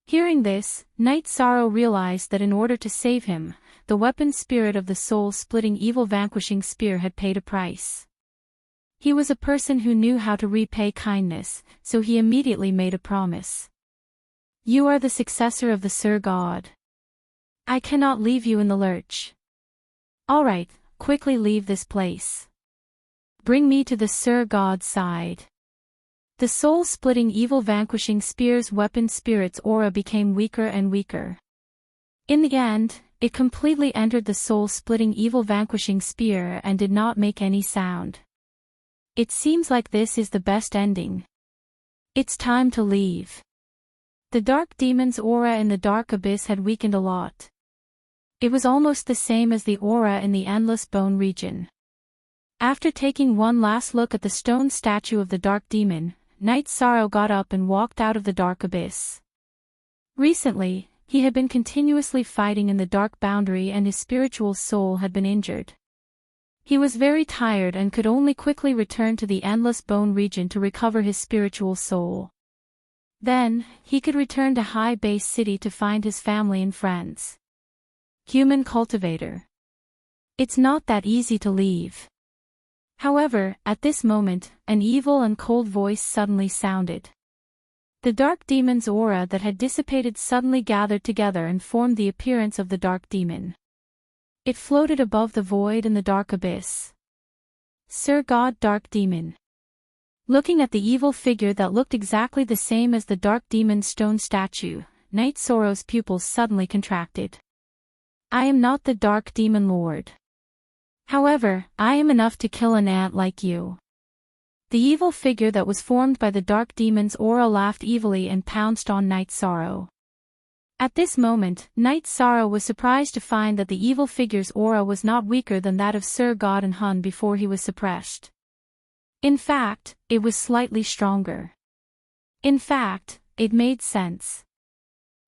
Hearing this, Night Sorrow realized that in order to save him, the weapon spirit of the soul-splitting evil vanquishing spear had paid a price. He was a person who knew how to repay kindness, so he immediately made a promise. You are the successor of the Sir God. I cannot leave you in the lurch. Alright, quickly leave this place. Bring me to the Sir God's side. The soul-splitting evil vanquishing spear's weapon spirit's aura became weaker and weaker. In the end, it completely entered the soul-splitting evil vanquishing spear and did not make any sound. It seems like this is the best ending. It's time to leave. The dark demon's aura in the dark abyss had weakened a lot. It was almost the same as the aura in the endless bone region. After taking one last look at the stone statue of the dark demon, Night Sorrow got up and walked out of the dark abyss. Recently, he had been continuously fighting in the dark boundary and his spiritual soul had been injured. He was very tired and could only quickly return to the endless bone region to recover his spiritual soul. Then, he could return to High Base City to find his family and friends. Human cultivator. It's not that easy to leave. However, at this moment, an evil and cold voice suddenly sounded. The dark demon's aura that had dissipated suddenly gathered together and formed the appearance of the dark demon. It floated above the void and the dark abyss. Sir God Dark Demon. Looking at the evil figure that looked exactly the same as the dark demon's stone statue, Knight Sorrow's pupils suddenly contracted. I am not the dark demon lord. However, I am enough to kill an ant like you. The evil figure that was formed by the dark demon's aura laughed evilly and pounced on Knight Sorrow. At this moment, Knight Sorrow was surprised to find that the evil figure's aura was not weaker than that of Sir God and Hun before he was suppressed. In fact, it was slightly stronger. In fact, it made sense.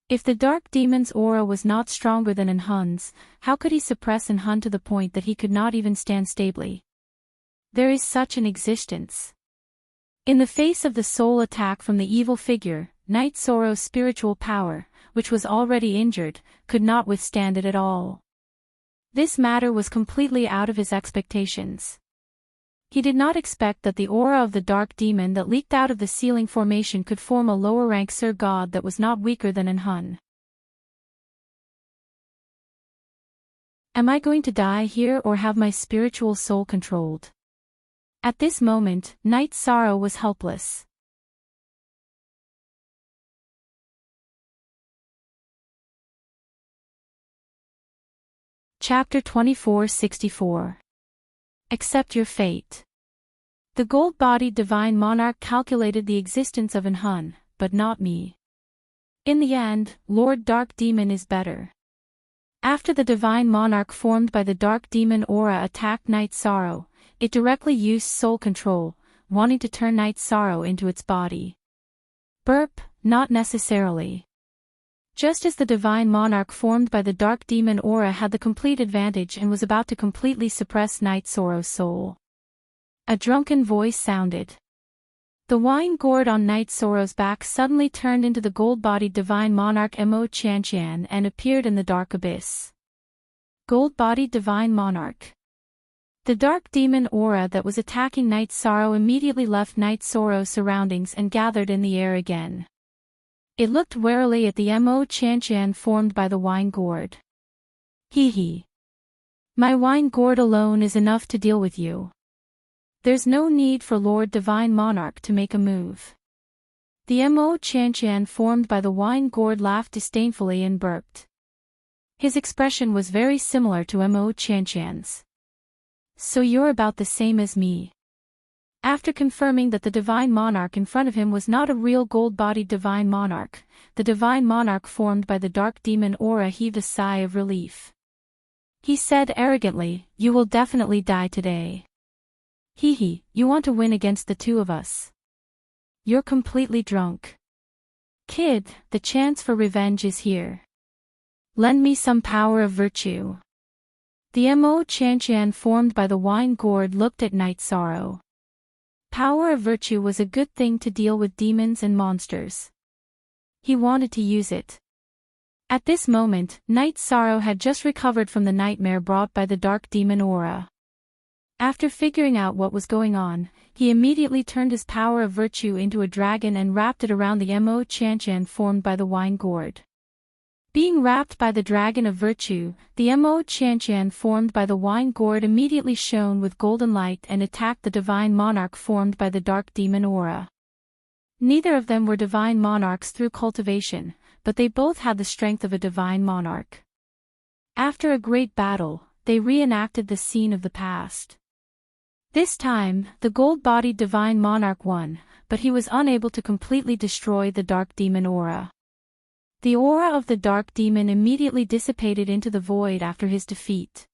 If the dark demon's aura was not stronger than Hun's, how could he suppress Hun to the point that he could not even stand stably? There is such an existence. In the face of the soul attack from the evil figure, Knight Sorrow's spiritual power, which was already injured, could not withstand it at all. This matter was completely out of his expectations. He did not expect that the aura of the dark demon that leaked out of the ceiling formation could form a lower-rank Sir God that was not weaker than Hun. Am I going to die here or have my spiritual soul controlled? At this moment, Knight Sorrow was helpless. Chapter 2464. Accept your fate. The gold-bodied divine monarch calculated the existence of Hun, but not me. In the end, Lord Dark Demon is better. After the divine monarch formed by the dark demon aura attacked Knight Sorrow, it directly used soul control, wanting to turn Knight Sorrow into its body. Burp, not necessarily. Just as the divine monarch formed by the dark demon aura had the complete advantage and was about to completely suppress Knight Sorrow's soul, a drunken voice sounded. The wine gourd on Knight Sorrow's back suddenly turned into the gold-bodied divine monarch Enchanting and appeared in the dark abyss. Gold-bodied divine monarch. The dark demon aura that was attacking Knight Sorrow immediately left Knight Sorrow's surroundings and gathered in the air again. It looked warily at the Enchanting formed by the wine gourd. Hee hee. My wine gourd alone is enough to deal with you. There's no need for Lord Divine Monarch to make a move. The Enchanting formed by the wine gourd laughed disdainfully and burped. His expression was very similar to Enchanting's. So you're about the same as me. After confirming that the divine monarch in front of him was not a real gold-bodied divine monarch, the divine monarch formed by the dark demon aura heaved a sigh of relief. He said arrogantly, "You will definitely die today. Hee hee, you want to win against the two of us. You're completely drunk. Kid, the chance for revenge is here. Lend me some power of virtue." The Enchanting formed by the wine gourd looked at Knight Sorrow. Power of virtue was a good thing to deal with demons and monsters. He wanted to use it. At this moment, Knight Sorrow had just recovered from the nightmare brought by the dark demon aura. After figuring out what was going on, he immediately turned his power of virtue into a dragon and wrapped it around the Enchanting formed by the wine gourd. Being wrapped by the dragon of virtue, the Enchanting formed by the wine gourd immediately shone with golden light and attacked the divine monarch formed by the dark demon aura. Neither of them were divine monarchs through cultivation, but they both had the strength of a divine monarch. After a great battle, they reenacted the scene of the past. This time, the gold-bodied divine monarch won, but he was unable to completely destroy the dark demon aura. The aura of the dark demon immediately dissipated into the void after his defeat.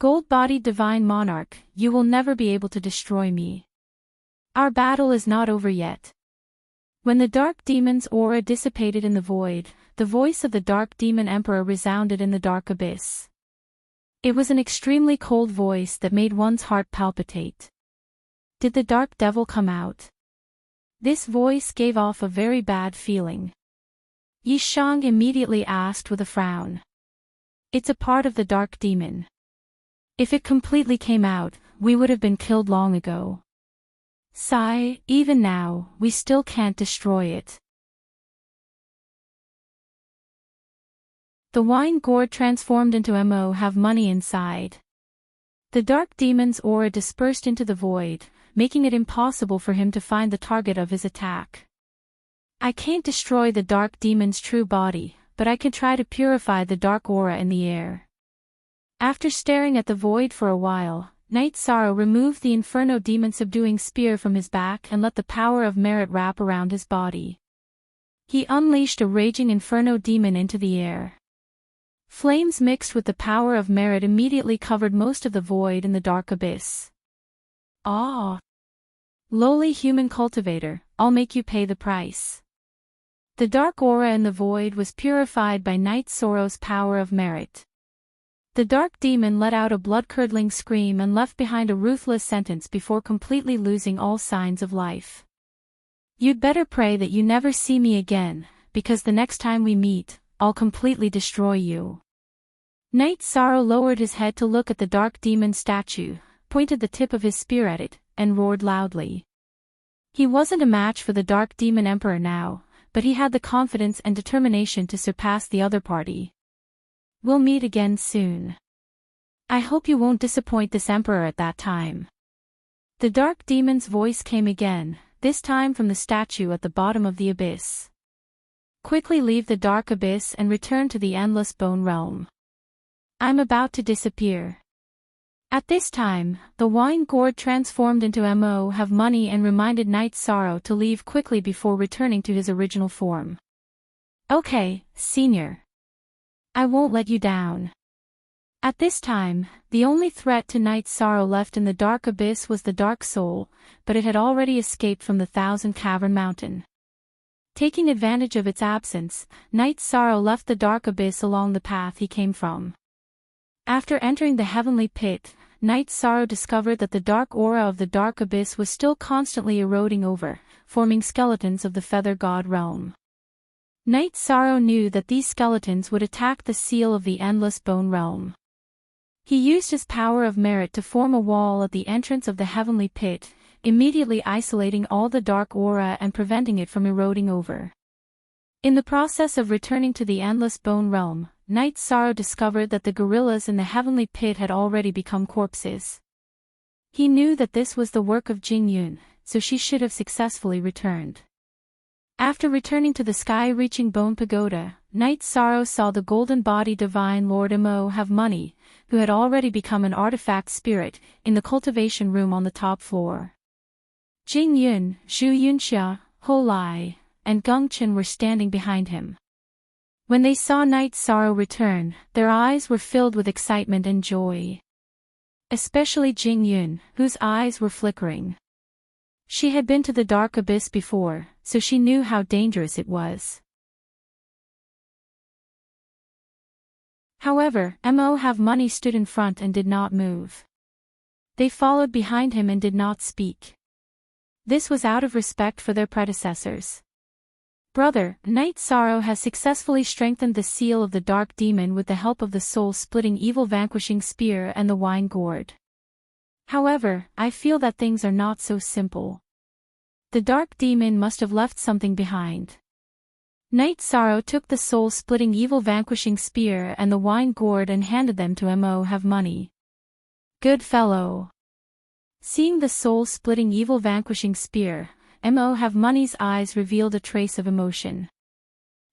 Gold-bodied divine monarch, you will never be able to destroy me. Our battle is not over yet. When the dark demon's aura dissipated in the void, the voice of the dark demon emperor resounded in the dark abyss. It was an extremely cold voice that made one's heart palpitate. Did the dark devil come out? This voice gave off a very bad feeling. Yi Shang immediately asked with a frown. It's a part of the dark demon. If it completely came out, we would have been killed long ago. Sigh, even now, we still can't destroy it. The wine gourd transformed into Mo have money inside. The dark demon's aura dispersed into the void, making it impossible for him to find the target of his attack. I can't destroy the dark demon's true body, but I can try to purify the dark aura in the air. After staring at the void for a while, Night Sorrow removed the Inferno demon subduing spear from his back and let the power of merit wrap around his body. He unleashed a raging Inferno demon into the air. Flames mixed with the power of merit immediately covered most of the void in the dark abyss. Ah! Lowly human cultivator, I'll make you pay the price. The dark aura in the void was purified by Night Sorrow's power of merit. The dark demon let out a blood-curdling scream and left behind a ruthless sentence before completely losing all signs of life. You'd better pray that you never see me again, because the next time we meet, I'll completely destroy you. Night Sorrow lowered his head to look at the dark demon statue, pointed the tip of his spear at it, and roared loudly. He wasn't a match for the dark demon emperor now, but he had the confidence and determination to surpass the other party. We'll meet again soon. I hope you won't disappoint this emperor at that time. The dark demon's voice came again, this time from the statue at the bottom of the abyss. Quickly leave the dark abyss and return to the endless bone realm. I'm about to disappear. At this time, the wine gourd transformed into Mo have money and reminded Night Sorrow to leave quickly before returning to his original form. Okay, senior. I won't let you down. At this time, the only threat to Night Sorrow left in the dark abyss was the dark soul, but it had already escaped from the Thousand Cavern Mountain. Taking advantage of its absence, Night Sorrow left the dark abyss along the path he came from. After entering the heavenly pit, Night Sorrow discovered that the dark aura of the dark abyss was still constantly eroding over, forming skeletons of the feather god realm. Night Sorrow knew that these skeletons would attack the seal of the endless bone realm. He used his power of merit to form a wall at the entrance of the heavenly pit, immediately isolating all the dark aura and preventing it from eroding over. In the process of returning to the endless bone realm, Night Sorrow discovered that the gorillas in the heavenly pit had already become corpses. He knew that this was the work of Jing Yun, so she should have successfully returned. After returning to the sky-reaching bone pagoda, Night Sorrow saw the golden-bodied divine Lord Mo have money, who had already become an artifact spirit, in the cultivation room on the top floor. Jing Yun, Zhu Yunxia, Ho Lai, and Geng Chen were standing behind him. When they saw Night Sorrow return, their eyes were filled with excitement and joy. Especially Jing Yun, whose eyes were flickering. She had been to the dark abyss before, so she knew how dangerous it was. However, Mo have money stood in front and did not move. They followed behind him and did not speak. This was out of respect for their predecessors. Brother, Night Sorrow has successfully strengthened the seal of the dark demon with the help of the soul-splitting evil-vanquishing spear and the wine gourd. However, I feel that things are not so simple. The dark demon must have left something behind. Night Sorrow took the soul-splitting evil-vanquishing spear and the wine gourd and handed them to Mo have money. Good fellow. Seeing the soul-splitting evil-vanquishing spear, Mo have money's eyes revealed a trace of emotion.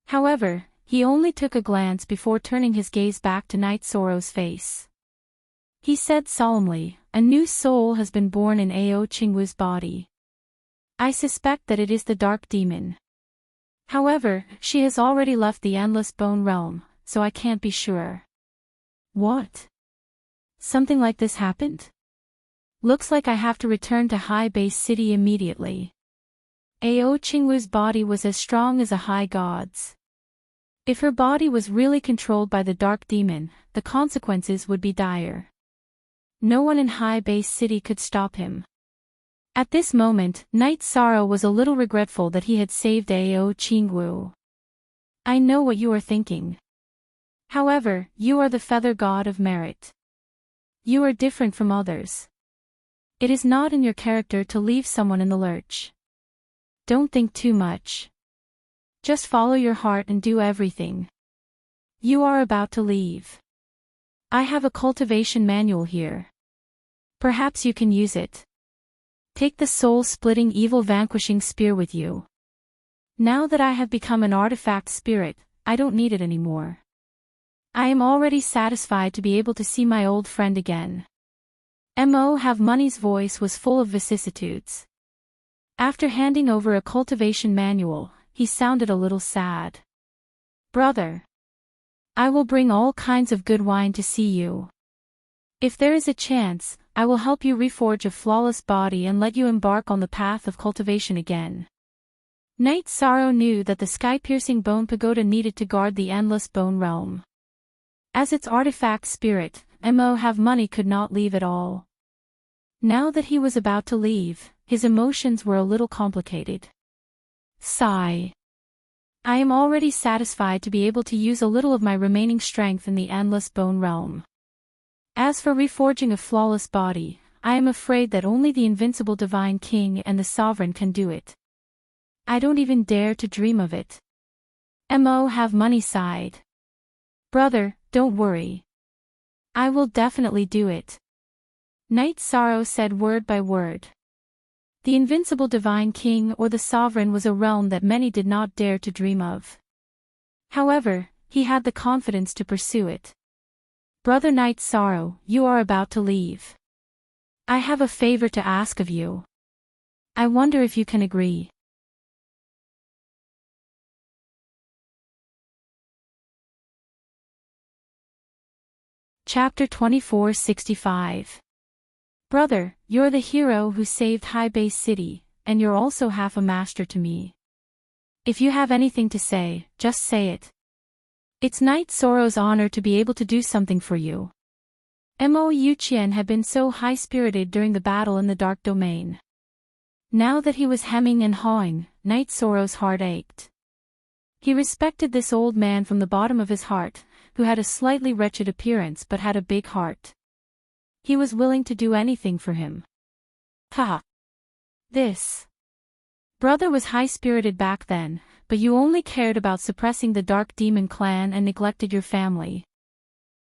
However, he only took a glance before turning his gaze back to Night Sorrow's face. He said solemnly, "A new soul has been born in Ao Qingwu's body. I suspect that it is the dark demon. However, she has already left the endless bone realm, so I can't be sure." What? Something like this happened? Looks like I have to return to High Base City immediately. Ao Qingwu's body was as strong as a high god's. If her body was really controlled by the dark demon, the consequences would be dire. No one in High Base City could stop him. At this moment, Knight Sorrow was a little regretful that he had saved Ao Qingwu. I know what you are thinking. However, you are the feather god of merit. You are different from others. It is not in your character to leave someone in the lurch. Don't think too much. Just follow your heart and do everything. You are about to leave. I have a cultivation manual here. Perhaps you can use it. Take the soul-splitting evil-vanquishing spear with you. Now that I have become an artifact spirit, I don't need it anymore. I am already satisfied to be able to see my old friend again. Mo Have Money's voice was full of vicissitudes. After handing over a cultivation manual, he sounded a little sad. Brother. I will bring all kinds of good wine to see you. If there is a chance, I will help you reforge a flawless body and let you embark on the path of cultivation again. Knight Sorrow knew that the sky-piercing bone pagoda needed to guard the endless bone realm. As its artifact spirit, Mo Have Money could not leave at all. Now that he was about to leave, his emotions were a little complicated. Sigh. I am already satisfied to be able to use a little of my remaining strength in the endless bone realm. As for reforging a flawless body, I am afraid that only the invincible Divine King and the Sovereign can do it. I don't even dare to dream of it. Mo Have Money sighed. Brother, don't worry. I will definitely do it. Knight Sorrow said word by word. The invincible Divine King or the Sovereign was a realm that many did not dare to dream of. However, he had the confidence to pursue it. Brother Knight Sorrow, you are about to leave. I have a favor to ask of you. I wonder if you can agree. Chapter 2465. Brother, you're the hero who saved High Base City, and you're also half a master to me. If you have anything to say, just say it. It's Knight Sorrow's honor to be able to do something for you. Mo Yuqian had been so high-spirited during the battle in the Dark Domain. Now that he was hemming and hawing, Knight Sorrow's heart ached. He respected this old man from the bottom of his heart, who had a slightly wretched appearance but had a big heart. He was willing to do anything for him. Haha. This. Brother was high-spirited back then, but you only cared about suppressing the Dark Demon clan and neglected your family.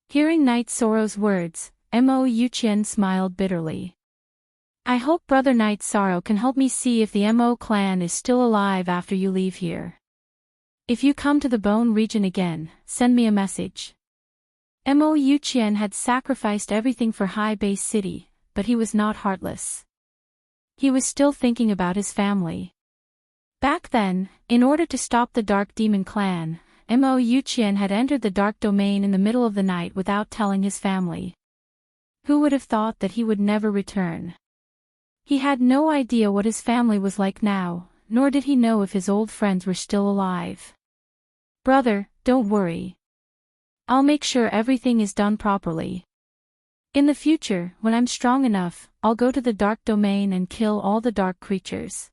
Hearing Knight Sorrow's words, Mo Yuqian smiled bitterly. I hope Brother Knight Sorrow can help me see if the Mo clan is still alive after you leave here. If you come to the Bone region again, send me a message. Mo Yuqian had sacrificed everything for High Base City, but he was not heartless. He was still thinking about his family. Back then, in order to stop the Dark Demon clan, Mo Yuqian had entered the Dark Domain in the middle of the night without telling his family. Who would have thought that he would never return? He had no idea what his family was like now, nor did he know if his old friends were still alive. Brother, don't worry. I'll make sure everything is done properly. In the future, when I'm strong enough, I'll go to the Dark Domain and kill all the dark creatures.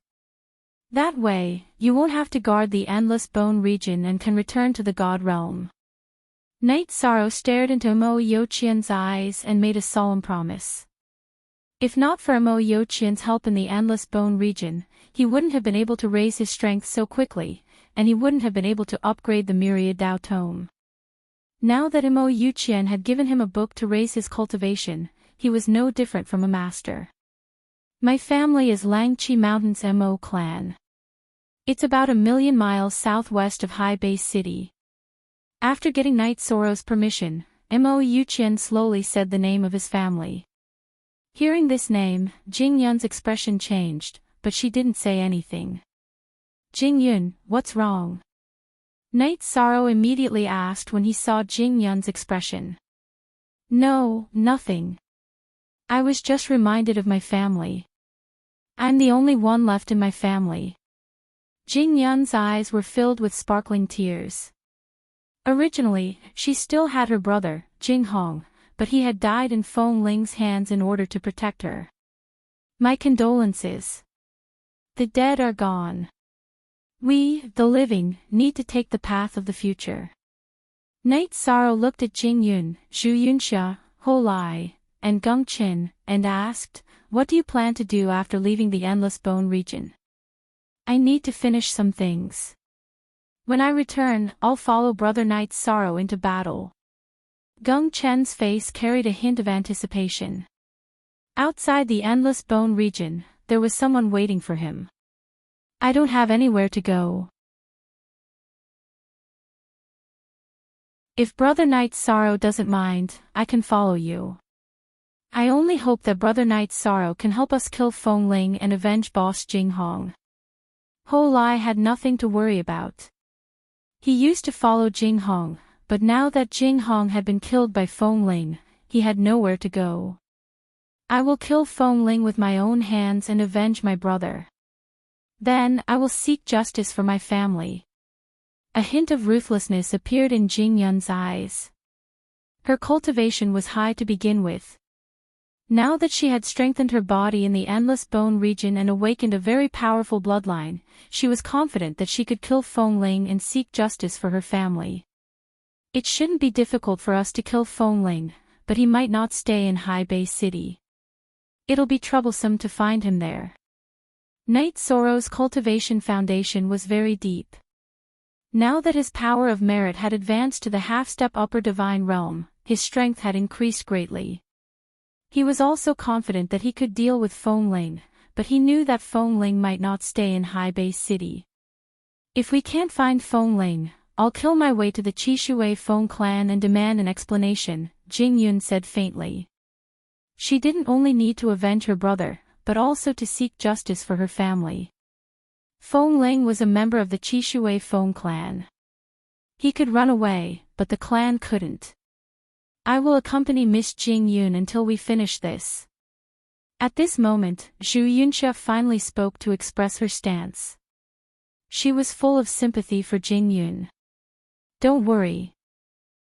That way, you won't have to guard the Endless Bone region and can return to the God Realm. Knight Sorrow stared into Mo Yuqian's eyes and made a solemn promise. If not for Mo Yuqian's help in the Endless Bone region, he wouldn't have been able to raise his strength so quickly, and he wouldn't have been able to upgrade the Myriad Dao Tome. Now that Mo Yuqian had given him a book to raise his cultivation, he was no different from a master. My family is Langqi Mountain's Mo clan. It's about 1,000,000 miles southwest of High Base City. After getting Knight Sorrow's permission, Mo Yuqian slowly said the name of his family. Hearing this name, Jing Yun's expression changed, but she didn't say anything. Jing Yun, what's wrong? Knight Sorrow immediately asked when he saw Jing Yun's expression. No, nothing. I was just reminded of my family. I'm the only one left in my family. Jing Yun's eyes were filled with sparkling tears. Originally, she still had her brother, Jing Hong, but he had died in Feng Ling's hands in order to protect her. My condolences. The dead are gone. We, the living, need to take the path of the future. Knight Sorrow looked at Jing Yun, Zhu Yunxia, Ho Lai, and Gung Qin, and asked, "What do you plan to do after leaving the Endless Bone region?" "I need to finish some things. When I return, I'll follow Brother Knight Sorrow into battle." Gung Chen's face carried a hint of anticipation. Outside the Endless Bone region, there was someone waiting for him. "I don't have anywhere to go. If Brother Knight Sorrow doesn't mind, I can follow you. I only hope that Brother Knight Sorrow can help us kill Feng Ling and avenge Boss Jing Hong." Ho Lai had nothing to worry about. He used to follow Jing Hong, but now that Jing Hong had been killed by Feng Ling, he had nowhere to go. "I will kill Feng Ling with my own hands and avenge my brother. Then I will seek justice for my family." A hint of ruthlessness appeared in Jing Yun's eyes. Her cultivation was high to begin with. Now that she had strengthened her body in the Endless Bone region and awakened a very powerful bloodline, she was confident that she could kill Feng Ling and seek justice for her family. "It shouldn't be difficult for us to kill Feng Ling, but he might not stay in High Bay City. It'll be troublesome to find him there." Knight Sorrow's cultivation foundation was very deep. Now that his power of merit had advanced to the half-step upper divine realm, his strength had increased greatly. He was also confident that he could deal with Feng Ling, but he knew that Feng Ling might not stay in High Bay City. "If we can't find Feng Ling, I'll kill my way to the Qishui Feng clan and demand an explanation," Jing Yun said faintly. She didn't only need to avenge her brother, but also to seek justice for her family. Feng Ling was a member of the Qishui Feng clan. He could run away, but the clan couldn't. "I will accompany Miss Jing Yun until we finish this." At this moment, Zhu Yunxia finally spoke to express her stance. She was full of sympathy for Jing Yun. "Don't worry.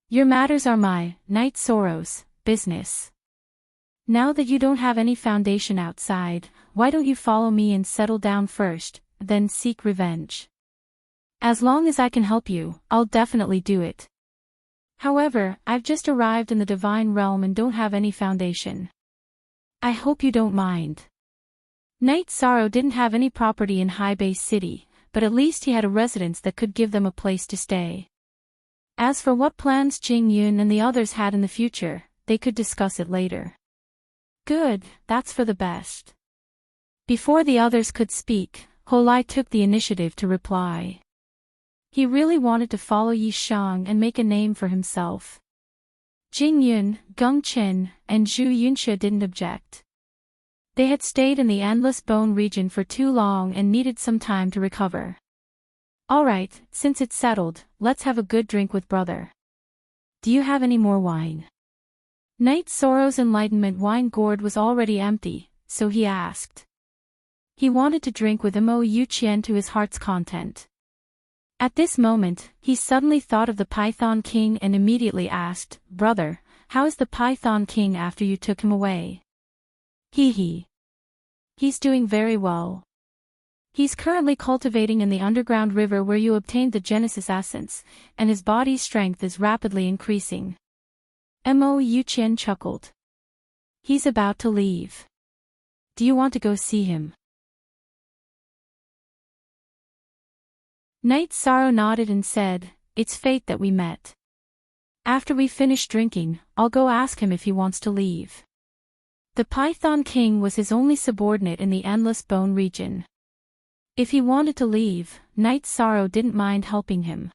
Your matters are my, Knight Sorrow's, business. Now that you don't have any foundation outside, why don't you follow me and settle down first, then seek revenge? As long as I can help you, I'll definitely do it. However, I've just arrived in the divine realm and don't have any foundation. I hope you don't mind." Knight Sorrow didn't have any property in High Bay City, but at least he had a residence that could give them a place to stay. As for what plans Jing Yun and the others had in the future, they could discuss it later. "Good, that's for the best." Before the others could speak, Ho Lai took the initiative to reply. He really wanted to follow Yi Shang and make a name for himself. Jing Yun, Gung Qin, and Zhu Yunxia didn't object. They had stayed in the Endless Bone region for too long and needed some time to recover. "All right, since it's settled, let's have a good drink with brother. Do you have any more wine?" Knight Sorrow's enlightenment wine gourd was already empty, so he asked. He wanted to drink with Mo Yuqian to his heart's content. At this moment, he suddenly thought of the Python King and immediately asked, "Brother, how is the Python King after you took him away?" He. "He's doing very well. He's currently cultivating in the underground river where you obtained the Genesis essence, and his body's strength is rapidly increasing." Mo Yuqian chuckled. "He's about to leave. Do you want to go see him?" Knight Sorrow nodded and said, "It's fate that we met. After we finish drinking, I'll go ask him if he wants to leave." The Python King was his only subordinate in the Endless Bone region. If he wanted to leave, Knight Sorrow didn't mind helping him.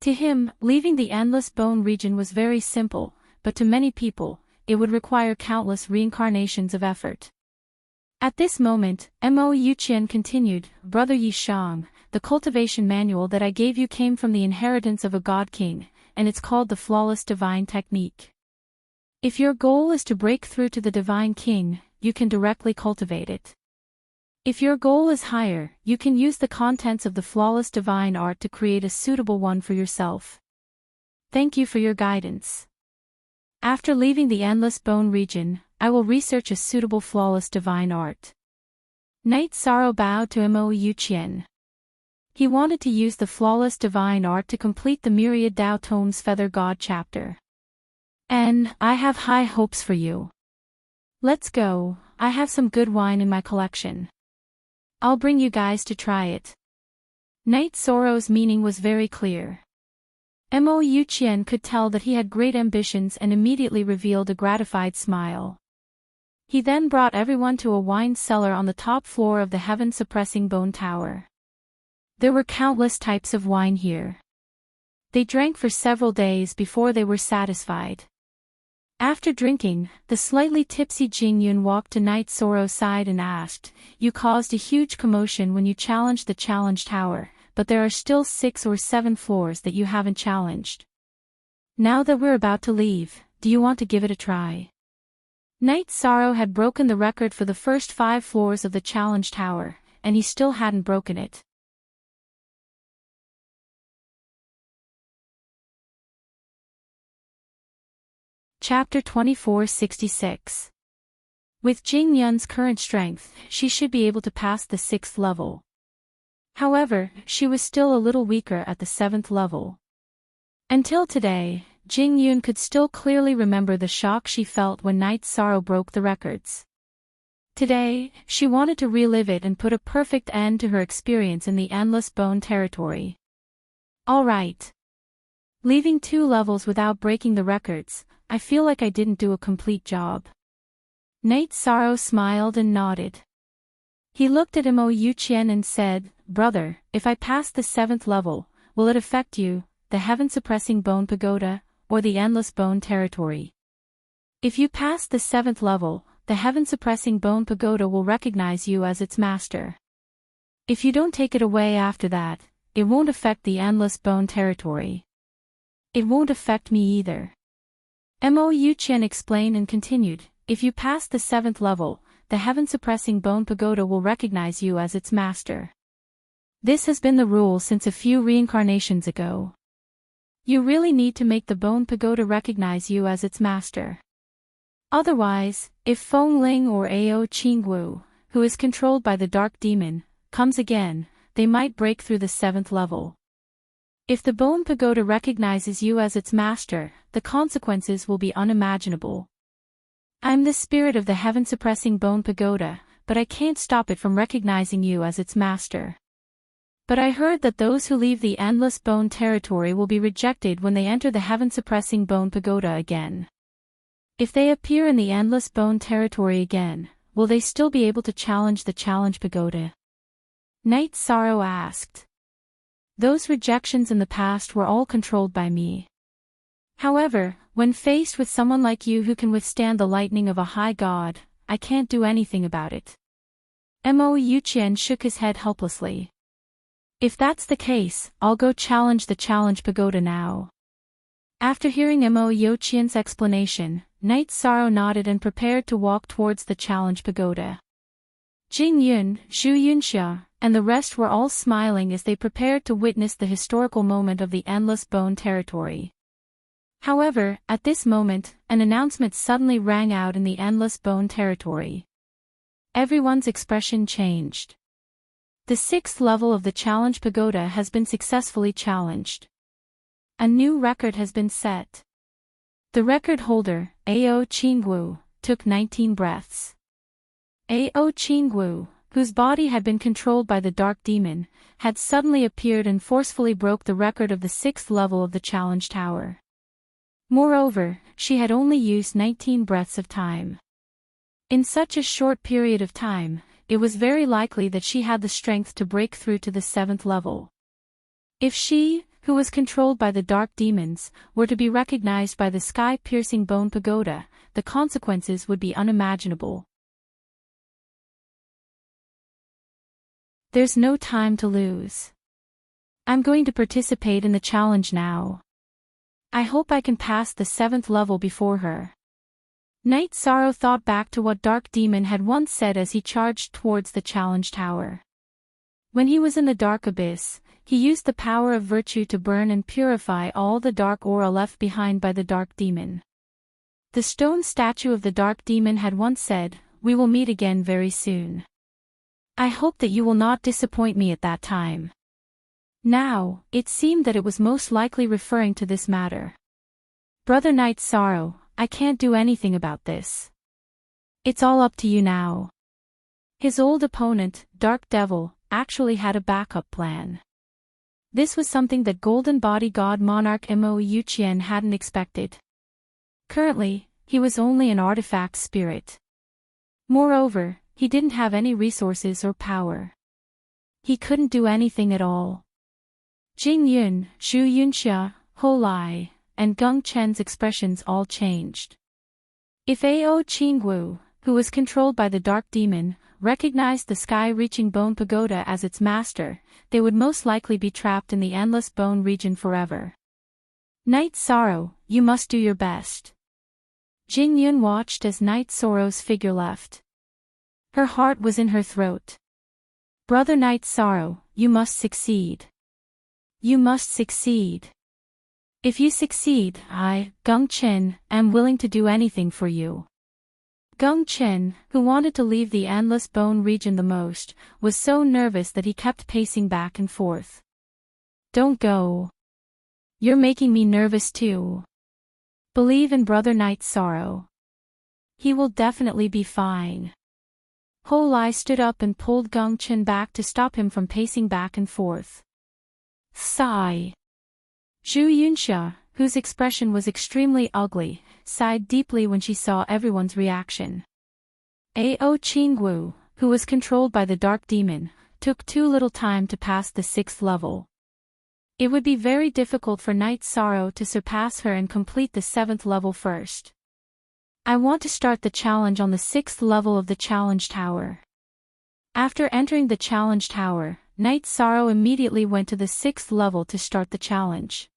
To him, leaving the Endless Bone region was very simple, but to many people, it would require countless reincarnations of effort. At this moment, Mo Yuqian continued, "Brother Yi Shang, the cultivation manual that I gave you came from the inheritance of a God King, and it's called the Flawless Divine Technique. If your goal is to break through to the Divine King, you can directly cultivate it. If your goal is higher, you can use the contents of the Flawless Divine Art to create a suitable one for yourself. Thank you for your guidance. After leaving the Endless Bone region, I will research a suitable flawless divine art. Knight Sorrow bowed to Mo Yuqian. He wanted to use the flawless divine art to complete the Myriad Dao Tomes Feather God chapter. And I have high hopes for you. Let's go, I have some good wine in my collection. I'll bring you guys to try it. Knight Sorrow's meaning was very clear. Mo Yuqian could tell that he had great ambitions and immediately revealed a gratified smile. He then brought everyone to a wine cellar on the top floor of the heaven-suppressing bone tower. There were countless types of wine here. They drank for several days before they were satisfied. After drinking, the slightly tipsy Jingyun walked to Knight Sorrow's side and asked, "You caused a huge commotion when you challenged the challenge tower, but there are still 6 or 7 floors that you haven't challenged. Now that we're about to leave, do you want to give it a try?" Knight Sorrow had broken the record for the first 5 floors of the challenge tower, and he still hadn't broken it. Chapter 2466. With Jing Yun's current strength, she should be able to pass the 6th level. However, she was still a little weaker at the 7th level. Until today, Jing Yun could still clearly remember the shock she felt when Knight Sorrow broke the records. Today, she wanted to relive it and put a perfect end to her experience in the Endless Bone territory. Alright. Leaving 2 levels without breaking the records, I feel like I didn't do a complete job. Knight Sorrow smiled and nodded. He looked at Mo Yuqian and said, "Brother, if I pass the 7th level, will it affect you, the heaven-suppressing bone pagoda, or the endless bone territory?" "If you pass the 7th level, the heaven-suppressing bone pagoda will recognize you as its master. If you don't take it away after that, it won't affect the endless bone territory. It won't affect me either." Mo Yuqian explained and continued, "If you pass the 7th level, the heaven-suppressing bone pagoda will recognize you as its master. This has been the rule since a few reincarnations ago. You really need to make the bone pagoda recognize you as its master. Otherwise, if Feng Ling or Ao Qingwu, who is controlled by the dark demon, comes again, they might break through the 7th level. If the bone pagoda recognizes you as its master, the consequences will be unimaginable. I'm the spirit of the heaven-suppressing bone pagoda, but I can't stop it from recognizing you as its master. But I heard that those who leave the endless bone territory will be rejected when they enter the heaven-suppressing bone pagoda again. If they appear in the endless bone territory again, will they still be able to challenge the challenge pagoda?" Knight Sorrow asked. "Those rejections in the past were all controlled by me. However, when faced with someone like you who can withstand the lightning of a high god, I can't do anything about it." Mo Yuqian shook his head helplessly. "If that's the case, I'll go challenge the challenge pagoda now." After hearing Mo Yuqian's explanation, Knight Sorrow nodded and prepared to walk towards the challenge pagoda. Jing Yun, Zhu Yunxia, and the rest were all smiling as they prepared to witness the historical moment of the endless bone territory. However, at this moment, an announcement suddenly rang out in the endless bone territory. Everyone's expression changed. The 6th level of the challenge pagoda has been successfully challenged. A new record has been set. The record holder, Ao Qingwu, took 19 breaths. Ao Qingwu, whose body had been controlled by the dark demon, had suddenly appeared and forcefully broke the record of the 6th level of the challenge tower. Moreover, she had only used 19 breaths of time. In such a short period of time, it was very likely that she had the strength to break through to the 7th level. If she, who was controlled by the dark demons, were to be recognized by the sky-piercing bone pagoda, the consequences would be unimaginable. There's no time to lose. I'm going to participate in the challenge now. I hope I can pass the 7th level before her. Knight Sorrow thought back to what Dark Demon had once said as he charged towards the challenge tower. When he was in the dark abyss, he used the power of virtue to burn and purify all the dark aura left behind by the dark demon. The stone statue of the dark demon had once said, "We will meet again very soon. I hope that you will not disappoint me at that time." Now, it seemed that it was most likely referring to this matter. "Brother Night Sorrow, I can't do anything about this. It's all up to you now." His old opponent, Dark Devil, actually had a backup plan. This was something that Golden Body God Monarch Mo Yuqian hadn't expected. Currently, he was only an artifact spirit. Moreover, he didn't have any resources or power. He couldn't do anything at all. Jing Yun, Zhu Yunxia, Ho Lai, and Geng Chen's expressions all changed. If Ao Qingwu, who was controlled by the dark demon, recognized the sky-reaching bone pagoda as its master, they would most likely be trapped in the endless bone region forever. "Night Sorrow, you must do your best." Jing Yun watched as Night Sorrow's figure left. Her heart was in her throat. "Brother Night Sorrow, you must succeed. You must succeed. If you succeed, I, Geng Chen, am willing to do anything for you." Geng Chen, who wanted to leave the endless bone region the most, was so nervous that he kept pacing back and forth. "Don't go. You're making me nervous too. Believe in Brother Night Sorrow. He will definitely be fine." Ho Lai stood up and pulled Geng Chen back to stop him from pacing back and forth. Sigh. Zhu Yunxia, whose expression was extremely ugly, sighed deeply when she saw everyone's reaction. Ao Qingwu, who was controlled by the dark demon, took too little time to pass the 6th level. It would be very difficult for Night Sorrow to surpass her and complete the 7th level first. "I want to start the challenge on the 6th level of the challenge tower." After entering the challenge tower, Night Sorrow immediately went to the 6th level to start the challenge.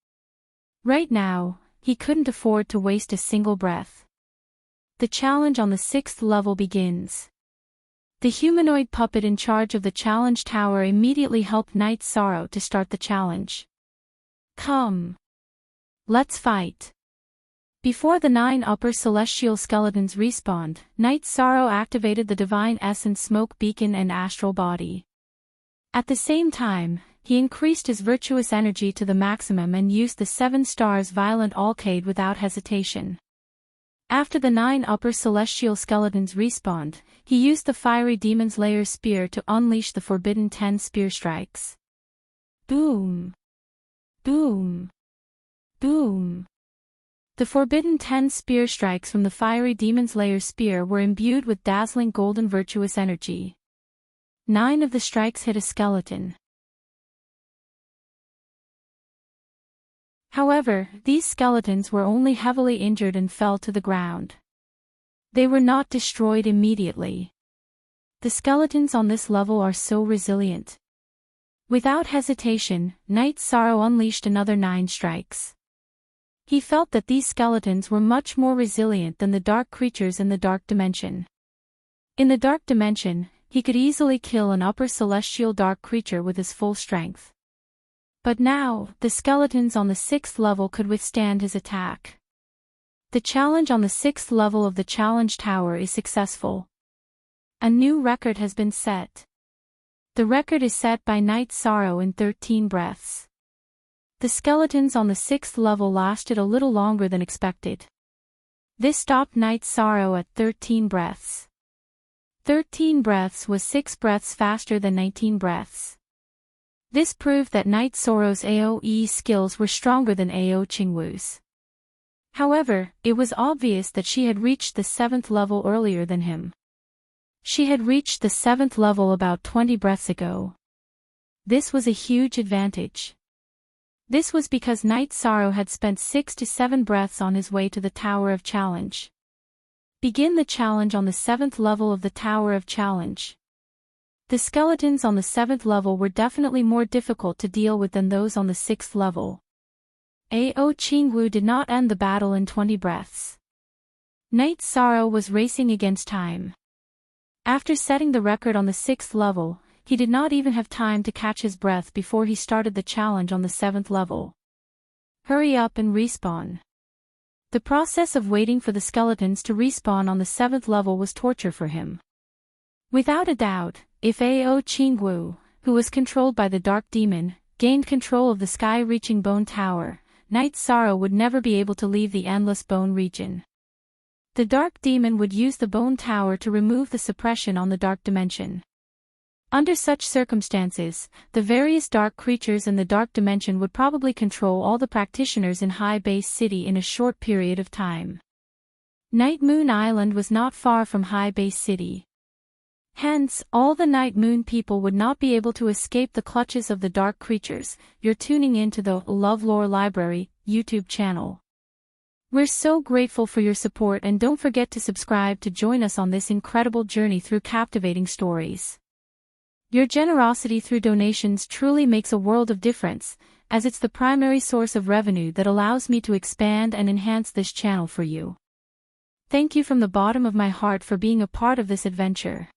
Right now, he couldn't afford to waste a single breath. The challenge on the 6th level begins. The humanoid puppet in charge of the challenge tower immediately helped Night Sorrow to start the challenge. "Come. Let's fight." Before the 9 upper celestial skeletons respawned, Night Sorrow activated the Divine Essence Smoke Beacon and Astral Body. At the same time, he increased his virtuous energy to the maximum and used the 7 stars Violent Alcade without hesitation. After the 9 upper celestial skeletons respawned, he used the Fiery Demon's Lair Spear to unleash the Forbidden 10 Spear Strikes. Boom! Boom! Boom! The Forbidden 10 Spear Strikes from the Fiery Demon's Lair Spear were imbued with dazzling golden virtuous energy. 9 of the strikes hit a skeleton. However, these skeletons were only heavily injured and fell to the ground. They were not destroyed immediately. The skeletons on this level are so resilient. Without hesitation, Night Sorrow unleashed another 9 strikes. He felt that these skeletons were much more resilient than the dark creatures in the dark dimension. In the dark dimension, he could easily kill an upper celestial dark creature with his full strength. But now, the skeletons on the 6th level could withstand his attack. The challenge on the 6th level of the challenge tower is successful. A new record has been set. The record is set by Night Sorrow in 13 breaths. The skeletons on the 6th level lasted a little longer than expected. This stopped Night Sorrow at 13 breaths. 13 breaths was 6 breaths faster than 19 breaths. This proved that Night Sorrow's AoE skills were stronger than Ao Qingwu's. However, it was obvious that she had reached the 7th level earlier than him. She had reached the 7th level about 20 breaths ago. This was a huge advantage. This was because Night Sorrow had spent 6 to 7 breaths on his way to the Tower of Challenge. Begin the challenge on the 7th level of the Tower of Challenge. The skeletons on the 7th level were definitely more difficult to deal with than those on the 6th level. Ao Qingwu did not end the battle in 20 breaths. Night Sorrow was racing against time. After setting the record on the 6th level, he did not even have time to catch his breath before he started the challenge on the 7th level. Hurry up and respawn. The process of waiting for the skeletons to respawn on the 7th level was torture for him. Without a doubt, if Ao Qingwu, who was controlled by the Dark Demon, gained control of the sky-reaching Bone Tower, Night Sorrow would never be able to leave the endless bone region. The Dark Demon would use the Bone Tower to remove the suppression on the Dark Dimension. Under such circumstances, the various dark creatures in the Dark Dimension would probably control all the practitioners in High Base City in a short period of time. Night Moon Island was not far from High Base City. Hence, all the Night Moon people would not be able to escape the clutches of the dark creatures. You're tuning in to the LoveLore Library YouTube channel. We're so grateful for your support, and don't forget to subscribe to join us on this incredible journey through captivating stories. Your generosity through donations truly makes a world of difference, as it's the primary source of revenue that allows me to expand and enhance this channel for you. Thank you from the bottom of my heart for being a part of this adventure.